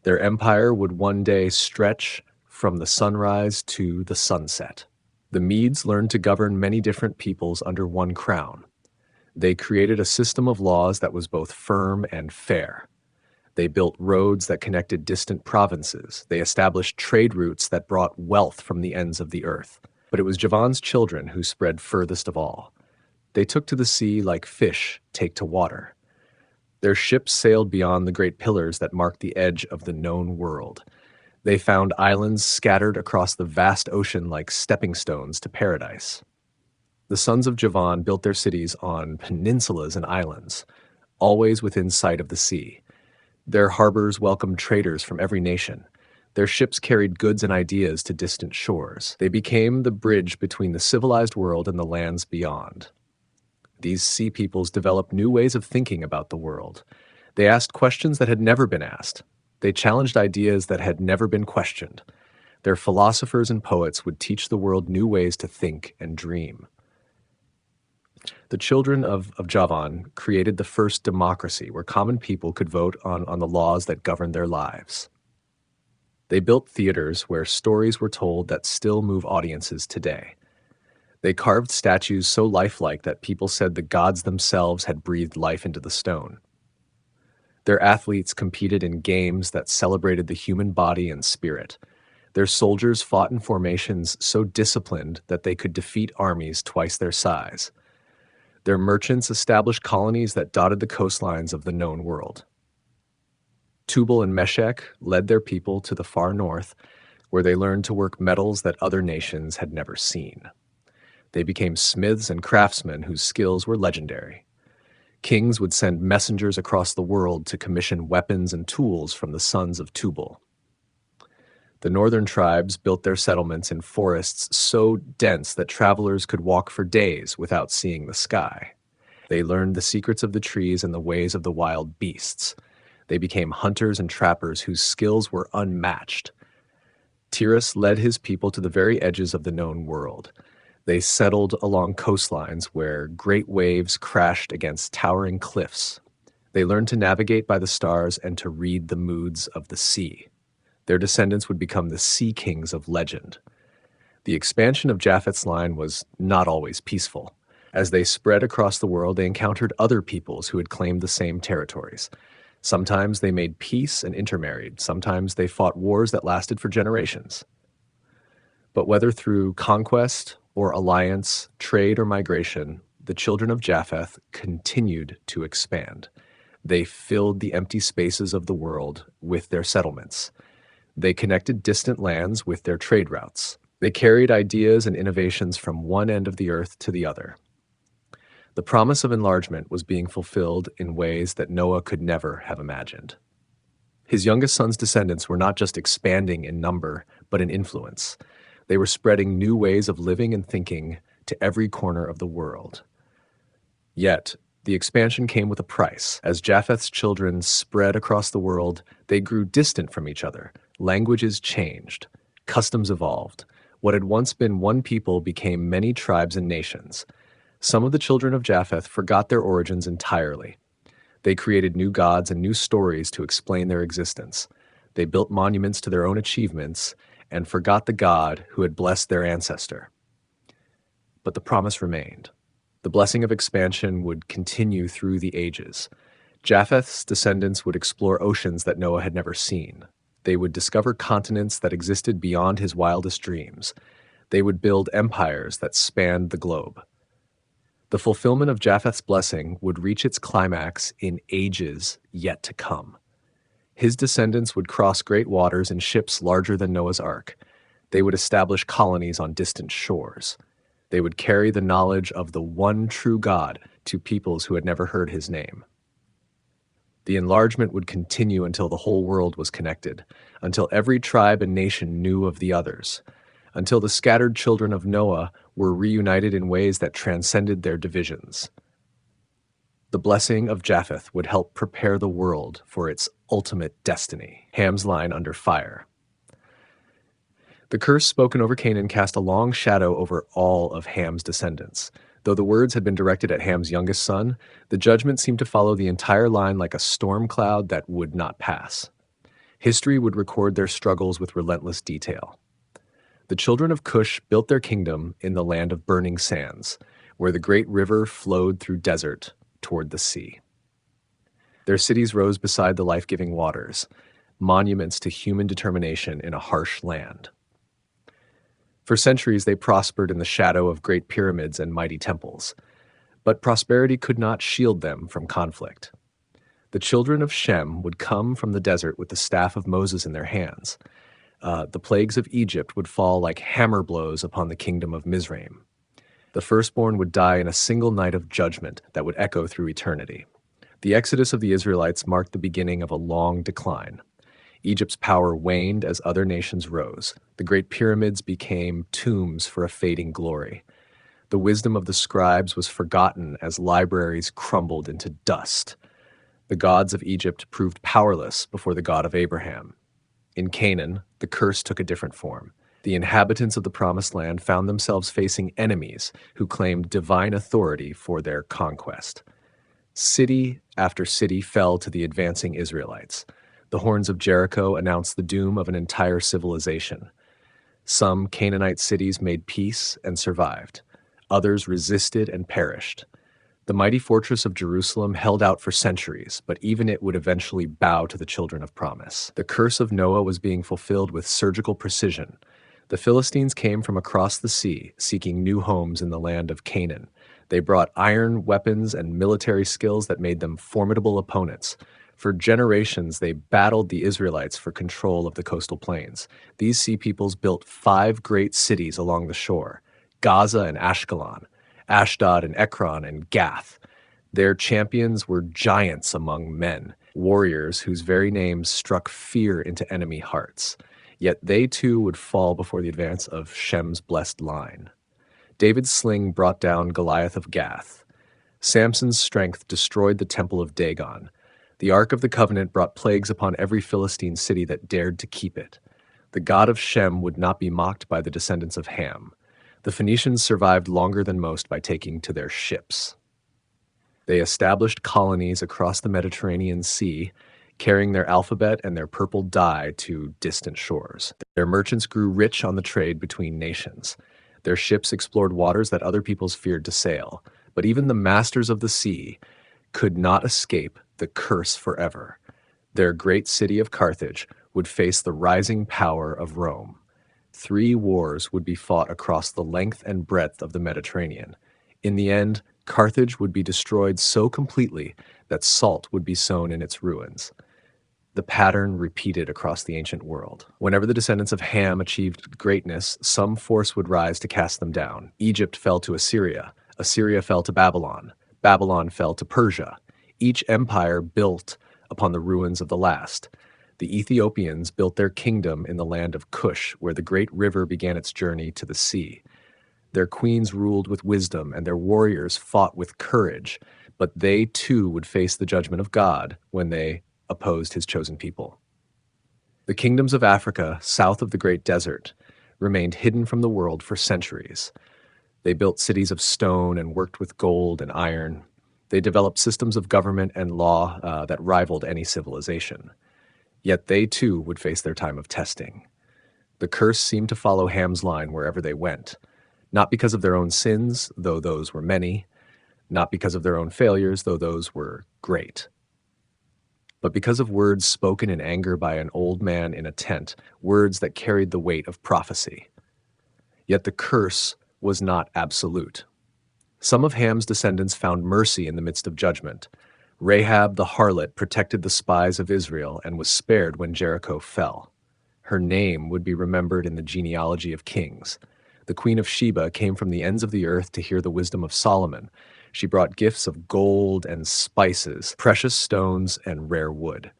Their empire would one day stretch from the sunrise to the sunset. The Medes learned to govern many different peoples under one crown. They created a system of laws that was both firm and fair. They built roads that connected distant provinces. They established trade routes that brought wealth from the ends of the earth. But it was Javan's children who spread furthest of all. They took to the sea like fish take to water. Their ships sailed beyond the great pillars that marked the edge of the known world. They found islands scattered across the vast ocean like stepping stones to paradise. The sons of Javan built their cities on peninsulas and islands, always within sight of the sea. Their harbors welcomed traders from every nation. Their ships carried goods and ideas to distant shores. They became the bridge between the civilized world and the lands beyond. These sea peoples developed new ways of thinking about the world. They asked questions that had never been asked. They challenged ideas that had never been questioned. Their philosophers and poets would teach the world new ways to think and dream. The children of Javan created the first democracy where common people could vote on the laws that governed their lives. They built theaters where stories were told that still move audiences today. They carved statues so lifelike that people said the gods themselves had breathed life into the stone. Their athletes competed in games that celebrated the human body and spirit. Their soldiers fought in formations so disciplined that they could defeat armies twice their size. Their merchants established colonies that dotted the coastlines of the known world. Tubal and Meshech led their people to the far north, where they learned to work metals that other nations had never seen. They became smiths and craftsmen whose skills were legendary. Kings would send messengers across the world to commission weapons and tools from the sons of Tubal. The northern tribes built their settlements in forests so dense that travelers could walk for days without seeing the sky. They learned the secrets of the trees and the ways of the wild beasts. They became hunters and trappers whose skills were unmatched. Tiras led his people to the very edges of the known world. They settled along coastlines where great waves crashed against towering cliffs. They learned to navigate by the stars and to read the moods of the sea. Their descendants would become the sea kings of legend. The expansion of Japheth's line was not always peaceful. As they spread across the world, they encountered other peoples who had claimed the same territories. Sometimes they made peace and intermarried. Sometimes they fought wars that lasted for generations. But whether through conquest or alliance, trade or migration, the children of Japheth continued to expand. They filled the empty spaces of the world with their settlements. They connected distant lands with their trade routes. They carried ideas and innovations from one end of the earth to the other. The promise of enlargement was being fulfilled in ways that Noah could never have imagined. His youngest son's descendants were not just expanding in number, but in influence. They were spreading new ways of living and thinking to every corner of the world. Yet, the expansion came with a price. As Japheth's children spread across the world, they grew distant from each other. Languages changed. Customs evolved. What had once been one people became many tribes and nations. Some of the children of Japheth forgot their origins entirely. They created new gods and new stories to explain their existence. They built monuments to their own achievements, and forgot the God who had blessed their ancestor. But the promise remained. The blessing of expansion would continue through the ages. Japheth's descendants would explore oceans that Noah had never seen. They would discover continents that existed beyond his wildest dreams. They would build empires that spanned the globe. The fulfillment of Japheth's blessing would reach its climax in ages yet to come. His descendants would cross great waters in ships larger than Noah's Ark. They would establish colonies on distant shores. They would carry the knowledge of the one true God to peoples who had never heard his name. The enlargement would continue until the whole world was connected, until every tribe and nation knew of the others, until the scattered children of Noah were reunited in ways that transcended their divisions. The blessing of Japheth would help prepare the world for its ultimate destiny. Ham's line under fire. The curse spoken over Canaan cast a long shadow over all of Ham's descendants. Though the words had been directed at Ham's youngest son, the judgment seemed to follow the entire line like a storm cloud that would not pass. History would record their struggles with relentless detail. The children of Cush built their kingdom in the land of burning sands, where the great river flowed through desert toward the sea. Their cities rose beside the life-giving waters, monuments to human determination in a harsh land. For centuries, they prospered in the shadow of great pyramids and mighty temples. But prosperity could not shield them from conflict. The children of Shem would come from the desert with the staff of Moses in their hands. The plagues of Egypt would fall like hammer blows upon the kingdom of Mizraim. The firstborn would die in a single night of judgment that would echo through eternity. The exodus of the Israelites marked the beginning of a long decline. Egypt's power waned as other nations rose. The great pyramids became tombs for a fading glory. The wisdom of the scribes was forgotten as libraries crumbled into dust. The gods of Egypt proved powerless before the God of Abraham. In Canaan, the curse took a different form. The inhabitants of the Promised Land found themselves facing enemies who claimed divine authority for their conquest. City after city fell to the advancing Israelites. The horns of Jericho announced the doom of an entire civilization. Some Canaanite cities made peace and survived. Others resisted and perished. The mighty fortress of Jerusalem held out for centuries, but even it would eventually bow to the children of promise. The curse of Noah was being fulfilled with surgical precision. The Philistines came from across the sea, seeking new homes in the land of Canaan. They brought iron weapons and military skills that made them formidable opponents. For generations, they battled the Israelites for control of the coastal plains. These sea peoples built 5 great cities along the shore: Gaza and Ashkelon, Ashdod and Ekron and Gath. Their champions were giants among men, warriors whose very names struck fear into enemy hearts. Yet they too would fall before the advance of Shem's blessed line. David's sling brought down Goliath of Gath. Samson's strength destroyed the temple of Dagon. The Ark of the Covenant brought plagues upon every Philistine city that dared to keep it. The God of Shem would not be mocked by the descendants of Ham. The Phoenicians survived longer than most by taking to their ships. They established colonies across the Mediterranean Sea, carrying their alphabet and their purple dye to distant shores. Their merchants grew rich on the trade between nations. Their ships explored waters that other peoples feared to sail. But even the masters of the sea could not escape the curse forever. Their great city of Carthage would face the rising power of Rome. 3 wars would be fought across the length and breadth of the Mediterranean. In the end, Carthage would be destroyed so completely that salt would be sown in its ruins. The pattern repeated across the ancient world. Whenever the descendants of Ham achieved greatness, some force would rise to cast them down. Egypt fell to Assyria. Assyria fell to Babylon. Babylon fell to Persia. Each empire built upon the ruins of the last. The Ethiopians built their kingdom in the land of Cush, where the great river began its journey to the sea. Their queens ruled with wisdom, and their warriors fought with courage, but they too would face the judgment of God when they opposed his chosen people. The kingdoms of Africa, south of the Great Desert, remained hidden from the world for centuries. They built cities of stone and worked with gold and iron. They developed systems of government and law that rivaled any civilization. Yet they too would face their time of testing. The curse seemed to follow Ham's line wherever they went, not because of their own sins, though those were many, not because of their own failures, though those were great, but because of words spoken in anger by an old man in a tent, words that carried the weight of prophecy. Yet the curse was not absolute. Some of Ham's descendants found mercy in the midst of judgment. Rahab the harlot protected the spies of Israel and was spared when Jericho fell. Her name would be remembered in the genealogy of kings. The Queen of Sheba came from the ends of the earth to hear the wisdom of Solomon. She brought gifts of gold and spices, precious stones and rare wood.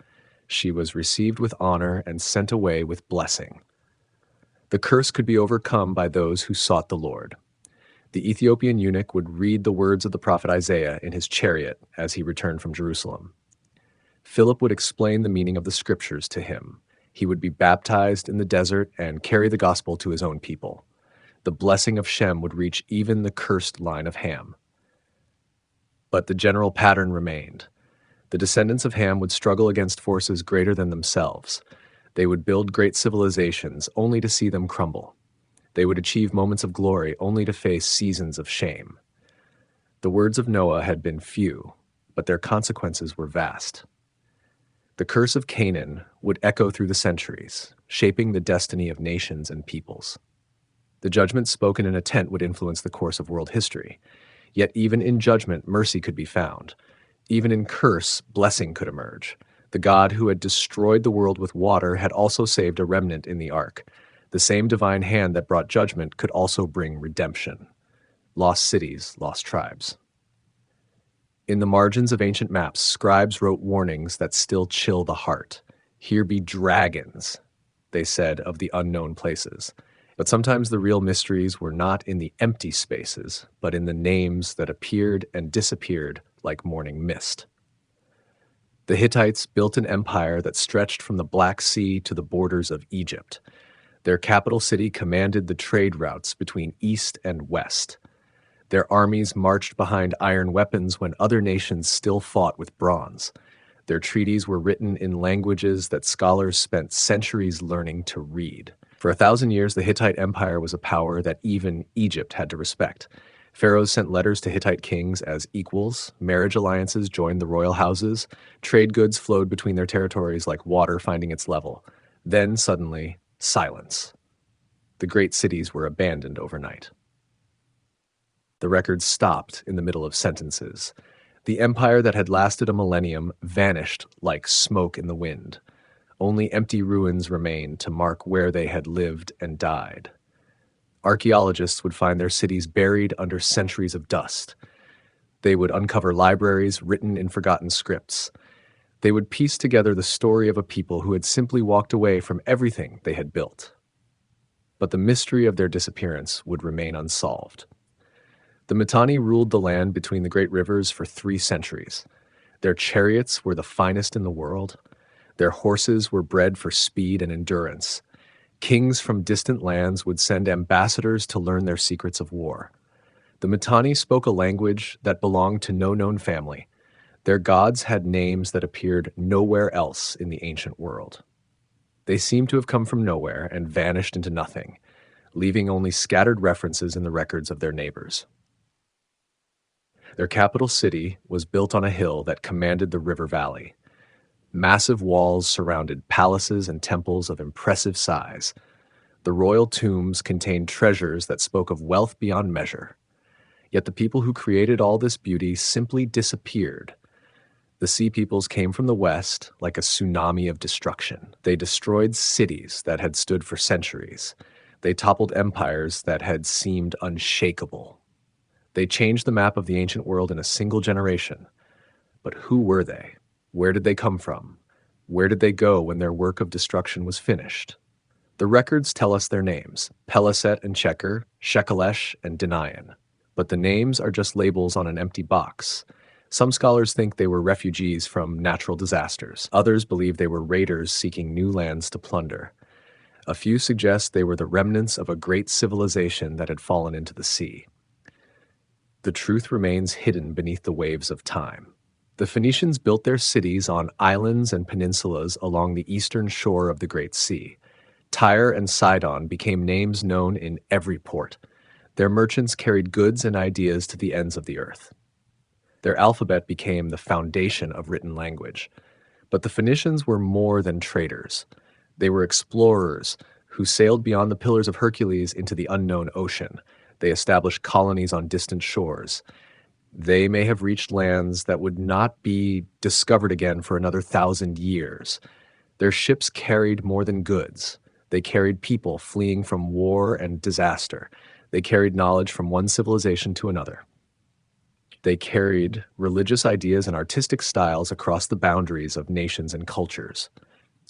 She was received with honor and sent away with blessing. The curse could be overcome by those who sought the Lord. The Ethiopian eunuch would read the words of the prophet Isaiah in his chariot as he returned from Jerusalem. Philip would explain the meaning of the scriptures to him. He would be baptized in the desert and carry the gospel to his own people. The blessing of Shem would reach even the cursed line of Ham. But the general pattern remained. The descendants of Ham would struggle against forces greater than themselves. They would build great civilizations only to see them crumble. They would achieve moments of glory only to face seasons of shame. The words of Noah had been few, but their consequences were vast. The curse of Canaan would echo through the centuries, shaping the destiny of nations and peoples. The judgment spoken in a tent would influence the course of world history. Yet even in judgment, mercy could be found. Even in curse, blessing could emerge. The God who had destroyed the world with water had also saved a remnant in the ark. The same divine hand that brought judgment could also bring redemption. Lost cities, lost tribes. In the margins of ancient maps, scribes wrote warnings that still chill the heart. "Here be dragons," they said of the unknown places. But sometimes the real mysteries were not in the empty spaces, but in the names that appeared and disappeared like morning mist. The Hittites built an empire that stretched from the Black Sea to the borders of Egypt. Their capital city commanded the trade routes between east and west. Their armies marched behind iron weapons when other nations still fought with bronze. Their treaties were written in languages that scholars spent centuries learning to read. For 1,000 years, the Hittite Empire was a power that even Egypt had to respect. Pharaohs sent letters to Hittite kings as equals, marriage alliances joined the royal houses, trade goods flowed between their territories like water finding its level. Then, suddenly, silence. The great cities were abandoned overnight. The records stopped in the middle of sentences. The empire that had lasted a millennium vanished like smoke in the wind. Only empty ruins remained to mark where they had lived and died. Archaeologists would find their cities buried under centuries of dust. They would uncover libraries written in forgotten scripts. They would piece together the story of a people who had simply walked away from everything they had built. But the mystery of their disappearance would remain unsolved. The Mitanni ruled the land between the great rivers for 3 centuries. Their chariots were the finest in the world. Their horses were bred for speed and endurance. Kings from distant lands would send ambassadors to learn their secrets of war. The Mitanni spoke a language that belonged to no known family. Their gods had names that appeared nowhere else in the ancient world. They seemed to have come from nowhere and vanished into nothing, leaving only scattered references in the records of their neighbors. Their capital city was built on a hill that commanded the river valley. Massive walls surrounded palaces and temples of impressive size. The royal tombs contained treasures that spoke of wealth beyond measure. Yet the people who created all this beauty simply disappeared. The sea peoples came from the west like a tsunami of destruction. They destroyed cities that had stood for centuries. They toppled empires that had seemed unshakable. They changed the map of the ancient world in a single generation. But who were they? Where did they come from? Where did they go when their work of destruction was finished? The records tell us their names: Peleset and Checker, Shekelesh and Dinayan. But the names are just labels on an empty box. Some scholars think they were refugees from natural disasters. Others believe they were raiders seeking new lands to plunder. A few suggest they were the remnants of a great civilization that had fallen into the sea. The truth remains hidden beneath the waves of time. The Phoenicians built their cities on islands and peninsulas along the eastern shore of the Great Sea. Tyre and Sidon became names known in every port. Their merchants carried goods and ideas to the ends of the earth. Their alphabet became the foundation of written language. But the Phoenicians were more than traders. They were explorers who sailed beyond the Pillars of Hercules into the unknown ocean. They established colonies on distant shores. They may have reached lands that would not be discovered again for another 1,000 years. Their ships carried more than goods. They carried people fleeing from war and disaster. They carried knowledge from one civilization to another. They carried religious ideas and artistic styles across the boundaries of nations and cultures.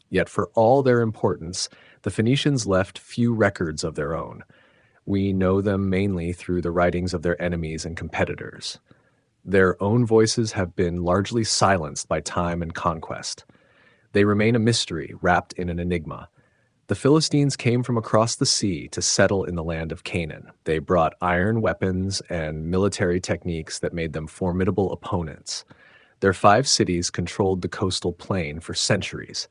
Yet for all their importance, the Phoenicians left few records of their own. We know them mainly through the writings of their enemies and competitors. Their own voices have been largely silenced by time and conquest. They remain a mystery wrapped in an enigma. The Philistines came from across the sea to settle in the land of Canaan. They brought iron weapons and military techniques that made them formidable opponents. Their 5 cities controlled the coastal plain for centuries.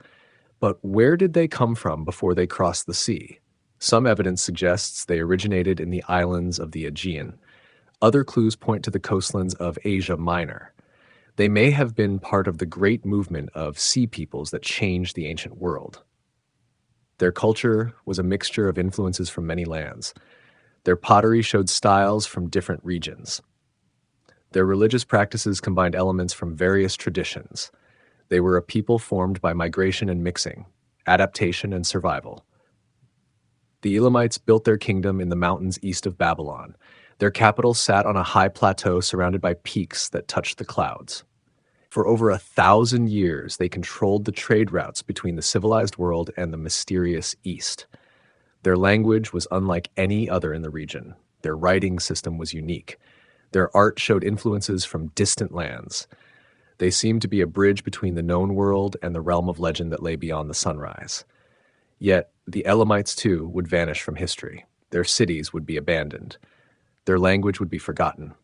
But where did they come from before they crossed the sea? Some evidence suggests they originated in the islands of the Aegean. Other clues point to the coastlands of Asia Minor. They may have been part of the great movement of sea peoples that changed the ancient world. Their culture was a mixture of influences from many lands. Their pottery showed styles from different regions. Their religious practices combined elements from various traditions. They were a people formed by migration and mixing, adaptation and survival. The Elamites built their kingdom in the mountains east of Babylon. Their capital sat on a high plateau surrounded by peaks that touched the clouds. For over 1,000 years, they controlled the trade routes between the civilized world and the mysterious East. Their language was unlike any other in the region. Their writing system was unique. Their art showed influences from distant lands. They seemed to be a bridge between the known world and the realm of legend that lay beyond the sunrise. Yet, the Elamites too would vanish from history. Their cities would be abandoned. Their language would be forgotten.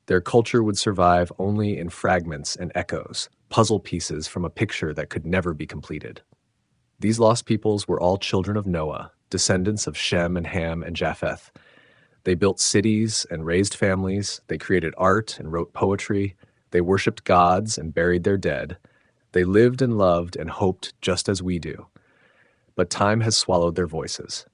Their culture would survive only in fragments and echoes, puzzle pieces from a picture that could never be completed. These lost peoples were all children of Noah, descendants of Shem and Ham and Japheth. They built cities and raised families. They created art and wrote poetry. They worshipped gods and buried their dead. They lived and loved and hoped just as we do. But time has swallowed their voices.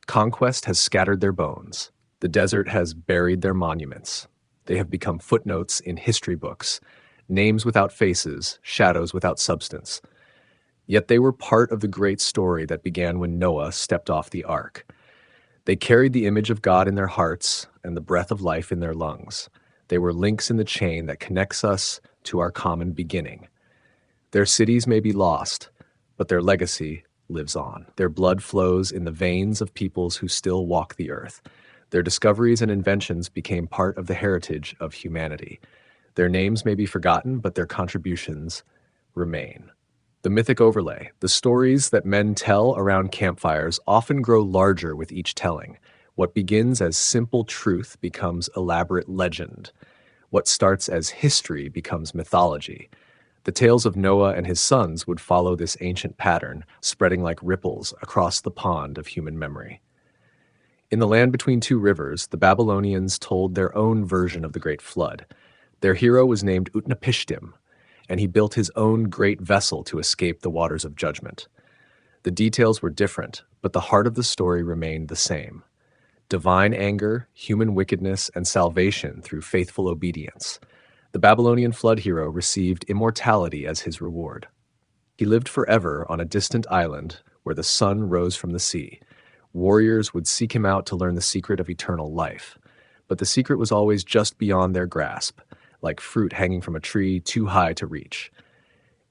Conquest has scattered their bones. The desert has buried their monuments. They have become footnotes in history books, names without faces, shadows without substance. Yet they were part of the great story that began when Noah stepped off the ark. They carried the image of God in their hearts and the breath of life in their lungs. They were links in the chain that connects us to our common beginning. Their cities may be lost, but their legacy lives on. Their blood flows in the veins of peoples who still walk the earth. Their discoveries and inventions became part of the heritage of humanity. Their names may be forgotten, but their contributions remain. The mythic overlay, the stories that men tell around campfires, often grow larger with each telling. What begins as simple truth becomes elaborate legend. What starts as history becomes mythology. The tales of Noah and his sons would follow this ancient pattern, spreading like ripples across the pond of human memory. In the land between 2 rivers, the Babylonians told their own version of the Great Flood. Their hero was named Utnapishtim, and he built his own great vessel to escape the waters of judgment. The details were different, but the heart of the story remained the same. Divine anger, human wickedness, and salvation through faithful obedience. The Babylonian flood hero received immortality as his reward. He lived forever on a distant island where the sun rose from the sea. Warriors would seek him out to learn the secret of eternal life. But the secret was always just beyond their grasp, like fruit hanging from a tree too high to reach.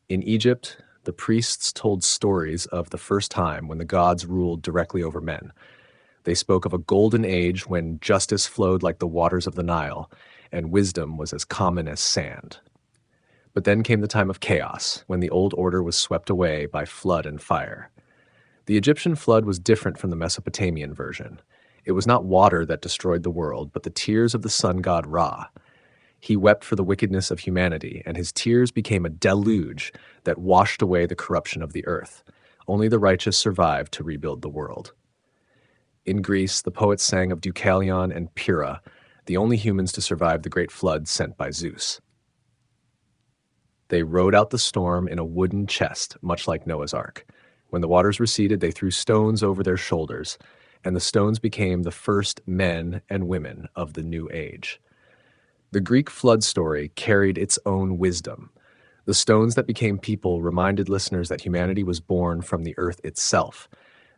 In Egypt, the priests told stories of the first time when the gods ruled directly over men. They spoke of a golden age when justice flowed like the waters of the Nile, and wisdom was as common as sand. But then came the time of chaos, when the old order was swept away by flood and fire. The Egyptian flood was different from the Mesopotamian version. It was not water that destroyed the world, but the tears of the sun god Ra. He wept for the wickedness of humanity, and his tears became a deluge that washed away the corruption of the earth. Only the righteous survived to rebuild the world. In Greece, the poets sang of Deucalion and Pyrrha, the only humans to survive the great flood sent by Zeus. They rode out the storm in a wooden chest, much like Noah's Ark. When the waters receded, they threw stones over their shoulders, and the stones became the first men and women of the new age. The Greek flood story carried its own wisdom. The stones that became people reminded listeners that humanity was born from the earth itself.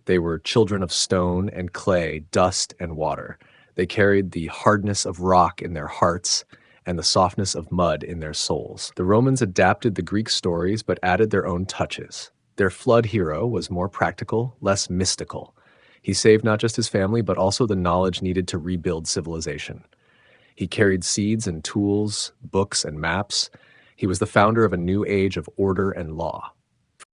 They were children of stone and clay, dust and water. They carried the hardness of rock in their hearts and the softness of mud in their souls. The Romans adapted the Greek stories but added their own touches. Their flood hero was more practical, less mystical. He saved not just his family, but also the knowledge needed to rebuild civilization. He carried seeds and tools, books and maps. He was the founder of a new age of order and law.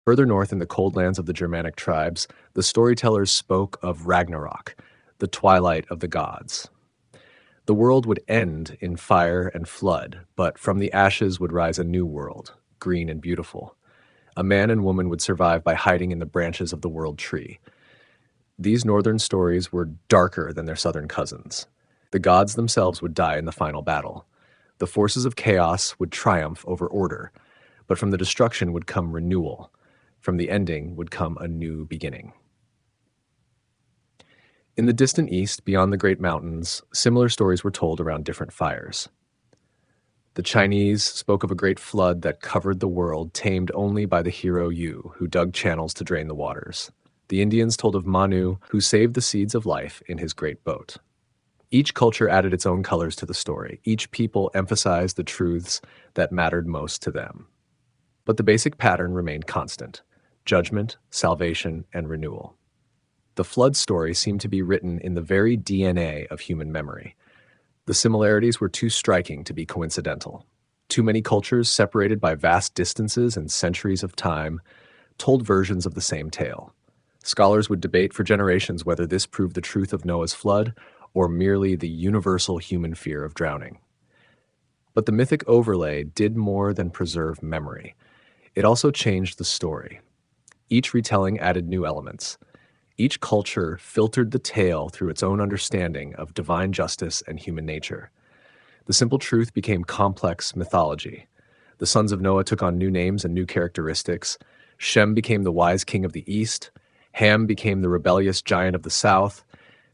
Further north in the cold lands of the Germanic tribes, the storytellers spoke of Ragnarok, the twilight of the gods. The world would end in fire and flood, but from the ashes would rise a new world, green and beautiful. A man and woman would survive by hiding in the branches of the world tree. These northern stories were darker than their southern cousins. The gods themselves would die in the final battle. The forces of chaos would triumph over order, but from the destruction would come renewal. From the ending would come a new beginning. In the distant east, beyond the great mountains, similar stories were told around different fires. The Chinese spoke of a great flood that covered the world, tamed only by the hero Yu, who dug channels to drain the waters. The Indians told of Manu, who saved the seeds of life in his great boat. Each culture added its own colors to the story. Each people emphasized the truths that mattered most to them. But the basic pattern remained constant: judgment, salvation, and renewal. The flood story seemed to be written in the very DNA of human memory. The similarities were too striking to be coincidental. Too many cultures, separated by vast distances and centuries of time, told versions of the same tale. Scholars would debate for generations whether this proved the truth of Noah's flood or merely the universal human fear of drowning. But the mythic overlay did more than preserve memory. It also changed the story. Each retelling added new elements. Each culture filtered the tale through its own understanding of divine justice and human nature. The simple truth became complex mythology. The sons of Noah took on new names and new characteristics. Shem became the wise king of the east. Ham became the rebellious giant of the south.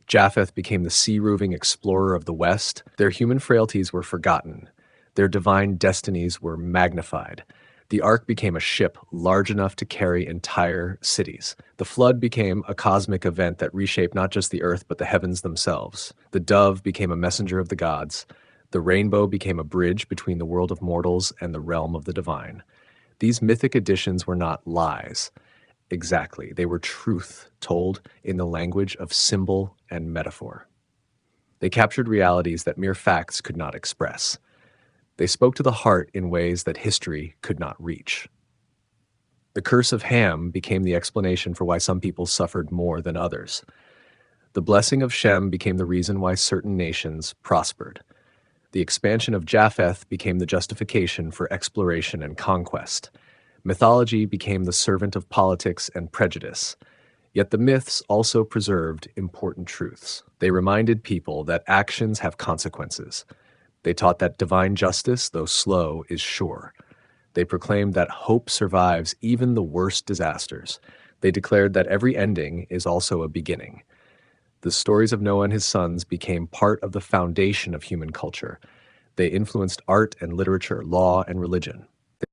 Japheth became the sea-roving explorer of the west. Their human frailties were forgotten. Their divine destinies were magnified. The ark became a ship large enough to carry entire cities. The flood became a cosmic event that reshaped not just the earth, but the heavens themselves. The dove became a messenger of the gods. The rainbow became a bridge between the world of mortals and the realm of the divine. These mythic additions were not lies. Exactly, they were truth told in the language of symbol and metaphor. They captured realities that mere facts could not express. They spoke to the heart in ways that history could not reach. The curse of Ham became the explanation for why some people suffered more than others. The blessing of Shem became the reason why certain nations prospered. The expansion of Japheth became the justification for exploration and conquest. Mythology became the servant of politics and prejudice. Yet the myths also preserved important truths. They reminded people that actions have consequences. They taught that divine justice, though slow, is sure. They proclaimed that hope survives even the worst disasters. They declared that every ending is also a beginning. The stories of Noah and his sons became part of the foundation of human culture. They influenced art and literature, law and religion.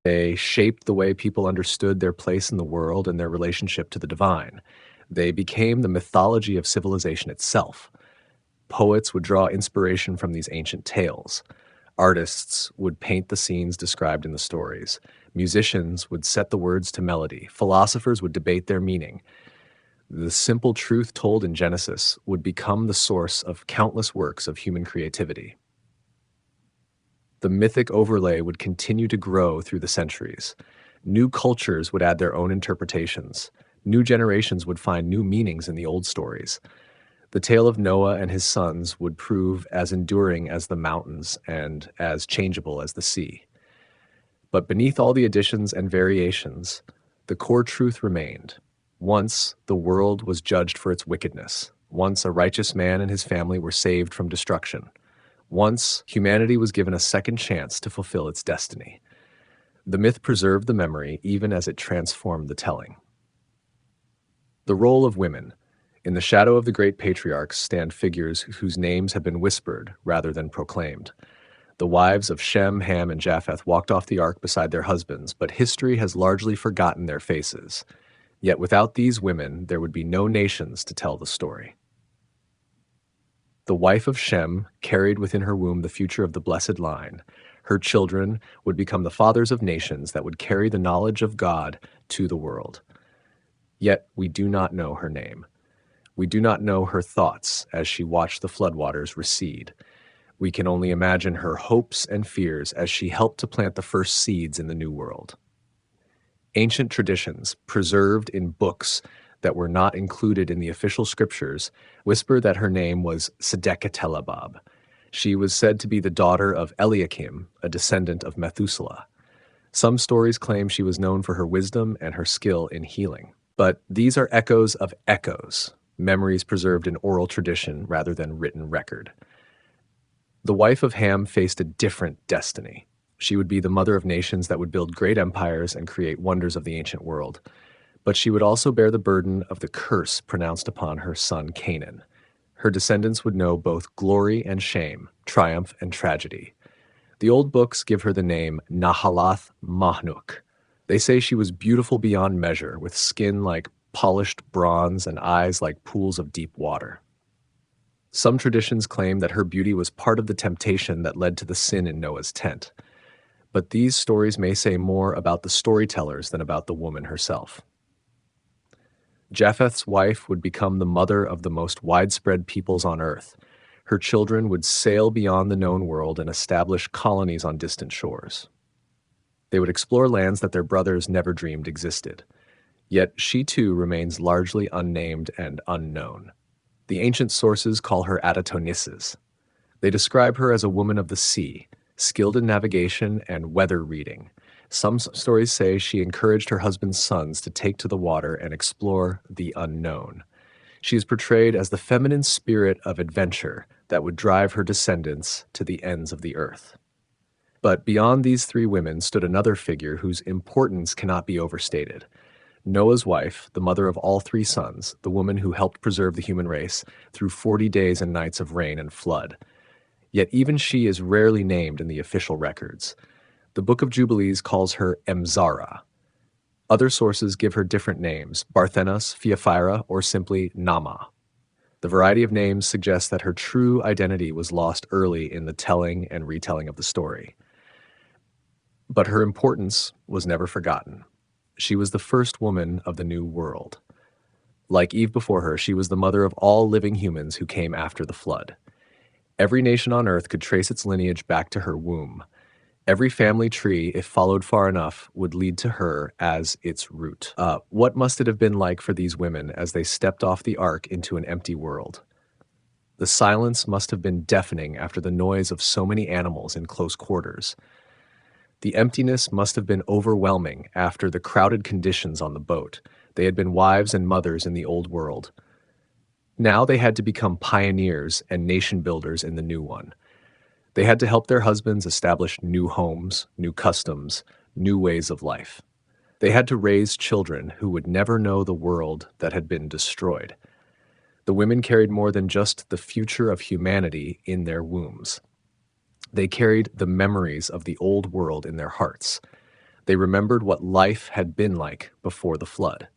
They shaped the way people understood their place in the world and their relationship to the divine. They became the mythology of civilization itself. Poets would draw inspiration from these ancient tales. Artists would paint the scenes described in the stories. Musicians would set the words to melody. Philosophers would debate their meaning. The simple truth told in Genesis would become the source of countless works of human creativity. The mythic overlay would continue to grow through the centuries. New cultures would add their own interpretations. New generations would find new meanings in the old stories. The tale of Noah and his sons would prove as enduring as the mountains and as changeable as the sea. But beneath all the additions and variations, the core truth remained. Once the world was judged for its wickedness. Once a righteous man and his family were saved from destruction. Once humanity was given a second chance to fulfill its destiny. The myth preserved the memory even as it transformed the telling. The role of women. In the shadow of the great patriarchs stand figures whose names have been whispered rather than proclaimed. The wives of Shem, Ham, and Japheth walked off the ark beside their husbands, but history has largely forgotten their faces. Yet without these women, there would be no nations to tell the story. The wife of Shem carried within her womb the future of the blessed line. Her children would become the fathers of nations that would carry the knowledge of God to the world. Yet we do not know her name. We do not know her thoughts as she watched the floodwaters recede. We can only imagine her hopes and fears as she helped to plant the first seeds in the new world. Ancient traditions, preserved in books that were not included in the official scriptures, whisper that her name was Sedekatelabab. She was said to be the daughter of Eliakim, a descendant of Methuselah. Some stories claim she was known for her wisdom and her skill in healing. But these are echoes of echoes, memories preserved in oral tradition rather than written record. The wife of Ham faced a different destiny. She would be the mother of nations that would build great empires and create wonders of the ancient world. But she would also bear the burden of the curse pronounced upon her son Canaan. Her descendants would know both glory and shame, triumph and tragedy. The old books give her the name Nahalath Mahnuk. They say she was beautiful beyond measure, with skin like polished bronze and eyes like pools of deep water. Some traditions claim that her beauty was part of the temptation that led to the sin in Noah's tent. But these stories may say more about the storytellers than about the woman herself. Japheth's wife would become the mother of the most widespread peoples on earth. Her children would sail beyond the known world and establish colonies on distant shores. They would explore lands that their brothers never dreamed existed. Yet she too remains largely unnamed and unknown. The ancient sources call her Adatonisses. They describe her as a woman of the sea, skilled in navigation and weather reading. Some stories say she encouraged her husband's sons to take to the water and explore the unknown. She is portrayed as the feminine spirit of adventure that would drive her descendants to the ends of the earth. But beyond these three women stood another figure whose importance cannot be overstated. Noah's wife, the mother of all three sons, the woman who helped preserve the human race through 40 days and nights of rain and flood. Yet even she is rarely named in the official records. The Book of Jubilees calls her Emzara. Other sources give her different names, Barthenos, Theophira, or simply Nama. The variety of names suggests that her true identity was lost early in the telling and retelling of the story. But her importance was never forgotten. She was the first woman of the new world. Like Eve before her, she was the mother of all living humans who came after the flood. Every nation on earth could trace its lineage back to her womb. Every family tree, if followed far enough, would lead to her as its root. What must it have been like for these women as they stepped off the ark into an empty world? The silence must have been deafening after the noise of so many animals in close quarters. The emptiness must have been overwhelming after the crowded conditions on the boat. They had been wives and mothers in the old world. Now they had to become pioneers and nation builders in the new one. They had to help their husbands establish new homes, new customs, new ways of life. They had to raise children who would never know the world that had been destroyed. The women carried more than just the future of humanity in their wombs. They carried the memories of the old world in their hearts. They remembered what life had been like before the flood.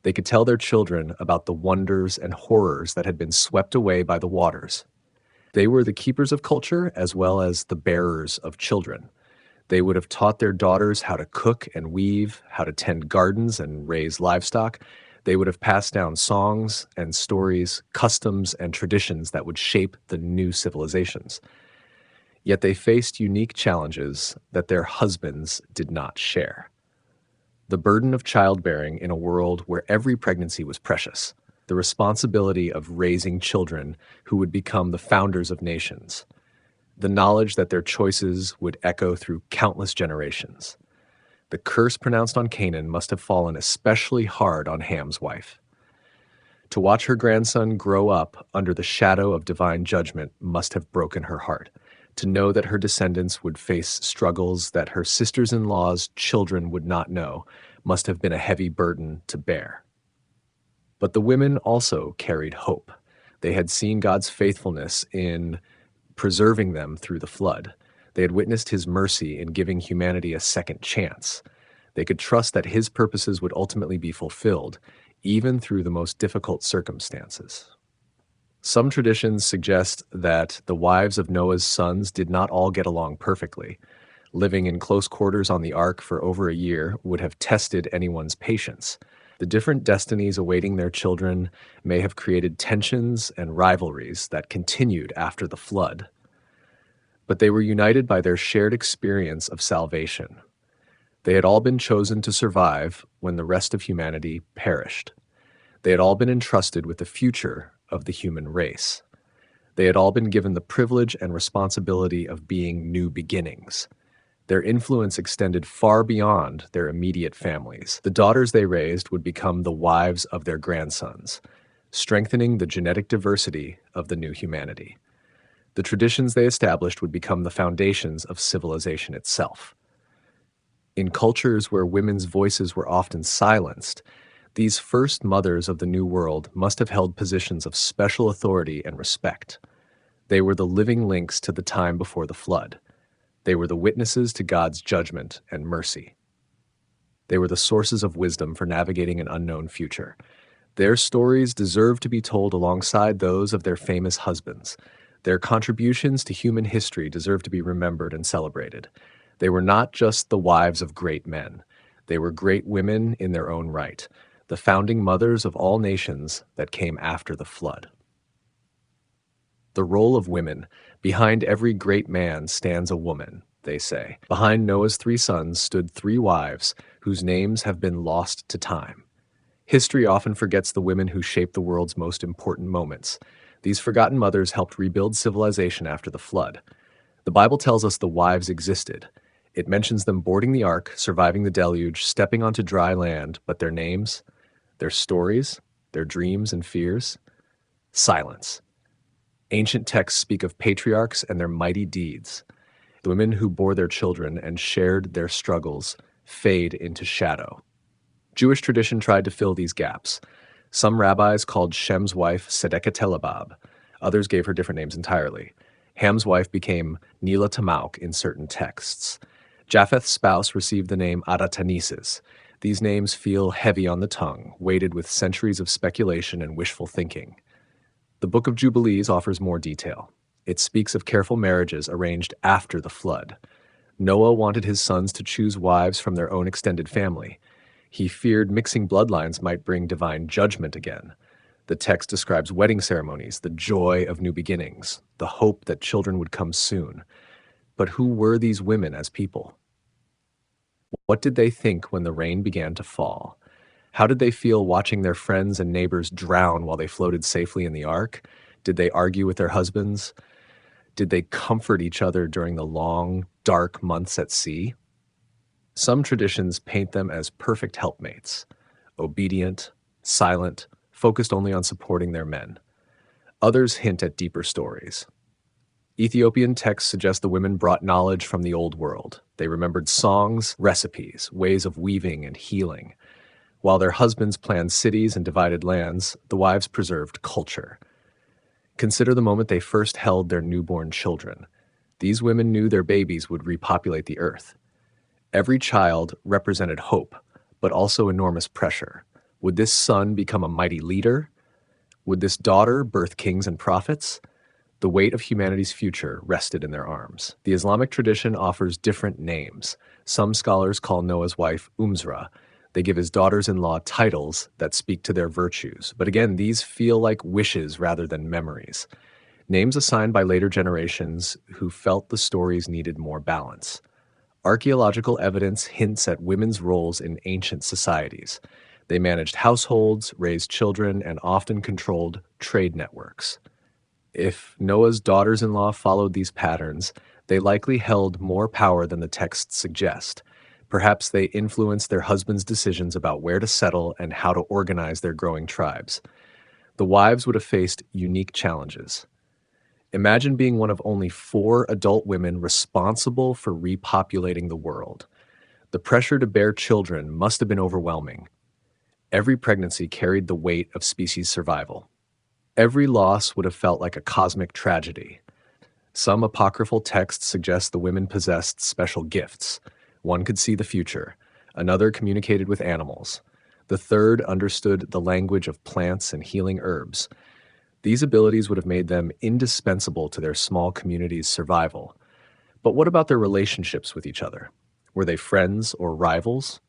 They could tell their children about the wonders and horrors that had been swept away by the waters. They were the keepers of culture as well as the bearers of children. They would have taught their daughters how to cook and weave, how to tend gardens and raise livestock. They would have passed down songs and stories, customs and traditions that would shape the new civilizations. Yet they faced unique challenges that their husbands did not share. The burden of childbearing in a world where every pregnancy was precious. The responsibility of raising children who would become the founders of nations. The knowledge that their choices would echo through countless generations. The curse pronounced on Canaan must have fallen especially hard on Ham's wife. To watch her grandson grow up under the shadow of divine judgment must have broken her heart. To know that her descendants would face struggles that her sisters-in-law's children would not know must have been a heavy burden to bear. But the women also carried hope. They had seen God's faithfulness in preserving them through the flood. They had witnessed his mercy in giving humanity a second chance. They could trust that his purposes would ultimately be fulfilled, even through the most difficult circumstances. Some traditions suggest that the wives of Noah's sons did not all get along perfectly. Living in close quarters on the ark for over a year would have tested anyone's patience. The different destinies awaiting their children may have created tensions and rivalries that continued after the flood. But they were united by their shared experience of salvation. They had all been chosen to survive when the rest of humanity perished. They had all been entrusted with the future of the human race. They had all been given the privilege and responsibility of being new beginnings. Their influence extended far beyond their immediate families. The daughters they raised would become the wives of their grandsons, strengthening the genetic diversity of the new humanity. The traditions they established would become the foundations of civilization itself. In cultures where women's voices were often silenced, these first mothers of the New World must have held positions of special authority and respect. They were the living links to the time before the flood. They were the witnesses to God's judgment and mercy. They were the sources of wisdom for navigating an unknown future. Their stories deserve to be told alongside those of their famous husbands. Their contributions to human history deserve to be remembered and celebrated. They were not just the wives of great men. They were great women in their own right, the founding mothers of all nations that came after the flood. The role of women. Behind every great man stands a woman, they say. Behind Noah's 3 sons stood 3 wives whose names have been lost to time. History often forgets the women who shaped the world's most important moments. These forgotten mothers helped rebuild civilization after the flood. The Bible tells us the wives existed. It mentions them boarding the ark, surviving the deluge, stepping onto dry land, but their names, their stories, their dreams and fears? Silence. Ancient texts speak of patriarchs and their mighty deeds. The women who bore their children and shared their struggles fade into shadow. Jewish tradition tried to fill these gaps. Some rabbis called Shem's wife Sedekatelabab. Others gave her different names entirely. Ham's wife became Nila Tamauk in certain texts. Japheth's spouse received the name Adataneses. These names feel heavy on the tongue, weighted with centuries of speculation and wishful thinking. The Book of Jubilees offers more detail. It speaks of careful marriages arranged after the flood. Noah wanted his sons to choose wives from their own extended family. He feared mixing bloodlines might bring divine judgment again. The text describes wedding ceremonies, the joy of new beginnings, the hope that children would come soon. But who were these women as people? What did they think when the rain began to fall? How did they feel watching their friends and neighbors drown while they floated safely in the ark? Did they argue with their husbands? Did they comfort each other during the long, dark months at sea? Some traditions paint them as perfect helpmates, obedient, silent, focused only on supporting their men. Others hint at deeper stories. Ethiopian texts suggest the women brought knowledge from the old world. They remembered songs, recipes, ways of weaving and healing. While their husbands planned cities and divided lands, the wives preserved culture. Consider the moment they first held their newborn children. These women knew their babies would repopulate the earth. Every child represented hope, but also enormous pressure. Would this son become a mighty leader? Would this daughter birth kings and prophets? The weight of humanity's future rested in their arms. The Islamic tradition offers different names. Some scholars call Noah's wife Umzra. They give his daughters-in-law titles that speak to their virtues. But again, these feel like wishes rather than memories. Names assigned by later generations who felt the stories needed more balance. Archaeological evidence hints at women's roles in ancient societies. They managed households, raised children, and often controlled trade networks. If Noah's daughters-in-law followed these patterns, they likely held more power than the texts suggest. Perhaps they influenced their husbands' decisions about where to settle and how to organize their growing tribes. The wives would have faced unique challenges. Imagine being one of only 4 adult women responsible for repopulating the world. The pressure to bear children must have been overwhelming. Every pregnancy carried the weight of species survival. Every loss would have felt like a cosmic tragedy. Some apocryphal texts suggest the women possessed special gifts. One could see the future, another communicated with animals. The third understood the language of plants and healing herbs. These abilities would have made them indispensable to their small community's survival. But what about their relationships with each other? Were they friends or rivals?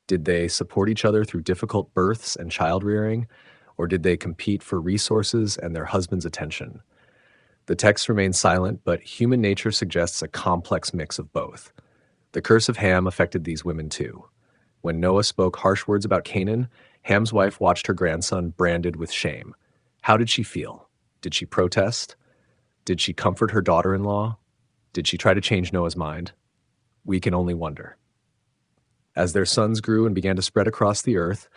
Did they support each other through difficult births and child rearing, or did they compete for resources and their husband's attention? The texts remain silent, but human nature suggests a complex mix of both. The curse of Ham affected these women too. When Noah spoke harsh words about Canaan, Ham's wife watched her grandson branded with shame. How did she feel? Did she protest? Did she comfort her daughter-in-law? Did she try to change Noah's mind? We can only wonder. As their sons grew and began to spread across the earth,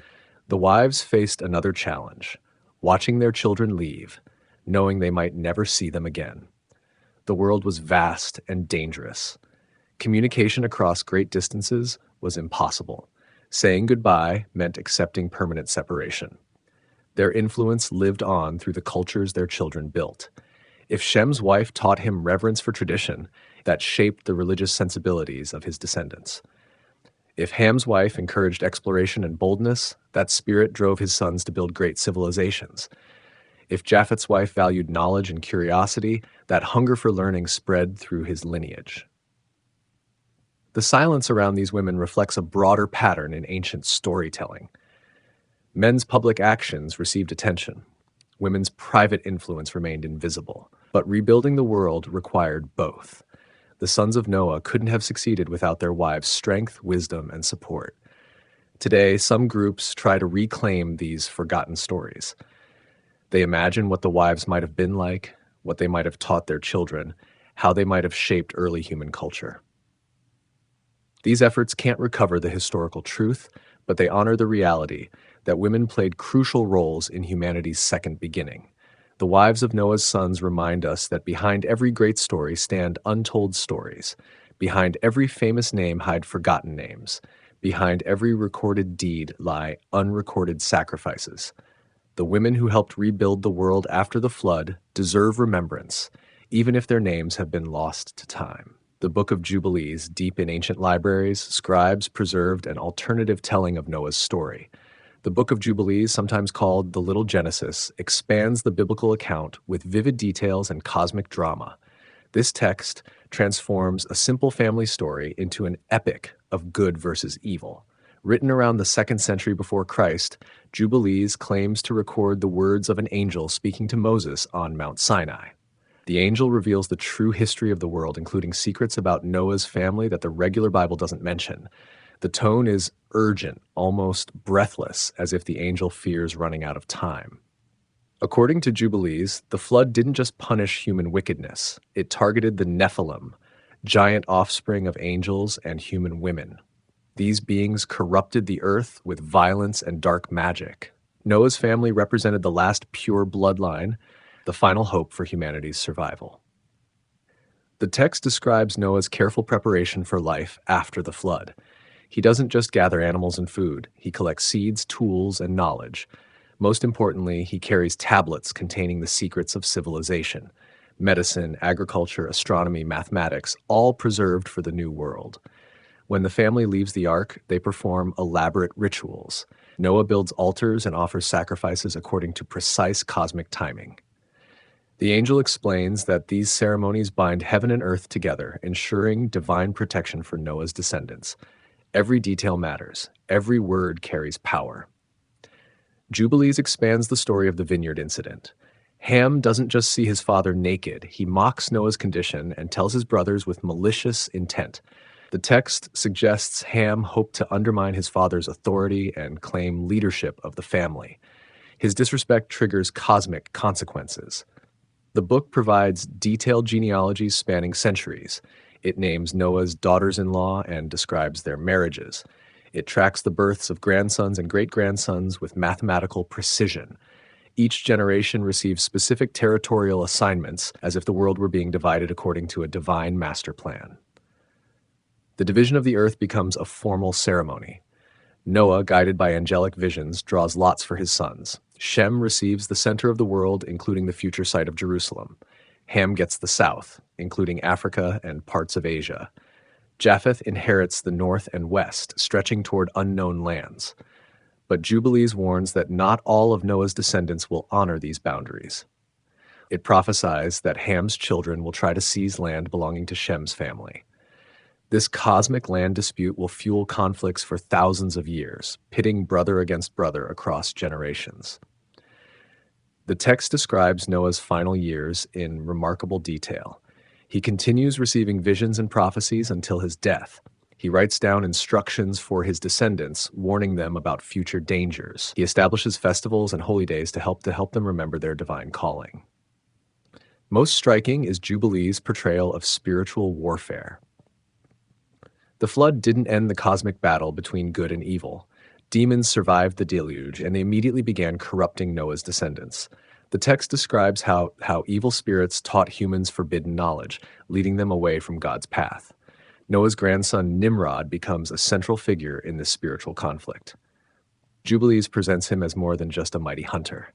the wives faced another challenge, watching their children leave, knowing they might never see them again. The world was vast and dangerous. Communication across great distances was impossible. Saying goodbye meant accepting permanent separation. Their influence lived on through the cultures their children built. If Shem's wife taught him reverence for tradition, that shaped the religious sensibilities of his descendants. If Ham's wife encouraged exploration and boldness, that spirit drove his sons to build great civilizations. If Japheth's wife valued knowledge and curiosity, that hunger for learning spread through his lineage. The silence around these women reflects a broader pattern in ancient storytelling. Men's public actions received attention. Women's private influence remained invisible. But rebuilding the world required both. The sons of Noah couldn't have succeeded without their wives' strength, wisdom, and support. Today, some groups try to reclaim these forgotten stories. They imagine what the wives might have been like, what they might have taught their children, how they might have shaped early human culture. These efforts can't recover the historical truth, but they honor the reality that women played crucial roles in humanity's second beginning. The wives of Noah's sons remind us that behind every great story stand untold stories. Behind every famous name hide forgotten names. Behind every recorded deed lie unrecorded sacrifices. The women who helped rebuild the world after the flood deserve remembrance, even if their names have been lost to time. The Book of Jubilees, deep in ancient libraries, scribes preserved an alternative telling of Noah's story. The Book of Jubilees, sometimes called the Little Genesis, expands the biblical account with vivid details and cosmic drama. This text transforms a simple family story into an epic of good versus evil. Written around the 2nd century before Christ, Jubilees claims to record the words of an angel speaking to Moses on Mount Sinai. The angel reveals the true history of the world, including secrets about Noah's family that the regular Bible doesn't mention. The tone is urgent, almost breathless, as if the angel fears running out of time. According to Jubilees, the flood didn't just punish human wickedness. It targeted the Nephilim, giant offspring of angels and human women. These beings corrupted the earth with violence and dark magic. Noah's family represented the last pure bloodline, the final hope for humanity's survival. The text describes Noah's careful preparation for life after the flood. He doesn't just gather animals and food. He collects seeds, tools, and knowledge. Most importantly, he carries tablets containing the secrets of civilization. Medicine, agriculture, astronomy, mathematics, all preserved for the new world. When the family leaves the ark, they perform elaborate rituals. Noah builds altars and offers sacrifices according to precise cosmic timing. The angel explains that these ceremonies bind heaven and earth together, ensuring divine protection for Noah's descendants. Every detail matters. Every word carries power. Jubilees expands the story of the vineyard incident. Ham doesn't just see his father naked. He mocks Noah's condition and tells his brothers with malicious intent. The text suggests Ham hoped to undermine his father's authority and claim leadership of the family. His disrespect triggers cosmic consequences. The book provides detailed genealogies spanning centuries. It names Noah's daughters-in-law and describes their marriages. It tracks the births of grandsons and great-grandsons with mathematical precision. Each generation receives specific territorial assignments, as if the world were being divided according to a divine master plan. The division of the earth becomes a formal ceremony. Noah, guided by angelic visions, draws lots for his sons. Shem receives the center of the world, including the future site of Jerusalem. Ham gets the south, including Africa and parts of Asia. Japheth inherits the north and west, stretching toward unknown lands. But Jubilees warns that not all of Noah's descendants will honor these boundaries. It prophesies that Ham's children will try to seize land belonging to Shem's family. This cosmic land dispute will fuel conflicts for thousands of years, pitting brother against brother across generations. The text describes Noah's final years in remarkable detail. He continues receiving visions and prophecies until his death. He writes down instructions for his descendants, warning them about future dangers. He establishes festivals and holy days to help them remember their divine calling. Most striking is Jubilee's portrayal of spiritual warfare. The flood didn't end the cosmic battle between good and evil. Demons survived the deluge, and they immediately began corrupting Noah's descendants. The text describes how evil spirits taught humans forbidden knowledge, leading them away from God's path. Noah's grandson Nimrod becomes a central figure in this spiritual conflict. Jubilees presents him as more than just a mighty hunter.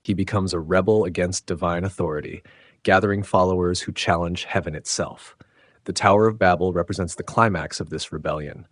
He becomes a rebel against divine authority, gathering followers who challenge heaven itself. The Tower of Babel represents the climax of this rebellion.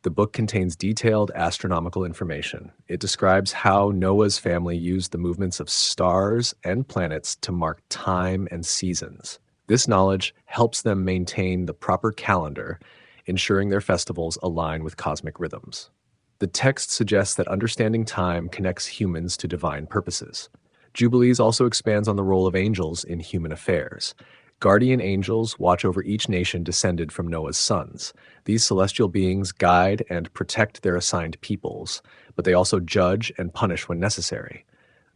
The book contains detailed astronomical information. It describes how Noah's family used the movements of stars and planets to mark time and seasons. This knowledge helps them maintain the proper calendar, ensuring their festivals align with cosmic rhythms. The text suggests that understanding time connects humans to divine purposes. Jubilees also expands on the role of angels in human affairs. Guardian angels watch over each nation descended from Noah's sons. These celestial beings guide and protect their assigned peoples, but they also judge and punish when necessary.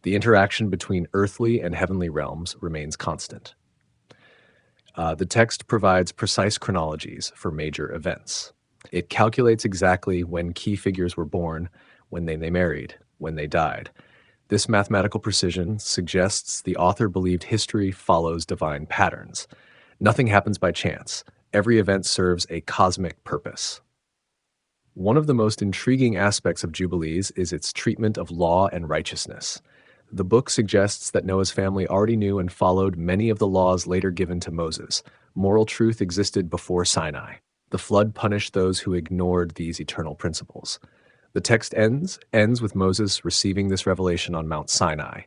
The interaction between earthly and heavenly realms remains constant. The text provides precise chronologies for major events. It calculates exactly when key figures were born, when they married, when they died. This mathematical precision suggests the author believed history follows divine patterns. Nothing happens by chance. Every event serves a cosmic purpose. One of the most intriguing aspects of Jubilees is its treatment of law and righteousness. The book suggests that Noah's family already knew and followed many of the laws later given to Moses. Moral truth existed before Sinai. The flood punished those who ignored these eternal principles. The text ends with Moses receiving this revelation on Mount Sinai.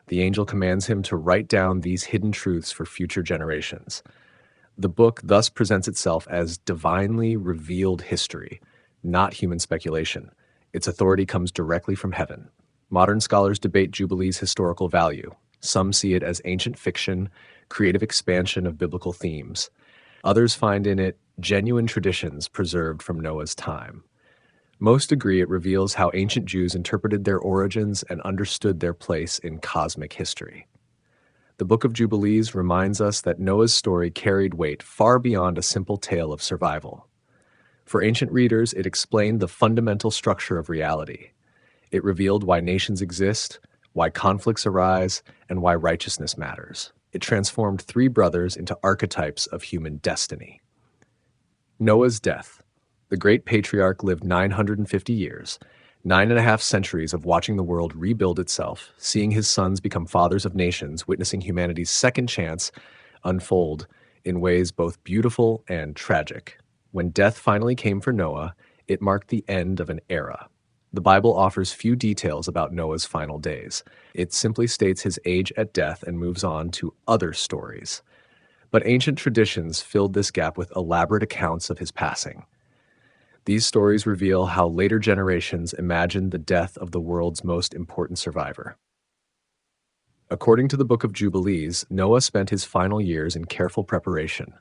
The angel commands him to write down these hidden truths for future generations. The book thus presents itself as divinely revealed history, not human speculation. Its authority comes directly from heaven. Modern scholars debate Jubilee's historical value. Some see it as ancient fiction, creative expansion of biblical themes. Others find in it genuine traditions preserved from Noah's time. Most agree it reveals how ancient Jews interpreted their origins and understood their place in cosmic history. The Book of Jubilees reminds us that Noah's story carried weight far beyond a simple tale of survival. For ancient readers, it explained the fundamental structure of reality. It revealed why nations exist, why conflicts arise, and why righteousness matters. It transformed three brothers into archetypes of human destiny. Noah's death. The great patriarch lived 950 years, 9.5 centuries of watching the world rebuild itself, seeing his sons become fathers of nations, witnessing humanity's second chance unfold in ways both beautiful and tragic. When death finally came for Noah, it marked the end of an era. The Bible offers few details about Noah's final days. It simply states his age at death and moves on to other stories. But ancient traditions filled this gap with elaborate accounts of his passing. These stories reveal how later generations imagined the death of the world's most important survivor. According to the Book of Jubilees, Noah spent his final years in careful preparation.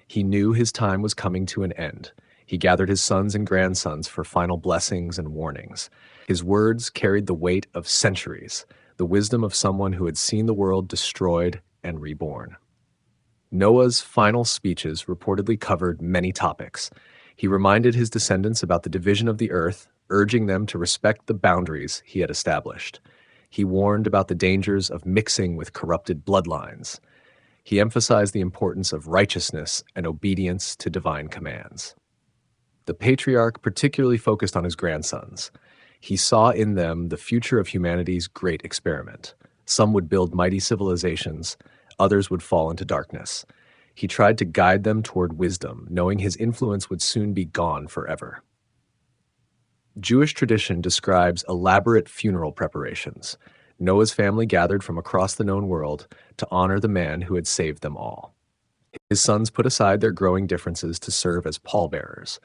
He knew his time was coming to an end. He gathered his sons and grandsons for final blessings and warnings. His words carried the weight of centuries, the wisdom of someone who had seen the world destroyed and reborn. Noah's final speeches reportedly covered many topics. He reminded his descendants about the division of the earth, urging them to respect the boundaries he had established. He warned about the dangers of mixing with corrupted bloodlines. He emphasized the importance of righteousness and obedience to divine commands. The patriarch particularly focused on his grandsons. He saw in them the future of humanity's great experiment. Some would build mighty civilizations, others would fall into darkness. He tried to guide them toward wisdom, knowing his influence would soon be gone forever. Jewish tradition describes elaborate funeral preparations. Noah's family gathered from across the known world to honor the man who had saved them all. His sons put aside their growing differences to serve as pallbearers.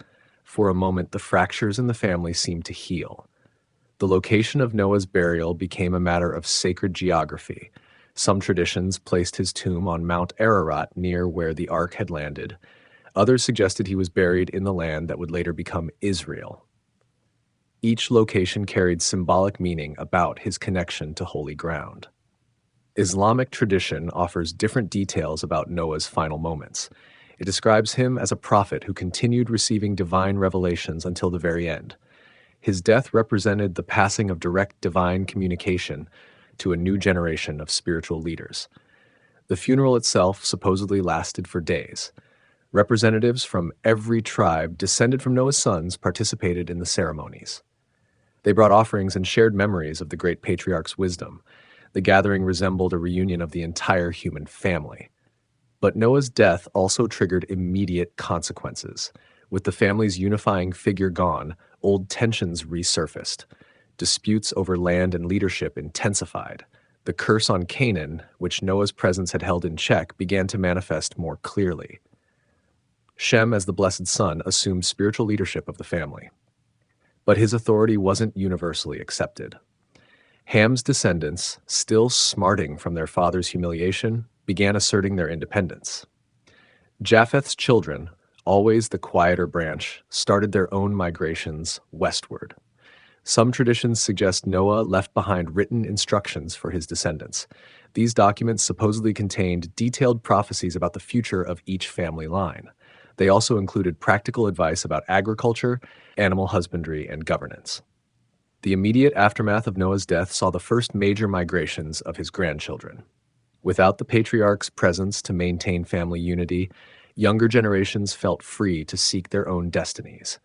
For a moment, the fractures in the family seemed to heal. The location of Noah's burial became a matter of sacred geography. Some traditions placed his tomb on Mount Ararat near where the ark had landed. Others suggested he was buried in the land that would later become Israel. Each location carried symbolic meaning about his connection to holy ground. Islamic tradition offers different details about Noah's final moments. It describes him as a prophet who continued receiving divine revelations until the very end. His death represented the passing of direct divine communication to a new generation of spiritual leaders. The funeral itself supposedly lasted for days. Representatives from every tribe descended from Noah's sons participated in the ceremonies. They brought offerings and shared memories of the great patriarch's wisdom. The gathering resembled a reunion of the entire human family. But Noah's death also triggered immediate consequences. With the family's unifying figure gone, old tensions resurfaced. Disputes over land and leadership intensified. The curse on Canaan, which Noah's presence had held in check, began to manifest more clearly. Shem, as the blessed son, assumed spiritual leadership of the family. But his authority wasn't universally accepted. Ham's descendants, still smarting from their father's humiliation, began asserting their independence. Japheth's children, always the quieter branch, started their own migrations westward. Some traditions suggest Noah left behind written instructions for his descendants. These documents supposedly contained detailed prophecies about the future of each family line. They also included practical advice about agriculture, animal husbandry, and governance. The immediate aftermath of Noah's death saw the first major migrations of his grandchildren. Without the patriarch's presence to maintain family unity, younger generations felt free to seek their own destinies.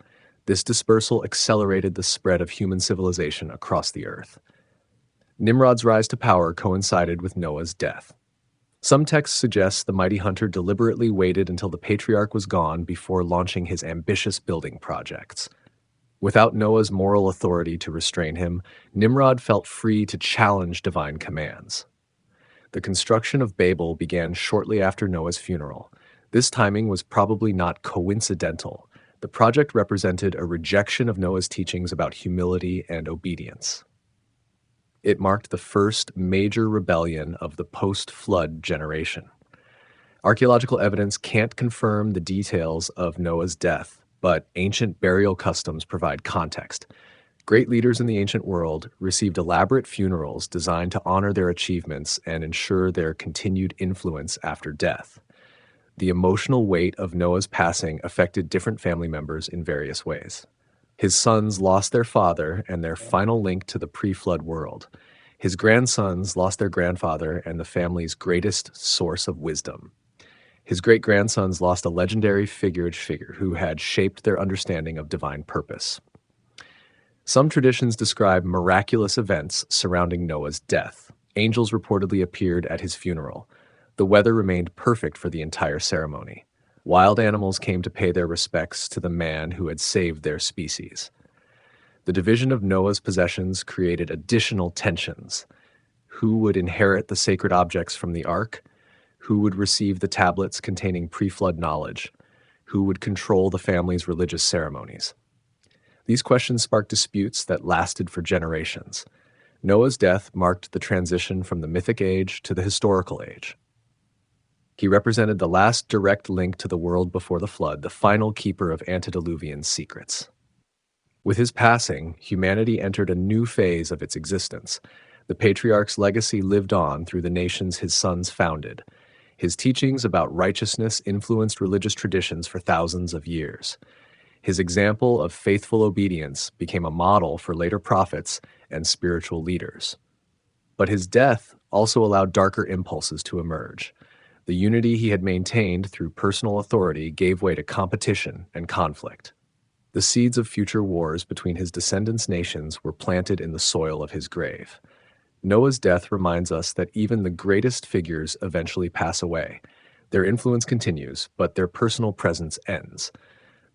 This dispersal accelerated the spread of human civilization across the earth. Nimrod's rise to power coincided with Noah's death. Some texts suggest the mighty hunter deliberately waited until the patriarch was gone before launching his ambitious building projects. Without Noah's moral authority to restrain him, Nimrod felt free to challenge divine commands. The construction of Babel began shortly after Noah's funeral. This timing was probably not coincidental. The project represented a rejection of Noah's teachings about humility and obedience. It marked the first major rebellion of the post-flood generation. Archaeological evidence can't confirm the details of Noah's death, but ancient burial customs provide context. Great leaders in the ancient world received elaborate funerals designed to honor their achievements and ensure their continued influence after death. The emotional weight of Noah's passing affected different family members in various ways. His sons lost their father and their final link to the pre-flood world. His grandsons lost their grandfather and the family's greatest source of wisdom. His great-grandsons lost a legendary figure who had shaped their understanding of divine purpose. Some traditions describe miraculous events surrounding Noah's death. Angels reportedly appeared at his funeral. The weather remained perfect for the entire ceremony. Wild animals came to pay their respects to the man who had saved their species. The division of Noah's possessions created additional tensions. Who would inherit the sacred objects from the ark? Who would receive the tablets containing pre-flood knowledge? Who would control the family's religious ceremonies? These questions sparked disputes that lasted for generations. Noah's death marked the transition from the mythic age to the historical age. He represented the last direct link to the world before the flood, the final keeper of antediluvian secrets. With his passing, humanity entered a new phase of its existence. The patriarch's legacy lived on through the nations his sons founded. His teachings about righteousness influenced religious traditions for thousands of years. His example of faithful obedience became a model for later prophets and spiritual leaders. But his death also allowed darker impulses to emerge. The unity he had maintained through personal authority gave way to competition and conflict. The seeds of future wars between his descendants' nations were planted in the soil of his grave. Noah's death reminds us that even the greatest figures eventually pass away. Their influence continues, but their personal presence ends.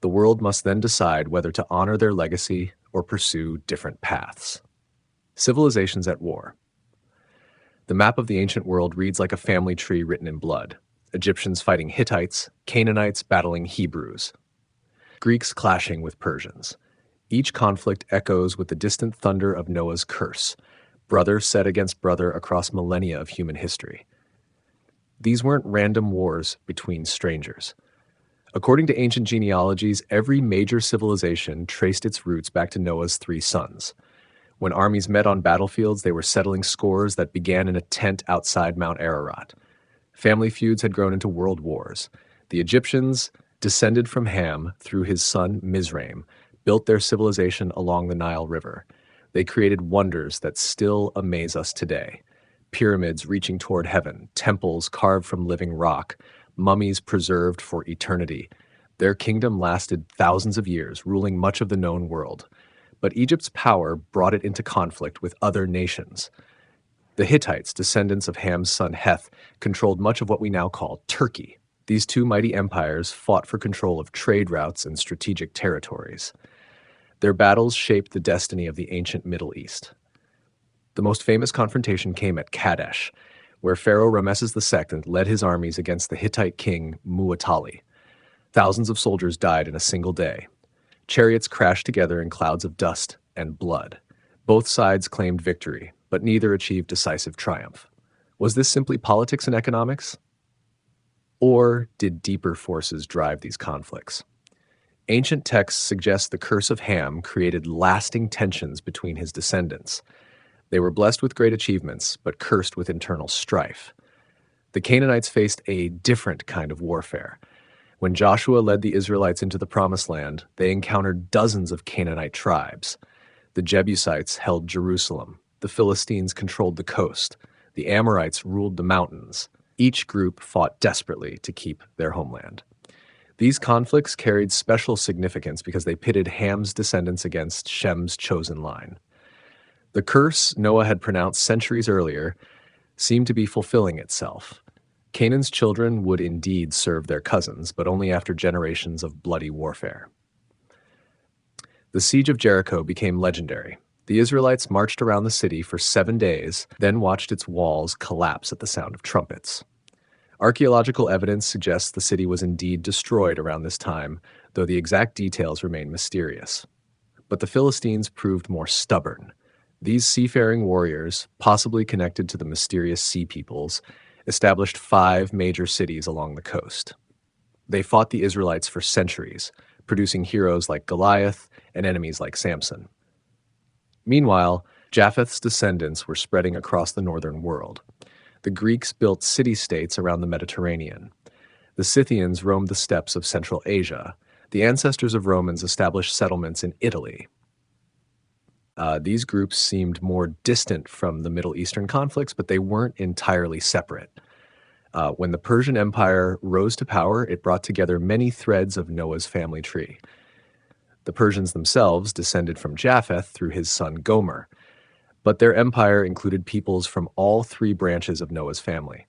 The world must then decide whether to honor their legacy or pursue different paths. Civilizations at war. The map of the ancient world reads like a family tree written in blood. Egyptians fighting Hittites, Canaanites battling Hebrews, Greeks clashing with Persians. Each conflict echoes with the distant thunder of Noah's curse, brother set against brother across millennia of human history. These weren't random wars between strangers. According to ancient genealogies, every major civilization traced its roots back to Noah's 3 sons. When armies met on battlefields, they were settling scores that began in a tent outside Mount Ararat. Family feuds had grown into world wars. The Egyptians, descended from Ham through his son Mizraim, built their civilization along the Nile River. They created wonders that still amaze us today. Pyramids reaching toward heaven, temples carved from living rock, mummies preserved for eternity. Their kingdom lasted thousands of years, ruling much of the known world. But Egypt's power brought it into conflict with other nations. The Hittites, descendants of Ham's son Heth, controlled much of what we now call Turkey. These 2 mighty empires fought for control of trade routes and strategic territories. Their battles shaped the destiny of the ancient Middle East. The most famous confrontation came at Kadesh, where Pharaoh Ramesses II led his armies against the Hittite king Muwatalli. Thousands of soldiers died in a single day. Chariots crashed together in clouds of dust and blood. Both sides claimed victory, but neither achieved decisive triumph. Was this simply politics and economics? Or did deeper forces drive these conflicts? Ancient texts suggest the curse of Ham created lasting tensions between his descendants. They were blessed with great achievements, but cursed with internal strife. The Canaanites faced a different kind of warfare. When Joshua led the Israelites into the Promised Land, they encountered dozens of Canaanite tribes. The Jebusites held Jerusalem. The Philistines controlled the coast. The Amorites ruled the mountains. Each group fought desperately to keep their homeland. These conflicts carried special significance because they pitted Ham's descendants against Shem's chosen line. The curse Noah had pronounced centuries earlier seemed to be fulfilling itself. Canaan's children would indeed serve their cousins, but only after generations of bloody warfare. The siege of Jericho became legendary. The Israelites marched around the city for 7 days, then watched its walls collapse at the sound of trumpets. Archaeological evidence suggests the city was indeed destroyed around this time, though the exact details remain mysterious. But the Philistines proved more stubborn. These seafaring warriors, possibly connected to the mysterious sea peoples, established 5 major cities along the coast. They fought the Israelites for centuries, producing heroes like Goliath and enemies like Samson. Meanwhile, Japheth's descendants were spreading across the northern world. The Greeks built city-states around the Mediterranean. The Scythians roamed the steppes of Central Asia. The ancestors of Romans established settlements in Italy. These groups seemed more distant from the Middle Eastern conflicts, but they weren't entirely separate. When the Persian Empire rose to power, it brought together many threads of Noah's family tree. The Persians themselves descended from Japheth through his son Gomer, but their empire included peoples from all 3 branches of Noah's family.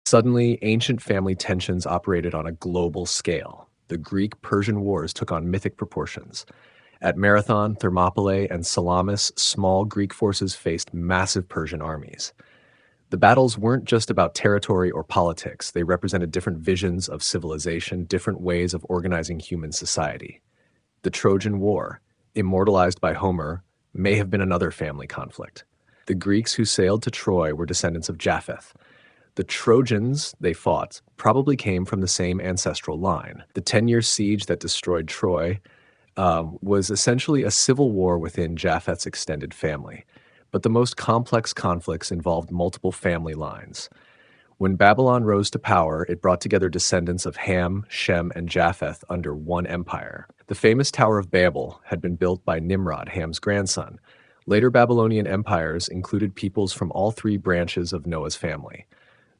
Suddenly, ancient family tensions operated on a global scale. The Greek-Persian wars took on mythic proportions. At Marathon, Thermopylae, and Salamis, small Greek forces faced massive Persian armies. The battles weren't just about territory or politics. They represented different visions of civilization, different ways of organizing human society. The Trojan War, immortalized by Homer, may have been another family conflict. The Greeks who sailed to Troy were descendants of Japheth. The Trojans they fought probably came from the same ancestral line. The 10-year siege that destroyed Troy was essentially a civil war within Japheth's extended family. But the most complex conflicts involved multiple family lines. When Babylon rose to power, it brought together descendants of Ham, Shem, and Japheth under one empire. The famous Tower of Babel had been built by Nimrod, Ham's grandson. Later Babylonian empires included peoples from all three branches of Noah's family.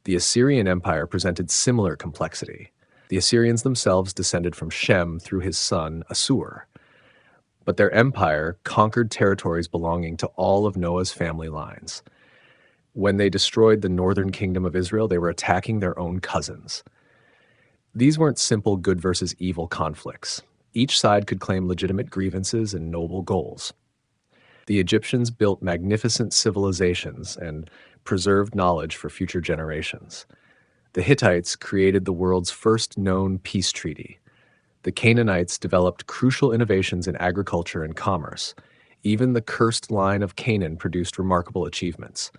The Assyrian Empire presented similar complexity. The Assyrians themselves descended from Shem through his son Assur. But their empire conquered territories belonging to all of Noah's family lines. When they destroyed the northern kingdom of Israel, they were attacking their own cousins. These weren't simple good versus evil conflicts. Each side could claim legitimate grievances and noble goals. The Egyptians built magnificent civilizations and preserved knowledge for future generations. The Hittites created the world's first known peace treaty. The Canaanites developed crucial innovations in agriculture and commerce. Even the cursed line of Canaan produced remarkable achievements.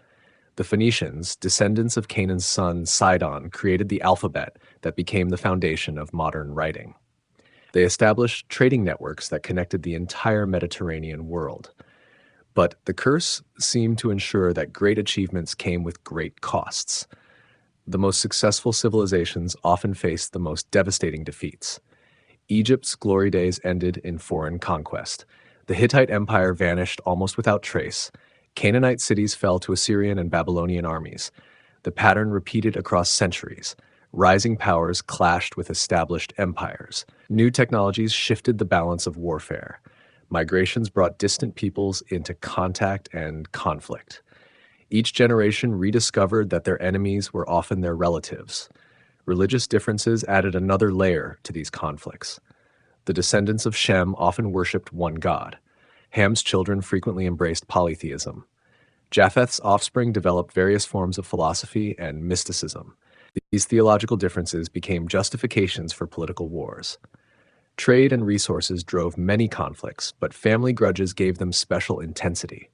The Phoenicians, descendants of Canaan's son Sidon, created the alphabet that became the foundation of modern writing. They established trading networks that connected the entire Mediterranean world. But the curse seemed to ensure that great achievements came with great costs. The most successful civilizations often faced the most devastating defeats. Egypt's glory days ended in foreign conquest. The Hittite Empire vanished almost without trace. Canaanite cities fell to Assyrian and Babylonian armies. The pattern repeated across centuries. Rising powers clashed with established empires. New technologies shifted the balance of warfare. Migrations brought distant peoples into contact and conflict. Each generation rediscovered that their enemies were often their relatives. Religious differences added another layer to these conflicts. The descendants of Shem often worshipped one god. Ham's children frequently embraced polytheism. Japheth's offspring developed various forms of philosophy and mysticism. These theological differences became justifications for political wars. Trade and resources drove many conflicts, but family grudges gave them special intensity.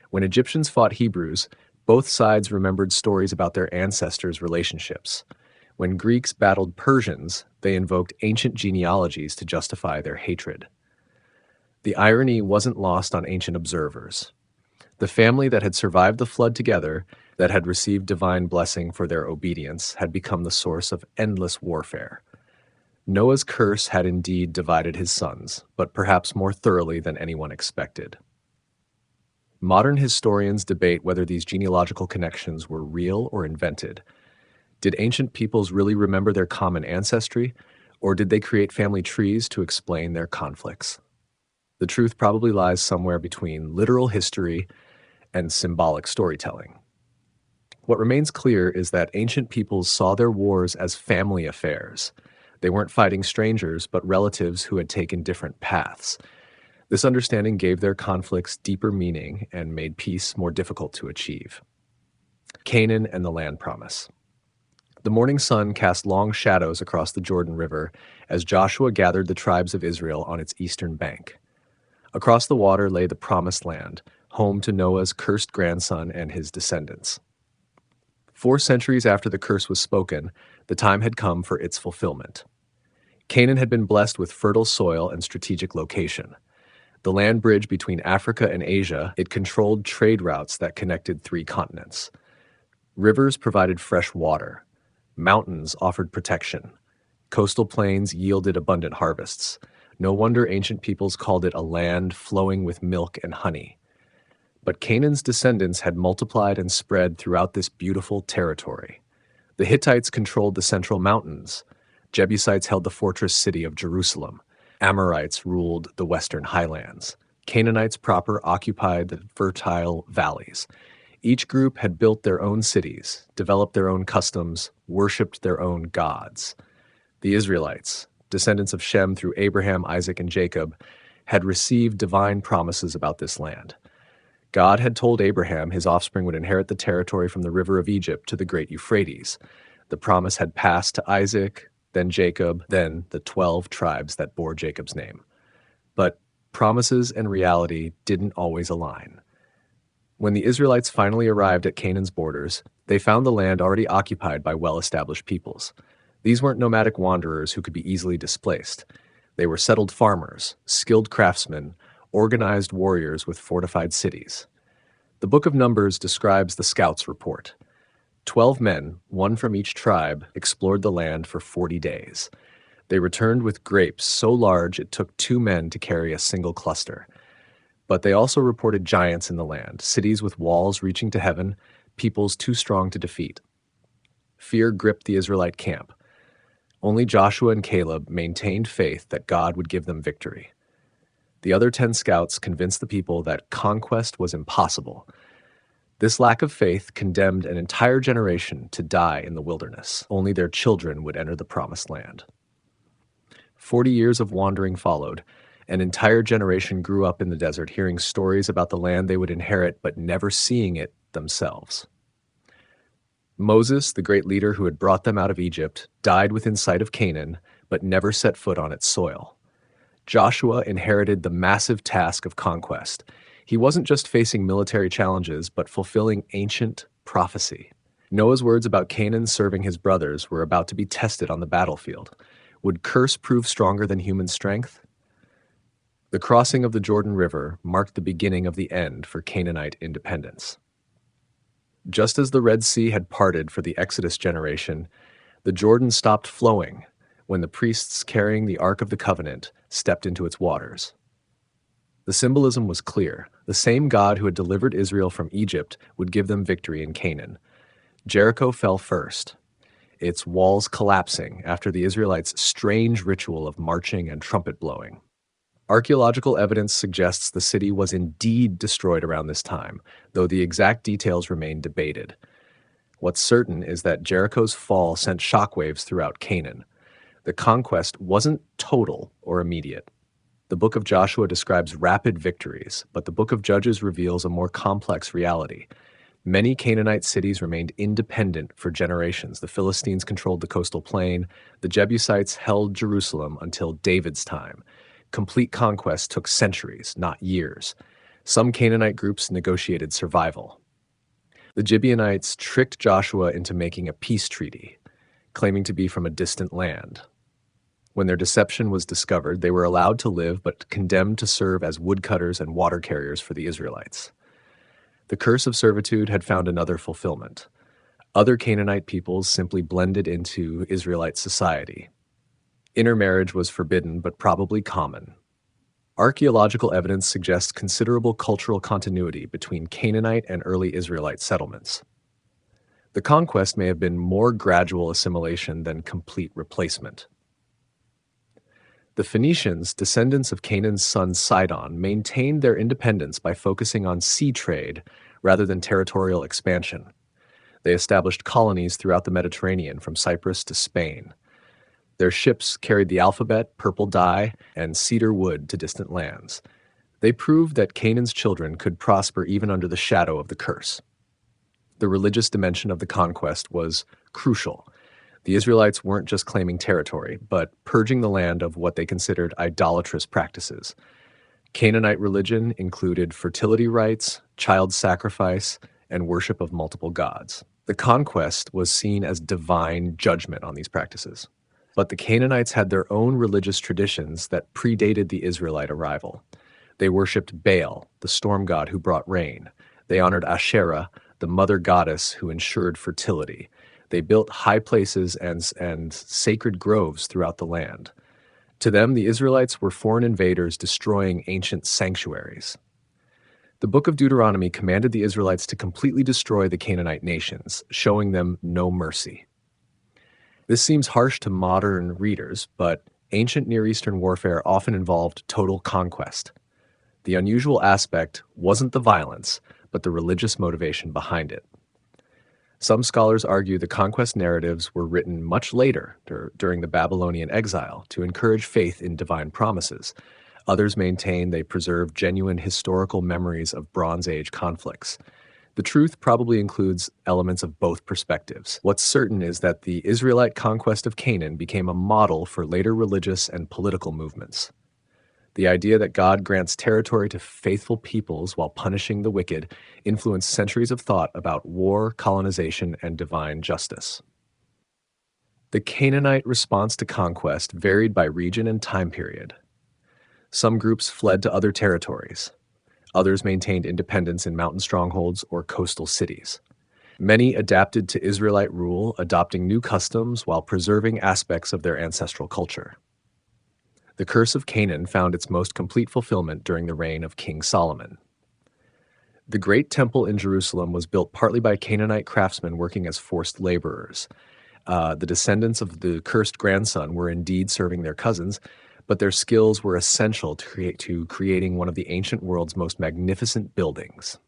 When Egyptians fought Hebrews, both sides remembered stories about their ancestors' relationships. When Greeks battled Persians, they invoked ancient genealogies to justify their hatred. The irony wasn't lost on ancient observers. The family that had survived the flood together, that had received divine blessing for their obedience, had become the source of endless warfare. Noah's curse had indeed divided his sons, but perhaps more thoroughly than anyone expected. Modern historians debate whether these genealogical connections were real or invented. Did ancient peoples really remember their common ancestry, or did they create family trees to explain their conflicts? The truth probably lies somewhere between literal history and symbolic storytelling. What remains clear is that ancient peoples saw their wars as family affairs. They weren't fighting strangers, but relatives who had taken different paths. This understanding gave their conflicts deeper meaning and made peace more difficult to achieve. Canaan and the land promise. The morning sun cast long shadows across the Jordan River as Joshua gathered the tribes of Israel on its eastern bank. Across the water lay the Promised Land, home to Noah's cursed grandson and his descendants. 4 centuries after the curse was spoken, the time had come for its fulfillment. Canaan had been blessed with fertile soil and strategic location. The land bridge between Africa and Asia, it controlled trade routes that connected 3 continents. Rivers provided fresh water. Mountains offered protection. Coastal plains yielded abundant harvests. No wonder ancient peoples called it a land flowing with milk and honey. But Canaan's descendants had multiplied and spread throughout this beautiful territory. The Hittites controlled the central mountains. Jebusites held the fortress city of Jerusalem. Amorites ruled the western highlands. Canaanites proper occupied the fertile valleys. Each group had built their own cities, developed their own customs, worshipped their own gods. The Israelites, descendants of Shem through Abraham, Isaac, and Jacob, had received divine promises about this land. God had told Abraham his offspring would inherit the territory from the river of Egypt to the great Euphrates. The promise had passed to Isaac, then Jacob, then the 12 tribes that bore Jacob's name. But promises and reality didn't always align. When the Israelites finally arrived at Canaan's borders, they found the land already occupied by well-established peoples. These weren't nomadic wanderers who could be easily displaced. They were settled farmers, skilled craftsmen, organized warriors with fortified cities. The book of Numbers describes the scouts' report. 12 men, one from each tribe, explored the land for 40 days. They returned with grapes so large it took 2 men to carry a single cluster. But they also reported giants in the land, cities with walls reaching to heaven, peoples too strong to defeat. Fear gripped the Israelite camp. Only Joshua and Caleb maintained faith that God would give them victory. The other 10 scouts convinced the people that conquest was impossible. This lack of faith condemned an entire generation to die in the wilderness. Only their children would enter the promised land. 40 years of wandering followed. An entire generation grew up in the desert, hearing stories about the land they would inherit, but never seeing it themselves. Moses, the great leader who had brought them out of Egypt, died within sight of Canaan, but never set foot on its soil. Joshua inherited the massive task of conquest. He wasn't just facing military challenges, but fulfilling ancient prophecy. Noah's words about Canaan serving his brothers were about to be tested on the battlefield. Would curse prove stronger than human strength? The crossing of the Jordan River marked the beginning of the end for Canaanite independence. Just as the Red Sea had parted for the Exodus generation, the Jordan stopped flowing when the priests carrying the Ark of the Covenant stepped into its waters. The symbolism was clear. The same God who had delivered Israel from Egypt would give them victory in Canaan. Jericho fell first, its walls collapsing after the Israelites' strange ritual of marching and trumpet blowing. Archaeological evidence suggests the city was indeed destroyed around this time, though the exact details remain debated. What's certain is that Jericho's fall sent shockwaves throughout Canaan. The conquest wasn't total or immediate. The book of Joshua describes rapid victories, but the book of Judges reveals a more complex reality. Many Canaanite cities remained independent for generations. The Philistines controlled the coastal plain. The Jebusites held Jerusalem until David's time. Complete conquest took centuries, not years. Some Canaanite groups negotiated survival. The Gibeonites tricked Joshua into making a peace treaty, claiming to be from a distant land. When their deception was discovered, they were allowed to live but condemned to serve as woodcutters and water carriers for the Israelites. The curse of servitude had found another fulfillment. Other Canaanite peoples simply blended into Israelite society. Intermarriage was forbidden but probably common. Archaeological evidence suggests considerable cultural continuity between Canaanite and early Israelite settlements. The conquest may have been more gradual assimilation than complete replacement. The Phoenicians, descendants of Canaan's son Sidon, maintained their independence by focusing on sea trade rather than territorial expansion. They established colonies throughout the Mediterranean, from Cyprus to Spain. Their ships carried the alphabet, purple dye, and cedar wood to distant lands. They proved that Canaan's children could prosper even under the shadow of the curse. The religious dimension of the conquest was crucial. The Israelites weren't just claiming territory, but purging the land of what they considered idolatrous practices. Canaanite religion included fertility rites, child sacrifice, and worship of multiple gods. The conquest was seen as divine judgment on these practices. But the Canaanites had their own religious traditions that predated the Israelite arrival. They worshipped Baal, the storm god who brought rain. They honored Asherah, the mother goddess who ensured fertility. They built high places and sacred groves throughout the land. To them, the Israelites were foreign invaders destroying ancient sanctuaries. The book of Deuteronomy commanded the Israelites to completely destroy the Canaanite nations, showing them no mercy. This seems harsh to modern readers, but ancient Near Eastern warfare often involved total conquest. The unusual aspect wasn't the violence, but the religious motivation behind it. Some scholars argue the conquest narratives were written much later, during the Babylonian exile, to encourage faith in divine promises. Others maintain they preserve genuine historical memories of Bronze Age conflicts. The truth probably includes elements of both perspectives. What's certain is that the Israelite conquest of Canaan became a model for later religious and political movements. The idea that God grants territory to faithful peoples while punishing the wicked influenced centuries of thought about war, colonization, and divine justice. The Canaanite response to conquest varied by region and time period. Some groups fled to other territories. Others maintained independence in mountain strongholds or coastal cities. Many adapted to Israelite rule, adopting new customs while preserving aspects of their ancestral culture. The curse of Canaan found its most complete fulfillment during the reign of King Solomon. The Great Temple in Jerusalem was built partly by Canaanite craftsmen working as forced laborers. The descendants of the cursed grandson were indeed serving their cousins, but their skills were essential to creating one of the ancient world's most magnificent buildings.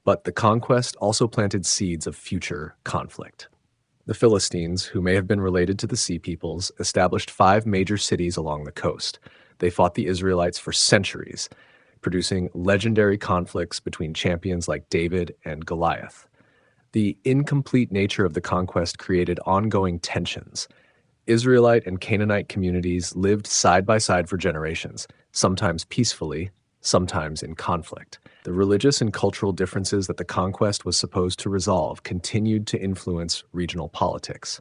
But the conquest also planted seeds of future conflict. The Philistines, who may have been related to the Sea Peoples, established 5 major cities along the coast. They fought the Israelites for centuries, producing legendary conflicts between champions like David and Goliath. The incomplete nature of the conquest created ongoing tensions. Israelite and Canaanite communities lived side by side for generations, sometimes peacefully, sometimes in conflict. The religious and cultural differences that the conquest was supposed to resolve continued to influence regional politics.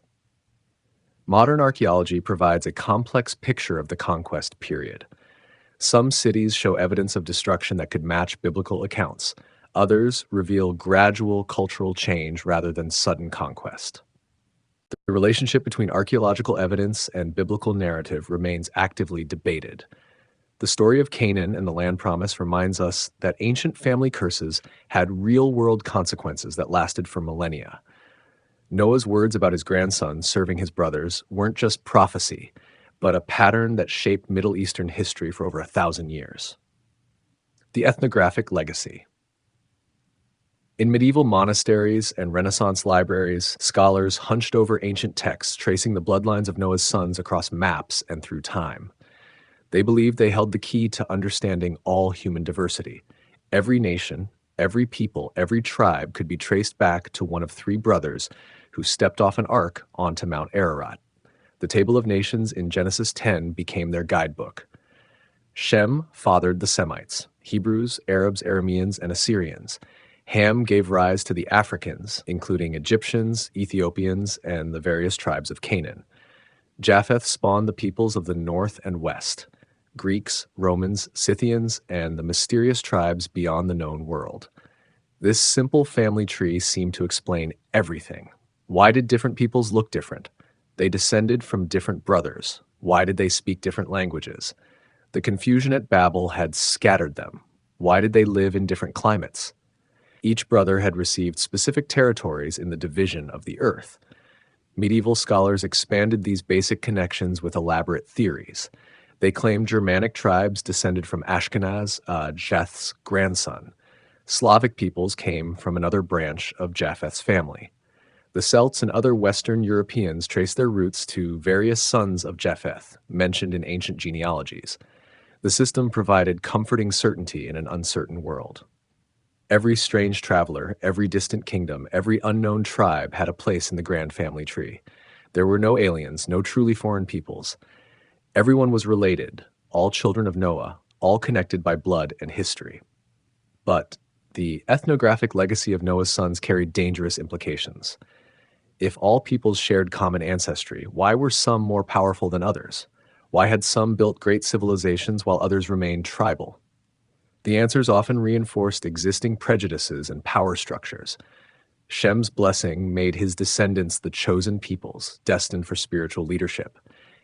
Modern archaeology provides a complex picture of the conquest period. Some cities show evidence of destruction that could match biblical accounts. Others reveal gradual cultural change rather than sudden conquest. The relationship between archaeological evidence and biblical narrative remains actively debated. The story of Canaan and the land promise reminds us that ancient family curses had real-world consequences that lasted for millennia. Noah's words about his grandson serving his brothers weren't just prophecy, but a pattern that shaped Middle Eastern history for over 1,000 years. The ethnographic legacy. In medieval monasteries and Renaissance libraries, scholars hunched over ancient texts tracing the bloodlines of Noah's sons across maps and through time. They believed they held the key to understanding all human diversity. Every nation, every people, every tribe could be traced back to one of 3 brothers who stepped off an ark onto Mount Ararat. The Table of Nations in Genesis 10 became their guidebook. Shem fathered the Semites, Hebrews, Arabs, Arameans, and Assyrians. Ham gave rise to the Africans, including Egyptians, Ethiopians, and the various tribes of Canaan. Japheth spawned the peoples of the north and west. Greeks, Romans, Scythians, and the mysterious tribes beyond the known world. This simple family tree seemed to explain everything. Why did different peoples look different? They descended from different brothers. Why did they speak different languages? The confusion at Babel had scattered them. Why did they live in different climates? Each brother had received specific territories in the division of the earth. Medieval scholars expanded these basic connections with elaborate theories. They claimed Germanic tribes descended from Ashkenaz, Japheth's grandson. Slavic peoples came from another branch of Japheth's family. The Celts and other Western Europeans traced their roots to various sons of Japheth, mentioned in ancient genealogies. The system provided comforting certainty in an uncertain world. Every strange traveler, every distant kingdom, every unknown tribe had a place in the grand family tree. There were no aliens, no truly foreign peoples. Everyone was related, all children of Noah, all connected by blood and history. But the ethnographic legacy of Noah's sons carried dangerous implications. If all peoples shared common ancestry, why were some more powerful than others? Why had some built great civilizations while others remained tribal? The answers often reinforced existing prejudices and power structures. Shem's blessing made his descendants the chosen peoples, destined for spiritual leadership.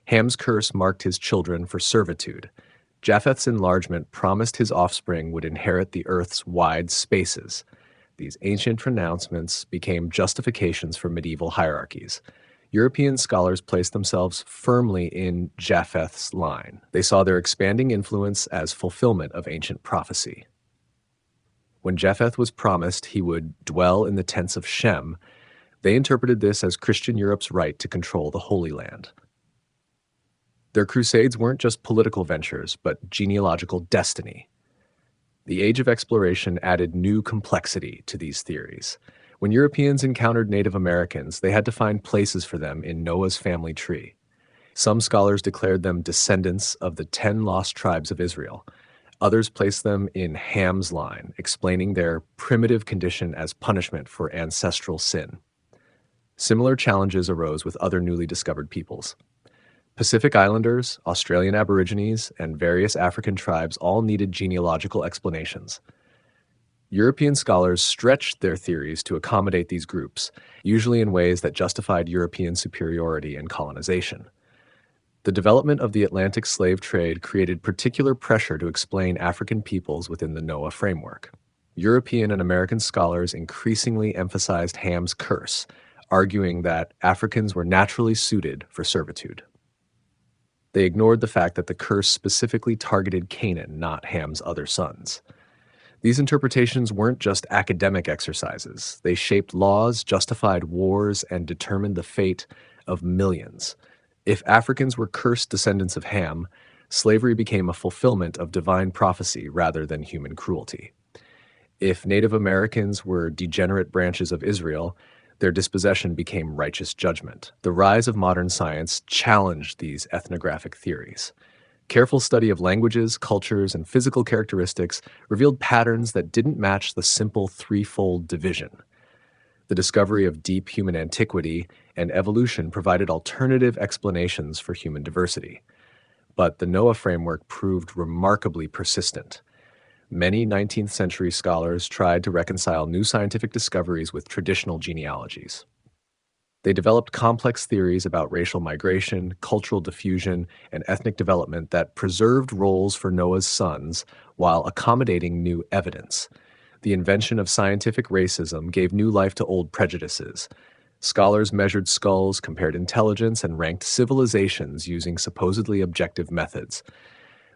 Ham's curse marked his children for servitude. Japheth's enlargement promised his offspring would inherit the earth's wide spaces. These ancient pronouncements became justifications for medieval hierarchies. European scholars placed themselves firmly in Japheth's line. They saw their expanding influence as fulfillment of ancient prophecy. When Japheth was promised he would dwell in the tents of Shem, they interpreted this as Christian Europe's right to control the Holy Land. Their crusades weren't just political ventures, but genealogical destiny. The age of exploration added new complexity to these theories. When Europeans encountered Native Americans, they had to find places for them in Noah's family tree. Some scholars declared them descendants of the 10 lost tribes of Israel. Others placed them in Ham's line, explaining their primitive condition as punishment for ancestral sin. Similar challenges arose with other newly discovered peoples. Pacific Islanders, Australian Aborigines, and various African tribes all needed genealogical explanations. European scholars stretched their theories to accommodate these groups, usually in ways that justified European superiority and colonization. The development of the Atlantic slave trade created particular pressure to explain African peoples within the Noah framework. European and American scholars increasingly emphasized Ham's curse, arguing that Africans were naturally suited for servitude. They ignored the fact that the curse specifically targeted Canaan, not Ham's other sons. These interpretations weren't just academic exercises. They shaped laws, justified wars, and determined the fate of millions. If Africans were cursed descendants of Ham, slavery became a fulfillment of divine prophecy rather than human cruelty. If Native Americans were degenerate branches of Israel, their dispossession became righteous judgment. The rise of modern science challenged these ethnographic theories. Careful study of languages, cultures, and physical characteristics revealed patterns that didn't match the simple threefold division. The discovery of deep human antiquity and evolution provided alternative explanations for human diversity. But the Noah framework proved remarkably persistent. Many 19th century scholars tried to reconcile new scientific discoveries with traditional genealogies. They developed complex theories about racial migration, cultural diffusion, and ethnic development that preserved roles for Noah's sons while accommodating new evidence. The invention of scientific racism gave new life to old prejudices. Scholars measured skulls, compared intelligence, and ranked civilizations using supposedly objective methods.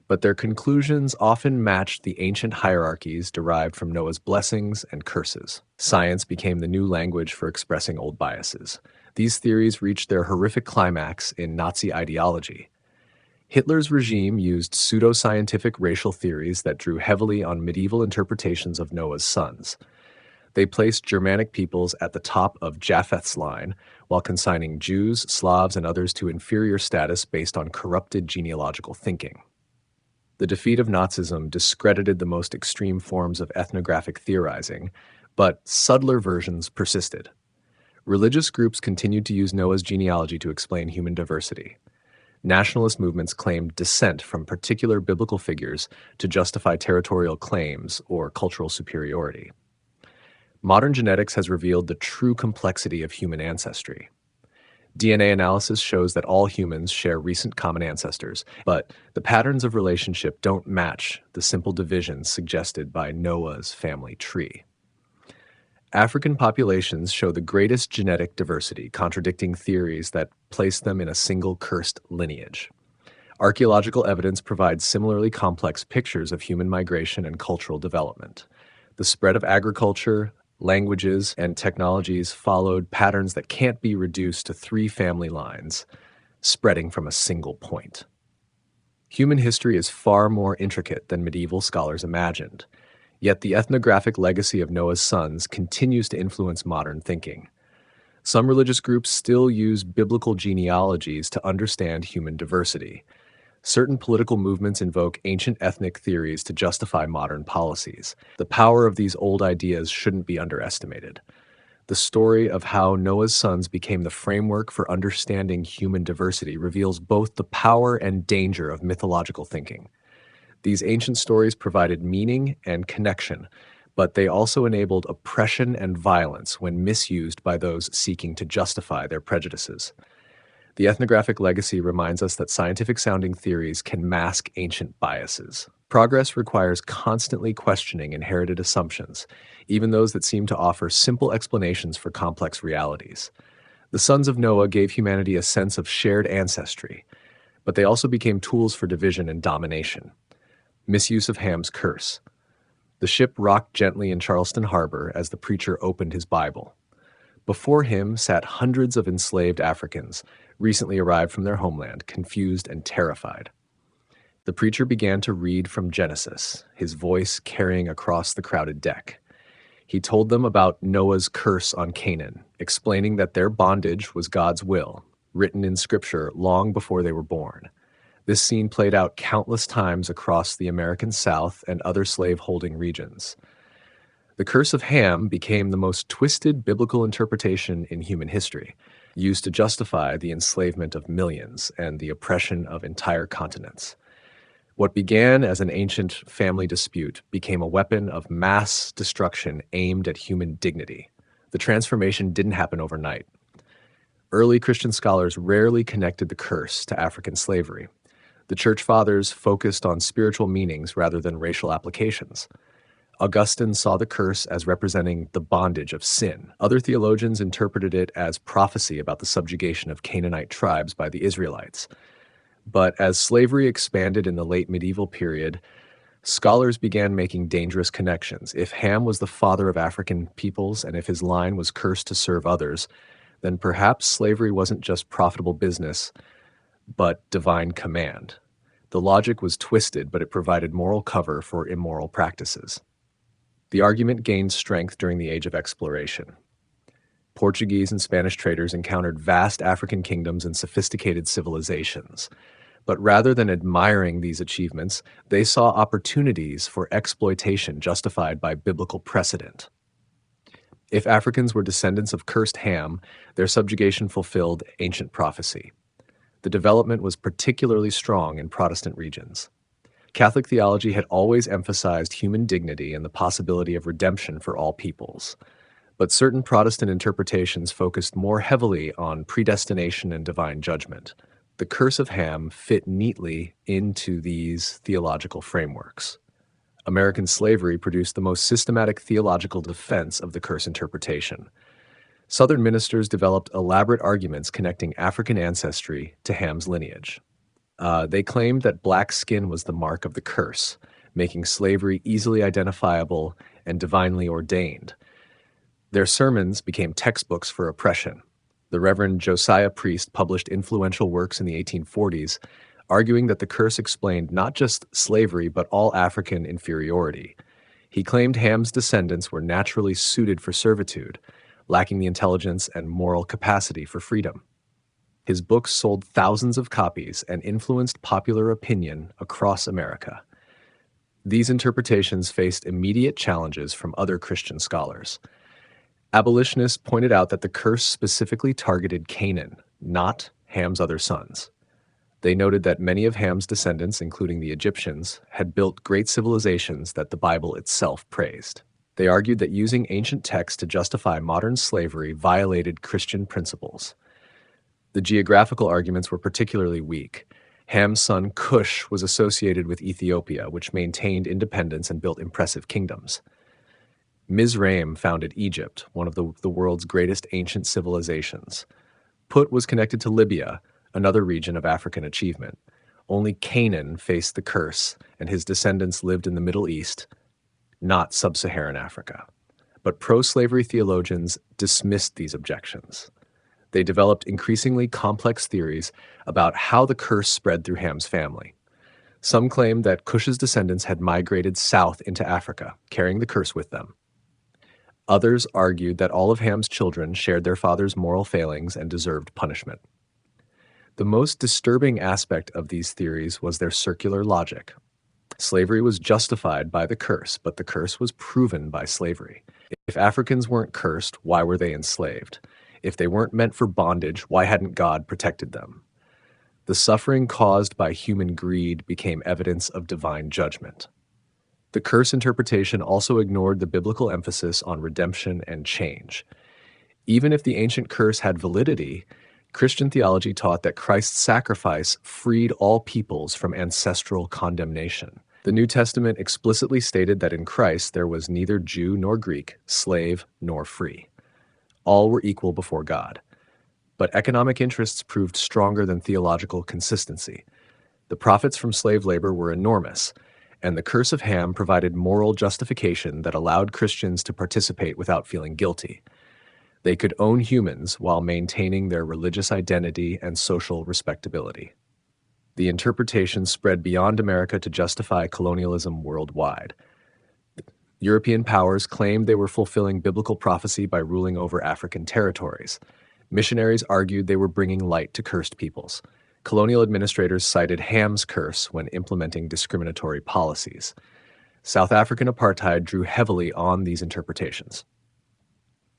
But their conclusions often matched the ancient hierarchies derived from Noah's blessings and curses. Science became the new language for expressing old biases. These theories reached their horrific climax in Nazi ideology. Hitler's regime used pseudo-scientific racial theories that drew heavily on medieval interpretations of Noah's sons. They placed Germanic peoples at the top of Japheth's line, while consigning Jews, Slavs, and others to inferior status based on corrupted genealogical thinking. The defeat of Nazism discredited the most extreme forms of ethnographic theorizing, but subtler versions persisted. Religious groups continued to use Noah's genealogy to explain human diversity. Nationalist movements claimed descent from particular biblical figures to justify territorial claims or cultural superiority. Modern genetics has revealed the true complexity of human ancestry. DNA analysis shows that all humans share recent common ancestors, but the patterns of relationship don't match the simple divisions suggested by Noah's family tree. African populations show the greatest genetic diversity, contradicting theories that place them in a single cursed lineage. Archaeological evidence provides similarly complex pictures of human migration and cultural development. The spread of agriculture, languages, and technologies followed patterns that can't be reduced to three family lines, spreading from a single point. Human history is far more intricate than medieval scholars imagined, yet the ethnographic legacy of Noah's sons continues to influence modern thinking. Some religious groups still use biblical genealogies to understand human diversity. Certain political movements invoke ancient ethnic theories to justify modern policies. The power of these old ideas shouldn't be underestimated. The story of how Noah's sons became the framework for understanding human diversity reveals both the power and danger of mythological thinking. These ancient stories provided meaning and connection, but they also enabled oppression and violence when misused by those seeking to justify their prejudices. The ethnographic legacy reminds us that scientific-sounding theories can mask ancient biases. Progress requires constantly questioning inherited assumptions, even those that seem to offer simple explanations for complex realities. The sons of Noah gave humanity a sense of shared ancestry, but they also became tools for division and domination. Misuse of Ham's curse. The ship rocked gently in Charleston Harbor as the preacher opened his Bible. Before him sat hundreds of enslaved Africans, recently arrived from their homeland, confused and terrified. The preacher began to read from Genesis, his voice carrying across the crowded deck. He told them about Noah's curse on Canaan, explaining that their bondage was God's will, written in Scripture long before they were born. This scene played out countless times across the American South and other slave-holding regions. The curse of Ham became the most twisted biblical interpretation in human history, used to justify the enslavement of millions and the oppression of entire continents. What began as an ancient family dispute became a weapon of mass destruction aimed at human dignity. The transformation didn't happen overnight. Early Christian scholars rarely connected the curse to African slavery. The Church Fathers focused on spiritual meanings rather than racial applications. Augustine saw the curse as representing the bondage of sin. Other theologians interpreted it as prophecy about the subjugation of Canaanite tribes by the Israelites. But as slavery expanded in the late medieval period, scholars began making dangerous connections. If Ham was the father of African peoples and if his line was cursed to serve others, then perhaps slavery wasn't just profitable business, but divine command. The logic was twisted, but it provided moral cover for immoral practices. The argument gained strength during the Age of Exploration. Portuguese and Spanish traders encountered vast African kingdoms and sophisticated civilizations. But rather than admiring these achievements, they saw opportunities for exploitation justified by biblical precedent. If Africans were descendants of cursed Ham, their subjugation fulfilled ancient prophecy. The development was particularly strong in Protestant regions. Catholic theology had always emphasized human dignity and the possibility of redemption for all peoples. But certain Protestant interpretations focused more heavily on predestination and divine judgment. The curse of Ham fit neatly into these theological frameworks. American slavery produced the most systematic theological defense of the curse interpretation. Southern ministers developed elaborate arguments connecting African ancestry to Ham's lineage. They claimed that black skin was the mark of the curse, making slavery easily identifiable and divinely ordained. Their sermons became textbooks for oppression. The Reverend Josiah Priest published influential works in the 1840s, arguing that the curse explained not just slavery but all African inferiority. He claimed Ham's descendants were naturally suited for servitude, lacking the intelligence and moral capacity for freedom. His books sold thousands of copies and influenced popular opinion across America. These interpretations faced immediate challenges from other Christian scholars. Abolitionists pointed out that the curse specifically targeted Canaan, not Ham's other sons. They noted that many of Ham's descendants, including the Egyptians, had built great civilizations that the Bible itself praised. They argued that using ancient texts to justify modern slavery violated Christian principles. The geographical arguments were particularly weak. Ham's son Cush was associated with Ethiopia, which maintained independence and built impressive kingdoms. Mizraim founded Egypt, one of the world's greatest ancient civilizations. Put was connected to Libya, another region of African achievement. Only Canaan faced the curse, and his descendants lived in the Middle East, not sub-Saharan Africa. But pro-slavery theologians dismissed these objections. They developed increasingly complex theories about how the curse spread through Ham's family. Some claimed that Cush's descendants had migrated south into Africa, carrying the curse with them. Others argued that all of Ham's children shared their father's moral failings and deserved punishment. The most disturbing aspect of these theories was their circular logic. Slavery was justified by the curse, but the curse was proven by slavery. If Africans weren't cursed, why were they enslaved? If they weren't meant for bondage, why hadn't God protected them? The suffering caused by human greed became evidence of divine judgment. The curse interpretation also ignored the biblical emphasis on redemption and change. Even if the ancient curse had validity, Christian theology taught that Christ's sacrifice freed all peoples from ancestral condemnation. The New Testament explicitly stated that in Christ there was neither Jew nor Greek, slave nor free. All were equal before God. But economic interests proved stronger than theological consistency. The profits from slave labor were enormous, and the curse of Ham provided moral justification that allowed Christians to participate without feeling guilty. They could own humans while maintaining their religious identity and social respectability. The interpretation spread beyond America to justify colonialism worldwide. European powers claimed they were fulfilling biblical prophecy by ruling over African territories. Missionaries argued they were bringing light to cursed peoples. Colonial administrators cited Ham's curse when implementing discriminatory policies. South African apartheid drew heavily on these interpretations.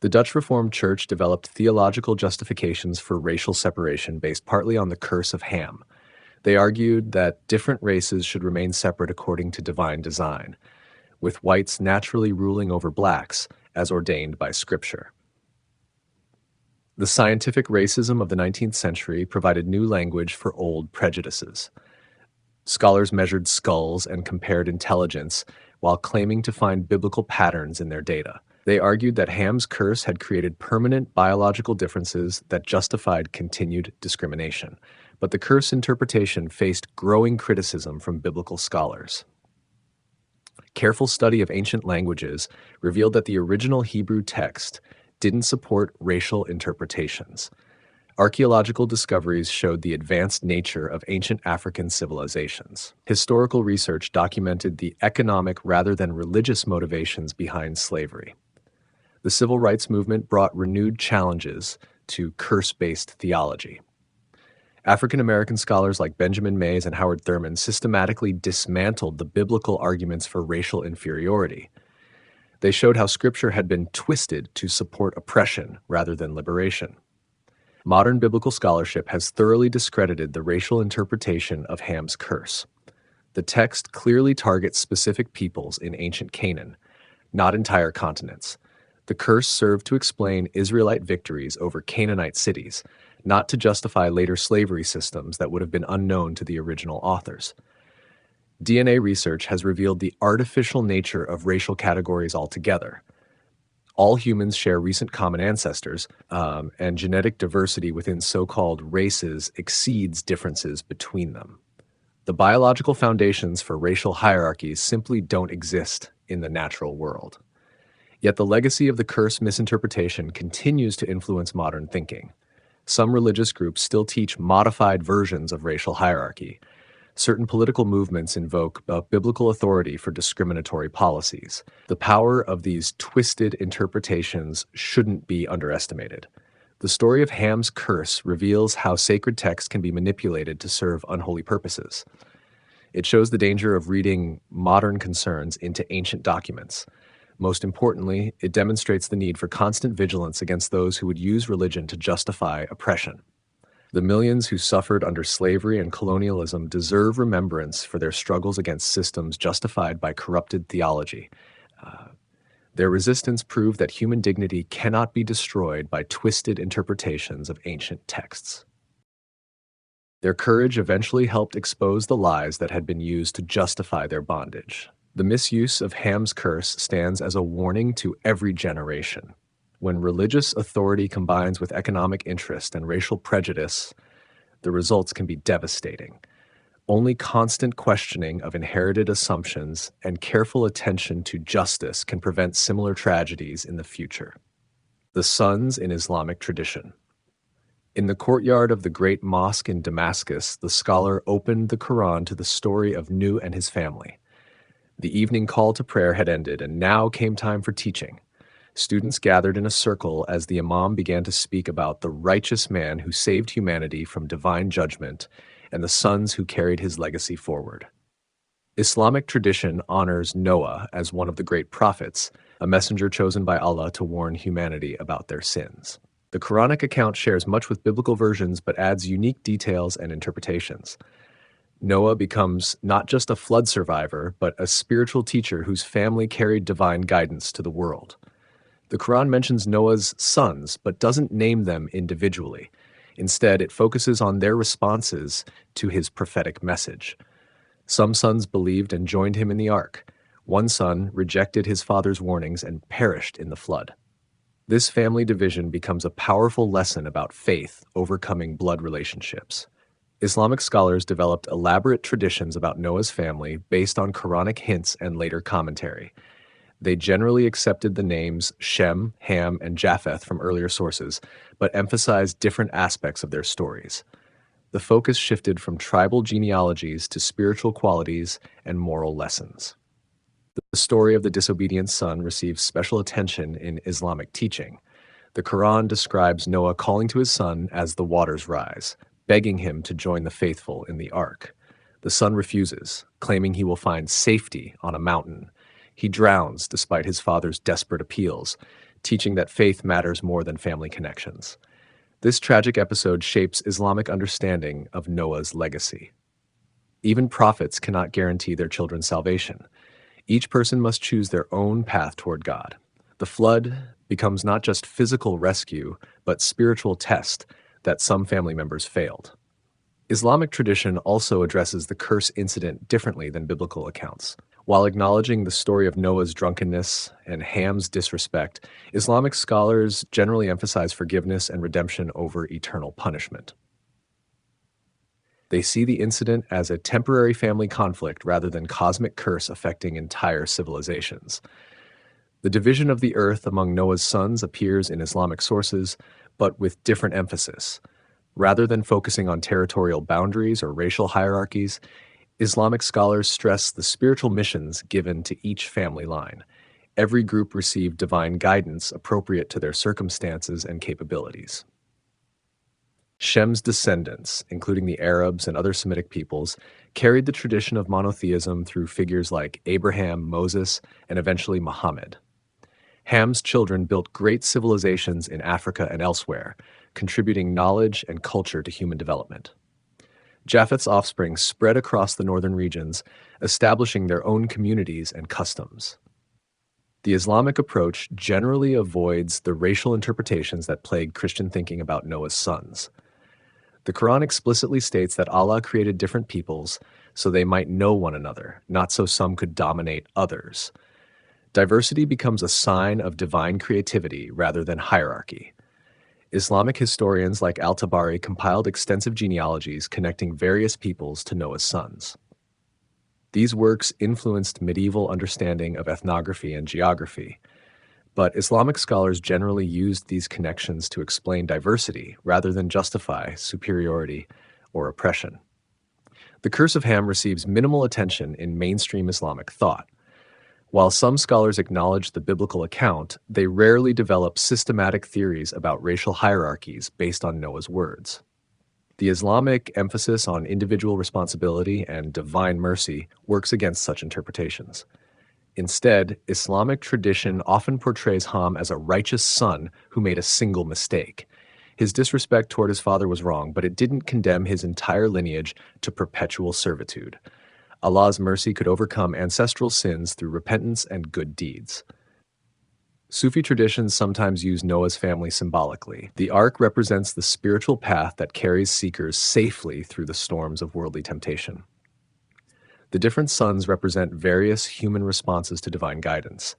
The Dutch Reformed Church developed theological justifications for racial separation based partly on the curse of Ham. They argued that different races should remain separate according to divine design, with whites naturally ruling over blacks as ordained by Scripture. The scientific racism of the 19th century provided new language for old prejudices. Scholars measured skulls and compared intelligence while claiming to find biblical patterns in their data. They argued that Ham's curse had created permanent biological differences that justified continued discrimination, but the curse interpretation faced growing criticism from biblical scholars. Careful study of ancient languages revealed that the original Hebrew text didn't support racial interpretations. Archaeological discoveries showed the advanced nature of ancient African civilizations. Historical research documented the economic rather than religious motivations behind slavery. The civil rights movement brought renewed challenges to curse-based theology. African American scholars like Benjamin Mays and Howard Thurman systematically dismantled the biblical arguments for racial inferiority. They showed how Scripture had been twisted to support oppression rather than liberation. Modern biblical scholarship has thoroughly discredited the racial interpretation of Ham's curse. The text clearly targets specific peoples in ancient Canaan, not entire continents. The curse served to explain Israelite victories over Canaanite cities, not to justify later slavery systems that would have been unknown to the original authors. DNA research has revealed the artificial nature of racial categories altogether. All humans share recent common ancestors, and genetic diversity within so-called races exceeds differences between them. The biological foundations for racial hierarchies simply don't exist in the natural world. Yet the legacy of the curse misinterpretation continues to influence modern thinking. Some religious groups still teach modified versions of racial hierarchy. Certain political movements invoke biblical authority for discriminatory policies. The power of these twisted interpretations shouldn't be underestimated. The story of Ham's curse reveals how sacred text can be manipulated to serve unholy purposes. It shows the danger of reading modern concerns into ancient documents. Most importantly, it demonstrates the need for constant vigilance against those who would use religion to justify oppression. The millions who suffered under slavery and colonialism deserve remembrance for their struggles against systems justified by corrupted theology. Their resistance proved that human dignity cannot be destroyed by twisted interpretations of ancient texts. Their courage eventually helped expose the lies that had been used to justify their bondage. The misuse of Ham's curse stands as a warning to every generation. When religious authority combines with economic interest and racial prejudice, the results can be devastating. Only constant questioning of inherited assumptions and careful attention to justice can prevent similar tragedies in the future. The sons in Islamic tradition. In the courtyard of the great mosque in Damascus, the scholar opened the Quran to the story of Nuh and his family. The evening call to prayer had ended, and now came time for teaching. Students gathered in a circle as the imam began to speak about the righteous man who saved humanity from divine judgment and the sons who carried his legacy forward. Islamic tradition honors Noah as one of the great prophets, a messenger chosen by Allah to warn humanity about their sins. The Quranic account shares much with biblical versions but adds unique details and interpretations. Noah becomes not just a flood survivor, but a spiritual teacher whose family carried divine guidance to the world. The Quran mentions Noah's sons, but doesn't name them individually. Instead, it focuses on their responses to his prophetic message. Some sons believed and joined him in the ark. One son rejected his father's warnings and perished in the flood. This family division becomes a powerful lesson about faith overcoming blood relationships. Islamic scholars developed elaborate traditions about Noah's family based on Quranic hints and later commentary. They generally accepted the names Shem, Ham, and Japheth from earlier sources, but emphasized different aspects of their stories. The focus shifted from tribal genealogies to spiritual qualities and moral lessons. The story of the disobedient son receives special attention in Islamic teaching. The Quran describes Noah calling to his son as the waters rise, begging him to join the faithful in the ark. The son refuses, claiming he will find safety on a mountain. He drowns despite his father's desperate appeals, teaching that faith matters more than family connections. This tragic episode shapes Islamic understanding of Noah's legacy. Even prophets cannot guarantee their children's salvation. Each person must choose their own path toward God. The flood becomes not just physical rescue, but spiritual test that some family members failed. Islamic tradition also addresses the curse incident differently than biblical accounts. While acknowledging the story of Noah's drunkenness and Ham's disrespect, Islamic scholars generally emphasize forgiveness and redemption over eternal punishment. They see the incident as a temporary family conflict rather than cosmic curse affecting entire civilizations. The division of the earth among Noah's sons appears in Islamic sources, but with different emphasis. Rather than focusing on territorial boundaries or racial hierarchies, Islamic scholars stress the spiritual missions given to each family line. Every group received divine guidance appropriate to their circumstances and capabilities. Shem's descendants, including the Arabs and other Semitic peoples, carried the tradition of monotheism through figures like Abraham, Moses, and eventually Muhammad. Ham's children built great civilizations in Africa and elsewhere, contributing knowledge and culture to human development. Japheth's offspring spread across the northern regions, establishing their own communities and customs. The Islamic approach generally avoids the racial interpretations that plagued Christian thinking about Noah's sons. The Quran explicitly states that Allah created different peoples so they might know one another, not so some could dominate others. Diversity becomes a sign of divine creativity rather than hierarchy. Islamic historians like Al-Tabari compiled extensive genealogies connecting various peoples to Noah's sons. These works influenced medieval understanding of ethnography and geography, but Islamic scholars generally used these connections to explain diversity rather than justify superiority or oppression. The Curse of Ham receives minimal attention in mainstream Islamic thought. While some scholars acknowledge the biblical account, they rarely develop systematic theories about racial hierarchies based on Noah's words. The Islamic emphasis on individual responsibility and divine mercy works against such interpretations. Instead, Islamic tradition often portrays Ham as a righteous son who made a single mistake. His disrespect toward his father was wrong, but it didn't condemn his entire lineage to perpetual servitude. Allah's mercy could overcome ancestral sins through repentance and good deeds. Sufi traditions sometimes use Noah's family symbolically. The ark represents the spiritual path that carries seekers safely through the storms of worldly temptation. The different sons represent various human responses to divine guidance.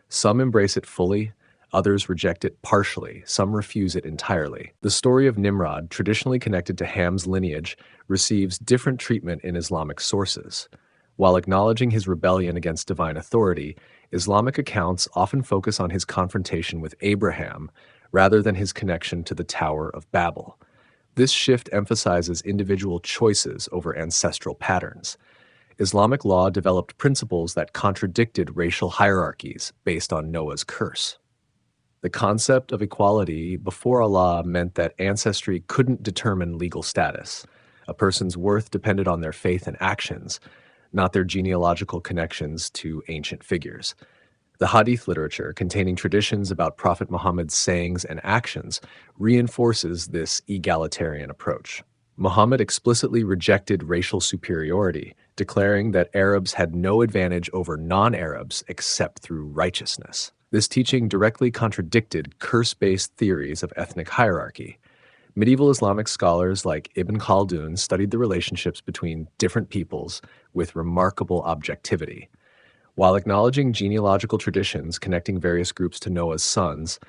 Some embrace it fully, others reject it partially, some refuse it entirely. The story of Nimrod, traditionally connected to Ham's lineage, receives different treatment in Islamic sources. While acknowledging his rebellion against divine authority, Islamic accounts often focus on his confrontation with Abraham rather than his connection to the Tower of Babel. This shift emphasizes individual choices over ancestral patterns. Islamic law developed principles that contradicted racial hierarchies based on Noah's curse. The concept of equality before Allah meant that ancestry couldn't determine legal status. A person's worth depended on their faith and actions, not their genealogical connections to ancient figures. The Hadith literature, containing traditions about Prophet Muhammad's sayings and actions, reinforces this egalitarian approach. Muhammad explicitly rejected racial superiority, declaring that Arabs had no advantage over non-Arabs except through righteousness. This teaching directly contradicted curse-based theories of ethnic hierarchy. Medieval Islamic scholars like Ibn Khaldun studied the relationships between different peoples with remarkable objectivity. While acknowledging genealogical traditions connecting various groups to Noah's sons,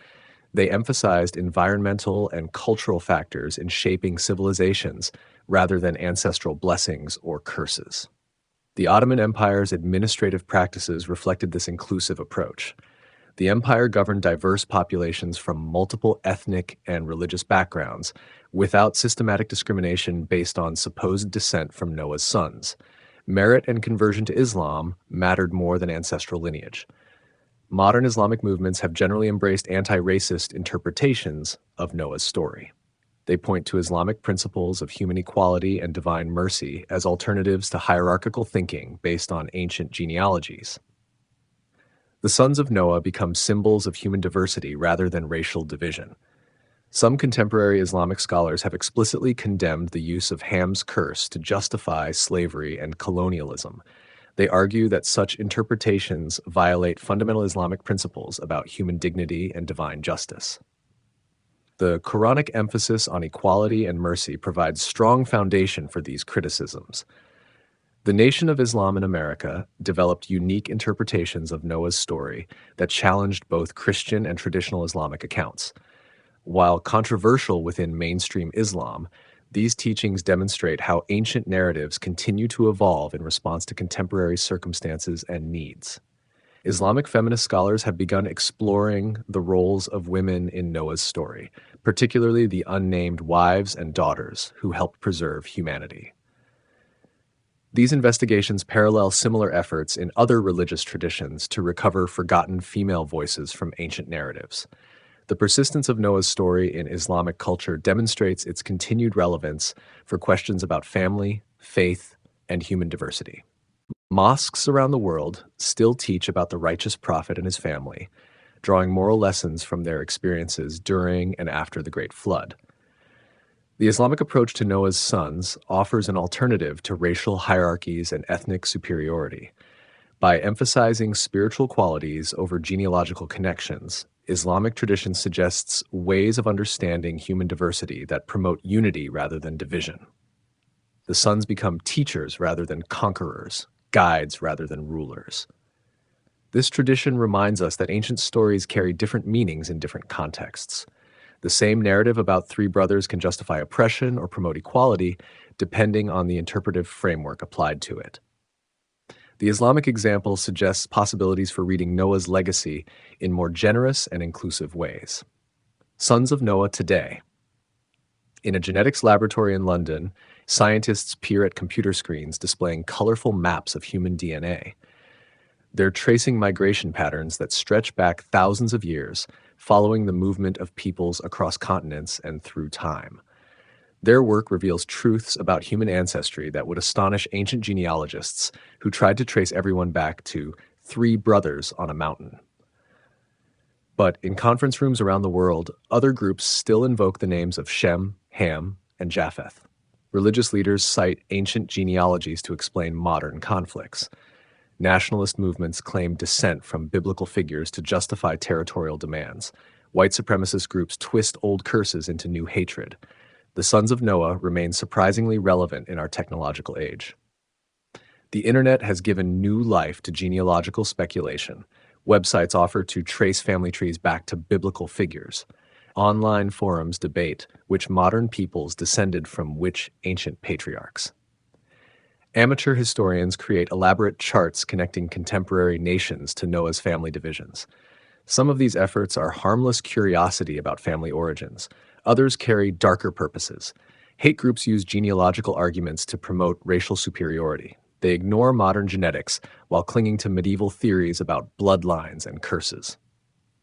they emphasized environmental and cultural factors in shaping civilizations rather than ancestral blessings or curses. The Ottoman Empire's administrative practices reflected this inclusive approach. The empire governed diverse populations from multiple ethnic and religious backgrounds without systematic discrimination based on supposed descent from Noah's sons. Merit and conversion to Islam mattered more than ancestral lineage. Modern Islamic movements have generally embraced anti-racist interpretations of Noah's story. They point to Islamic principles of human equality and divine mercy as alternatives to hierarchical thinking based on ancient genealogies. The sons of Noah become symbols of human diversity rather than racial division. Some contemporary Islamic scholars have explicitly condemned the use of Ham's curse to justify slavery and colonialism. They argue that such interpretations violate fundamental Islamic principles about human dignity and divine justice. The Quranic emphasis on equality and mercy provides strong foundation for these criticisms. The Nation of Islam in America developed unique interpretations of Noah's story that challenged both Christian and traditional Islamic accounts. While controversial within mainstream Islam, these teachings demonstrate how ancient narratives continue to evolve in response to contemporary circumstances and needs. Islamic feminist scholars have begun exploring the roles of women in Noah's story, particularly the unnamed wives and daughters who helped preserve humanity. These investigations parallel similar efforts in other religious traditions to recover forgotten female voices from ancient narratives. The persistence of Noah's story in Islamic culture demonstrates its continued relevance for questions about family, faith, and human diversity. Mosques around the world still teach about the righteous prophet and his family, drawing moral lessons from their experiences during and after the Great Flood. The Islamic approach to Noah's sons offers an alternative to racial hierarchies and ethnic superiority. By emphasizing spiritual qualities over genealogical connections, Islamic tradition suggests ways of understanding human diversity that promote unity rather than division. The sons become teachers rather than conquerors, guides rather than rulers. This tradition reminds us that ancient stories carry different meanings in different contexts. The same narrative about three brothers can justify oppression or promote equality, depending on the interpretive framework applied to it. The Islamic example suggests possibilities for reading Noah's legacy in more generous and inclusive ways. Sons of Noah today. In a genetics laboratory in London, scientists peer at computer screens displaying colorful maps of human DNA. They're tracing migration patterns that stretch back thousands of years, following the movement of peoples across continents and through time. Their work reveals truths about human ancestry that would astonish ancient genealogists who tried to trace everyone back to three brothers on a mountain. But in conference rooms around the world, other groups still invoke the names of Shem, Ham, and Japheth. Religious leaders cite ancient genealogies to explain modern conflicts. Nationalist movements claim descent from biblical figures to justify territorial demands. White supremacist groups twist old curses into new hatred. The sons of Noah remain surprisingly relevant in our technological age. The internet has given new life to genealogical speculation. Websites offer to trace family trees back to biblical figures. Online forums debate which modern peoples descended from which ancient patriarchs. Amateur historians create elaborate charts connecting contemporary nations to Noah's family divisions. Some of these efforts are harmless curiosity about family origins. Others carry darker purposes. Hate groups use genealogical arguments to promote racial superiority. They ignore modern genetics while clinging to medieval theories about bloodlines and curses.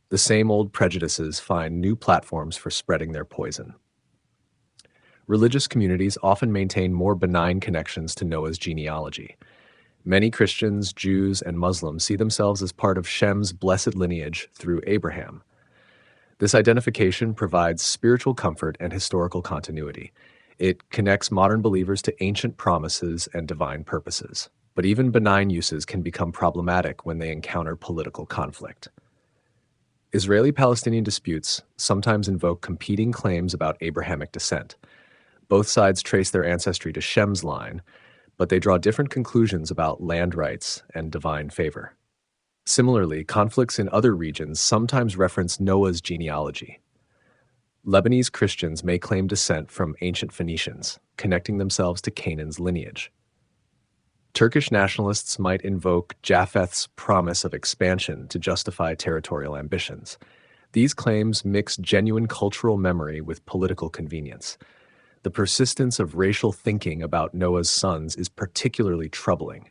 The same old prejudices find new platforms for spreading their poison. Religious communities often maintain more benign connections to Noah's genealogy. Many Christians, Jews, and Muslims see themselves as part of Shem's blessed lineage through Abraham. This identification provides spiritual comfort and historical continuity. It connects modern believers to ancient promises and divine purposes. But even benign uses can become problematic when they encounter political conflict. Israeli-Palestinian disputes sometimes invoke competing claims about Abrahamic descent. Both sides trace their ancestry to Shem's line, but they draw different conclusions about land rights and divine favor. Similarly, conflicts in other regions sometimes reference Noah's genealogy. Lebanese Christians may claim descent from ancient Phoenicians, connecting themselves to Canaan's lineage. Turkish nationalists might invoke Japheth's promise of expansion to justify territorial ambitions. These claims mix genuine cultural memory with political convenience. The persistence of racial thinking about Noah's sons is particularly troubling.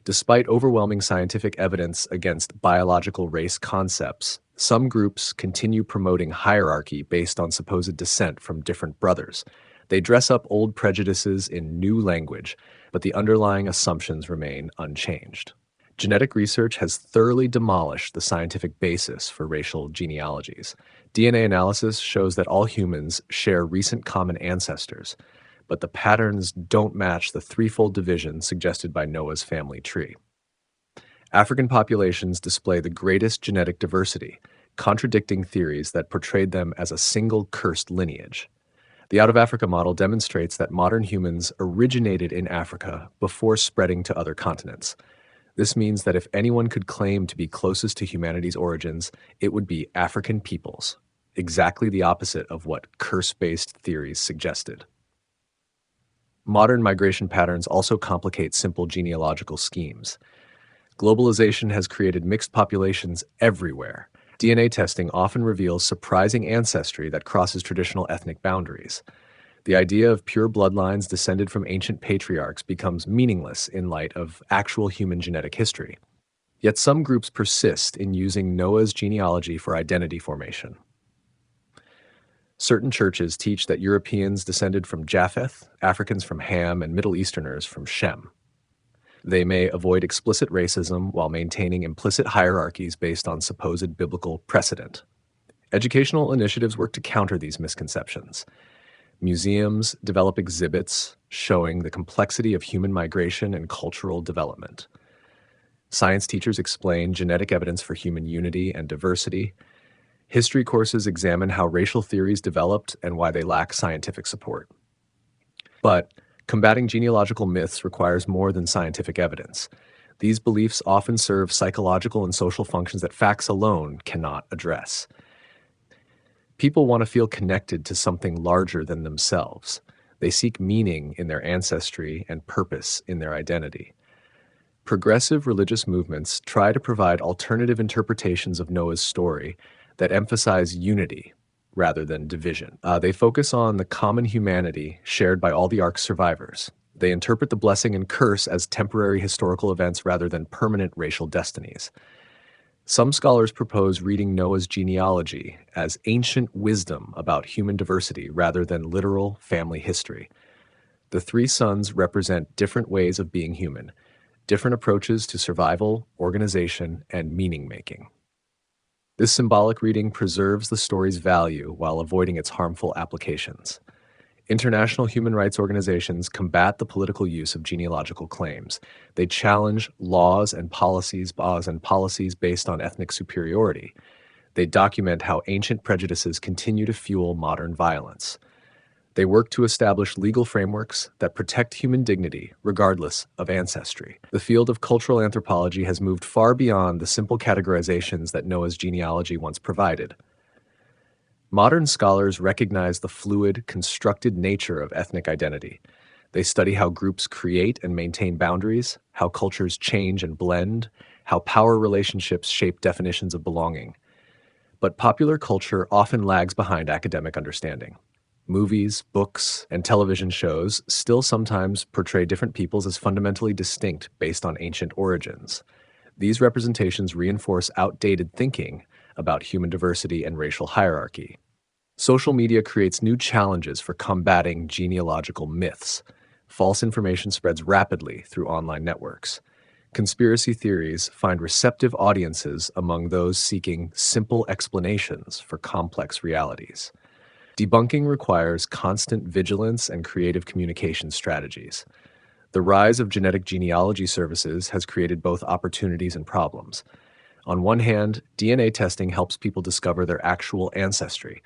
Despite overwhelming scientific evidence against biological race concepts, some groups continue promoting hierarchy based on supposed descent from different brothers. They dress up old prejudices in new language, but the underlying assumptions remain unchanged. Genetic research has thoroughly demolished the scientific basis for racial genealogies. DNA analysis shows that all humans share recent common ancestors, but the patterns don't match the threefold division suggested by Noah's family tree. African populations display the greatest genetic diversity, contradicting theories that portrayed them as a single cursed lineage. The Out of Africa model demonstrates that modern humans originated in Africa before spreading to other continents. This means that if anyone could claim to be closest to humanity's origins, it would be African peoples, exactly the opposite of what curse-based theories suggested. Modern migration patterns also complicate simple genealogical schemes. Globalization has created mixed populations everywhere. DNA testing often reveals surprising ancestry that crosses traditional ethnic boundaries. The idea of pure bloodlines descended from ancient patriarchs becomes meaningless in light of actual human genetic history. Yet some groups persist in using Noah's genealogy for identity formation. Certain churches teach that Europeans descended from Japheth, Africans from Ham, and Middle Easterners from Shem. They may avoid explicit racism while maintaining implicit hierarchies based on supposed biblical precedent. Educational initiatives work to counter these misconceptions. Museums develop exhibits showing the complexity of human migration and cultural development. Science teachers explain genetic evidence for human unity and diversity. History courses examine how racial theories developed and why they lack scientific support. But combating genealogical myths requires more than scientific evidence. These beliefs often serve psychological and social functions that facts alone cannot address. People want to feel connected to something larger than themselves. They seek meaning in their ancestry and purpose in their identity. Progressive religious movements try to provide alternative interpretations of Noah's story that emphasize unity rather than division. They focus on the common humanity shared by all the Ark's survivors. They interpret the blessing and curse as temporary historical events rather than permanent racial destinies. Some scholars propose reading Noah's genealogy as ancient wisdom about human diversity rather than literal family history. The three sons represent different ways of being human, different approaches to survival, organization, and meaning-making. This symbolic reading preserves the story's value while avoiding its harmful applications. International human rights organizations combat the political use of genealogical claims. They challenge laws and policies based on ethnic superiority. They document how ancient prejudices continue to fuel modern violence. They work to establish legal frameworks that protect human dignity regardless of ancestry. The field of cultural anthropology has moved far beyond the simple categorizations that Noah's genealogy once provided. Modern scholars recognize the fluid, constructed nature of ethnic identity. They study how groups create and maintain boundaries, how cultures change and blend, how power relationships shape definitions of belonging. But popular culture often lags behind academic understanding. Movies, books, and television shows still sometimes portray different peoples as fundamentally distinct based on ancient origins. These representations reinforce outdated thinking about human diversity and racial hierarchy. Social media creates new challenges for combating genealogical myths. False information spreads rapidly through online networks. Conspiracy theories find receptive audiences among those seeking simple explanations for complex realities. Debunking requires constant vigilance and creative communication strategies. The rise of genetic genealogy services has created both opportunities and problems. On one hand, DNA testing helps people discover their actual ancestry,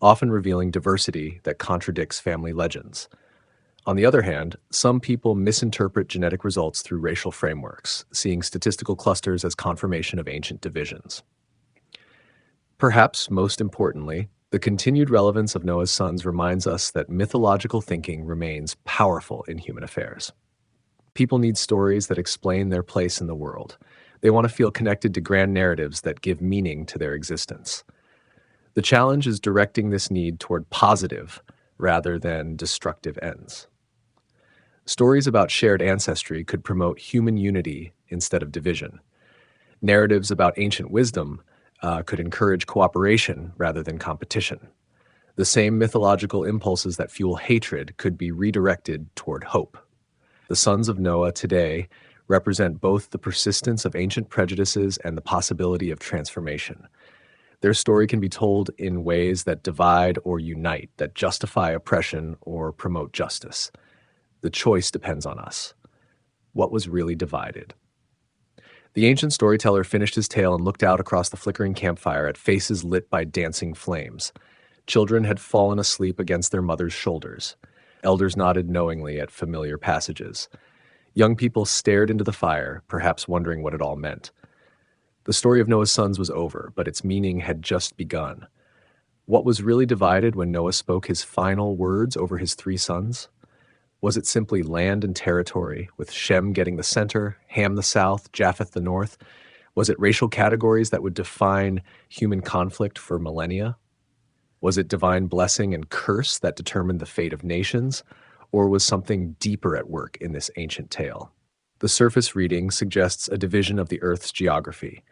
often revealing diversity that contradicts family legends. On the other hand, some people misinterpret genetic results through racial frameworks, seeing statistical clusters as confirmation of ancient divisions. Perhaps most importantly, the continued relevance of Noah's sons reminds us that mythological thinking remains powerful in human affairs. People need stories that explain their place in the world. They want to feel connected to grand narratives that give meaning to their existence. The challenge is directing this need toward positive rather than destructive ends. Stories about shared ancestry could promote human unity instead of division. Narratives about ancient wisdom could encourage cooperation rather than competition. The same mythological impulses that fuel hatred could be redirected toward hope. The sons of Noah today represent both the persistence of ancient prejudices and the possibility of transformation. Their story can be told in ways that divide or unite, that justify oppression or promote justice. The choice depends on us. What was really divided? The ancient storyteller finished his tale and looked out across the flickering campfire at faces lit by dancing flames. Children had fallen asleep against their mothers' shoulders. Elders nodded knowingly at familiar passages. Young people stared into the fire, perhaps wondering what it all meant. The story of Noah's sons was over, but its meaning had just begun. What was really divided when Noah spoke his final words over his three sons? Was it simply land and territory, with Shem getting the center, Ham the south, Japheth the north? Was it racial categories that would define human conflict for millennia? Was it divine blessing and curse that determined the fate of nations? Or was something deeper at work in this ancient tale? The surface reading suggests a division of the Earth's geography.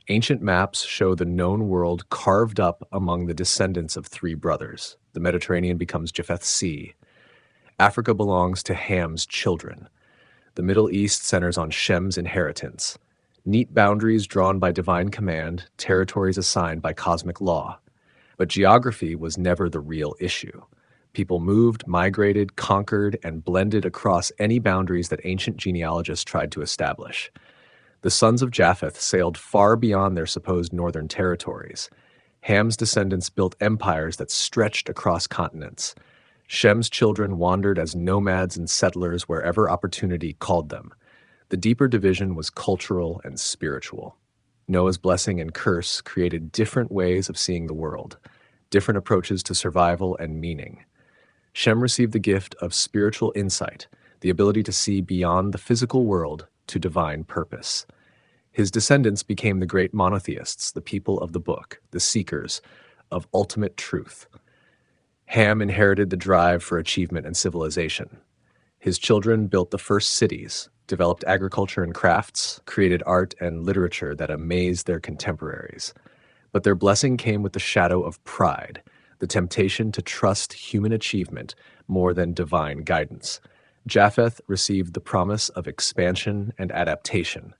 Ancient maps show the known world carved up among the descendants of three brothers. The Mediterranean becomes Japheth's Sea. Africa belongs to Ham's children. The Middle East centers on Shem's inheritance. Neat boundaries drawn by divine command, territories assigned by cosmic law. But geography was never the real issue. People moved, migrated, conquered, and blended across any boundaries that ancient genealogists tried to establish. The sons of Japheth sailed far beyond their supposed northern territories. Ham's descendants built empires that stretched across continents. Shem's children wandered as nomads and settlers wherever opportunity called them. The deeper division was cultural and spiritual. Noah's blessing and curse created different ways of seeing the world, different approaches to survival and meaning. Shem received the gift of spiritual insight, the ability to see beyond the physical world to divine purpose. His descendants became the great monotheists, the people of the book, the seekers of ultimate truth. Ham inherited the drive for achievement and civilization. His children built the first cities, developed agriculture and crafts, created art and literature that amazed their contemporaries. But their blessing came with the shadow of pride, the temptation to trust human achievement more than divine guidance. Japheth received the promise of expansion and adaptation.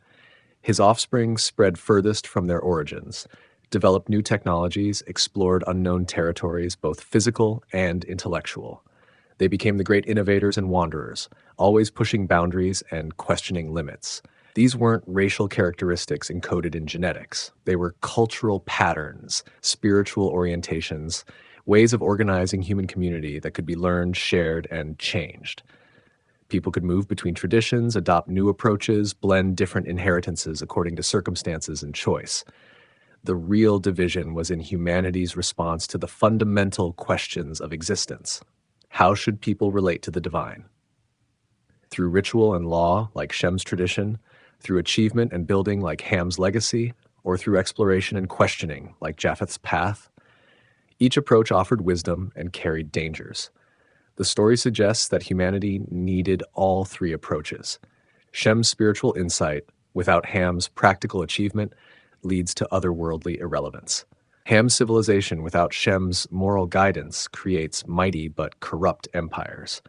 His offspring spread furthest from their origins, developed new technologies, explored unknown territories, both physical and intellectual. They became the great innovators and wanderers, always pushing boundaries and questioning limits. These weren't racial characteristics encoded in genetics. They were cultural patterns, spiritual orientations, ways of organizing human community that could be learned, shared, and changed. People could move between traditions, adopt new approaches, blend different inheritances according to circumstances and choice. The real division was in humanity's response to the fundamental questions of existence. How should people relate to the divine? Through ritual and law, like Shem's tradition, through achievement and building, like Ham's legacy, or through exploration and questioning, like Japheth's path? Each approach offered wisdom and carried dangers. The story suggests that humanity needed all three approaches. Shem's spiritual insight, without Ham's practical achievement, leads to otherworldly irrelevance. Ham's civilization without Shem's moral guidance creates mighty but corrupt empires.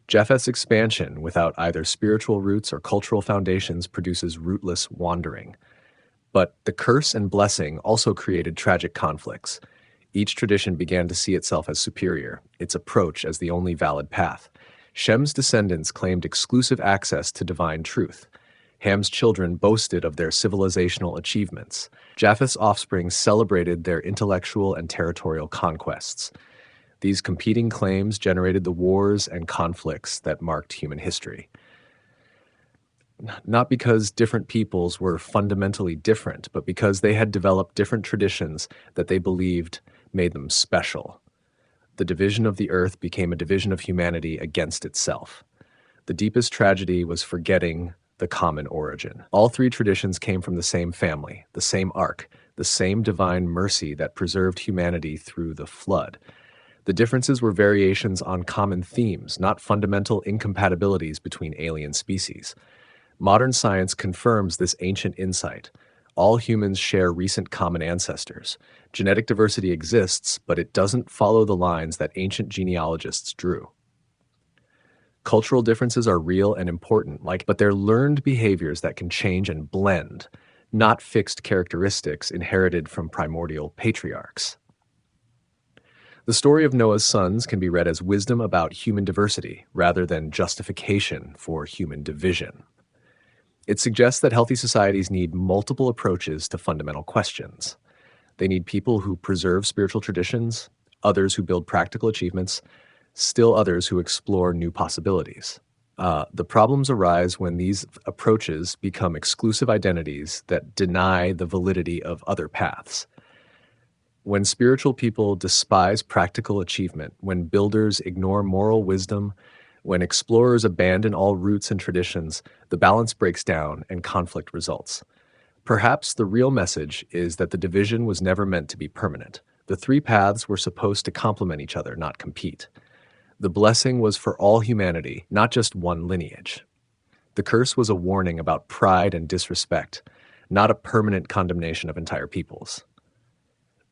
Japheth's expansion without either spiritual roots or cultural foundations produces rootless wandering. But the curse and blessing also created tragic conflicts. Each tradition began to see itself as superior, its approach as the only valid path. Shem's descendants claimed exclusive access to divine truth. Ham's children boasted of their civilizational achievements. Japheth's offspring celebrated their intellectual and territorial conquests. These competing claims generated the wars and conflicts that marked human history. Not because different peoples were fundamentally different, but because they had developed different traditions that they believed made them special. The division of the earth became a division of humanity against itself. The deepest tragedy was forgetting the common origin. All three traditions came from the same family, the same ark, the same divine mercy that preserved humanity through the flood. The differences were variations on common themes, not fundamental incompatibilities between alien species. Modern science confirms this ancient insight. All humans share recent common ancestors. Genetic diversity exists, but it doesn't follow the lines that ancient genealogists drew. Cultural differences are real and important, but they're learned behaviors that can change and blend. not fixed characteristics inherited from primordial patriarchs. The story of Noah's sons can be read as wisdom about human diversity rather than justification for human division. It suggests that healthy societies need multiple approaches to fundamental questions. They need people who preserve spiritual traditions, others who build practical achievements, still others who explore new possibilities. The problems arise when these approaches become exclusive identities that deny the validity of other paths. When spiritual people despise practical achievement, when builders ignore moral wisdom, when explorers abandon all roots and traditions, the balance breaks down and conflict results. Perhaps the real message is that the division was never meant to be permanent. The three paths were supposed to complement each other, not compete. The blessing was for all humanity, not just one lineage. The curse was a warning about pride and disrespect, not a permanent condemnation of entire peoples.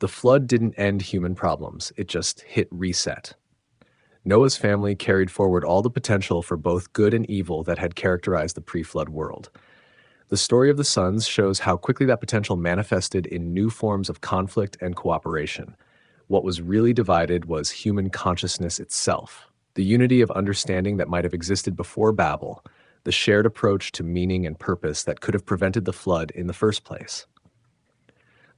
The flood didn't end human problems, it just hit reset. Noah's family carried forward all the potential for both good and evil that had characterized the pre-flood world. The story of the sons shows how quickly that potential manifested in new forms of conflict and cooperation. What was really divided was human consciousness itself, the unity of understanding that might have existed before Babel, the shared approach to meaning and purpose that could have prevented the flood in the first place.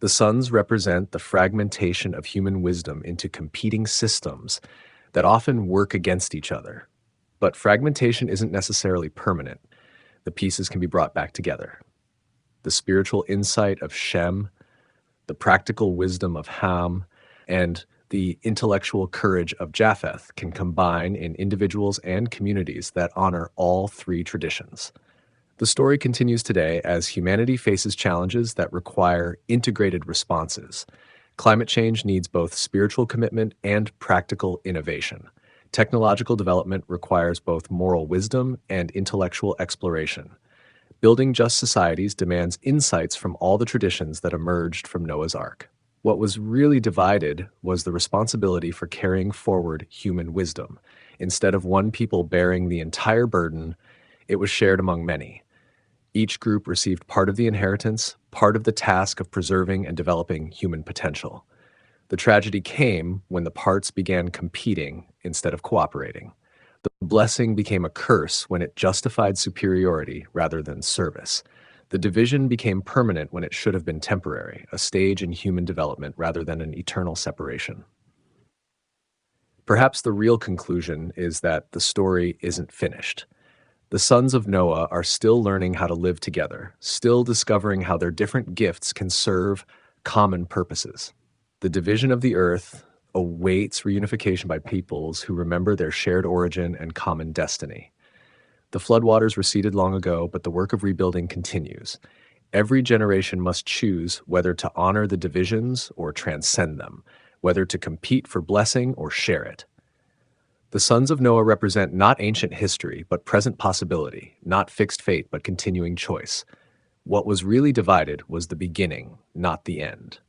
The sons represent the fragmentation of human wisdom into competing systems that often work against each other. But fragmentation isn't necessarily permanent. The pieces can be brought back together. The spiritual insight of Shem, the practical wisdom of Ham, and the intellectual courage of Japheth can combine in individuals and communities that honor all three traditions. The story continues today as humanity faces challenges that require integrated responses. Climate change needs both spiritual commitment and practical innovation. Technological development requires both moral wisdom and intellectual exploration. Building just societies demands insights from all the traditions that emerged from Noah's Ark. What was really divided was the responsibility for carrying forward human wisdom. Instead of one people bearing the entire burden, it was shared among many. Each group received part of the inheritance, part of the task of preserving and developing human potential. The tragedy came when the parts began competing instead of cooperating. The blessing became a curse when it justified superiority rather than service. The division became permanent when it should have been temporary, a stage in human development rather than an eternal separation. Perhaps the real conclusion is that the story isn't finished. The sons of Noah are still learning how to live together, still discovering how their different gifts can serve common purposes. The division of the earth awaits reunification by peoples who remember their shared origin and common destiny. The floodwaters receded long ago, but the work of rebuilding continues. Every generation must choose whether to honor the divisions or transcend them, whether to compete for blessing or share it. The sons of Noah represent not ancient history, but present possibility, not fixed fate, but continuing choice. What was really divided was the beginning, not the end.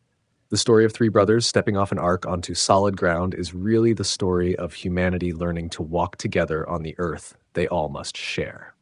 The story of three brothers stepping off an ark onto solid ground is really the story of humanity learning to walk together on the earth they all must share.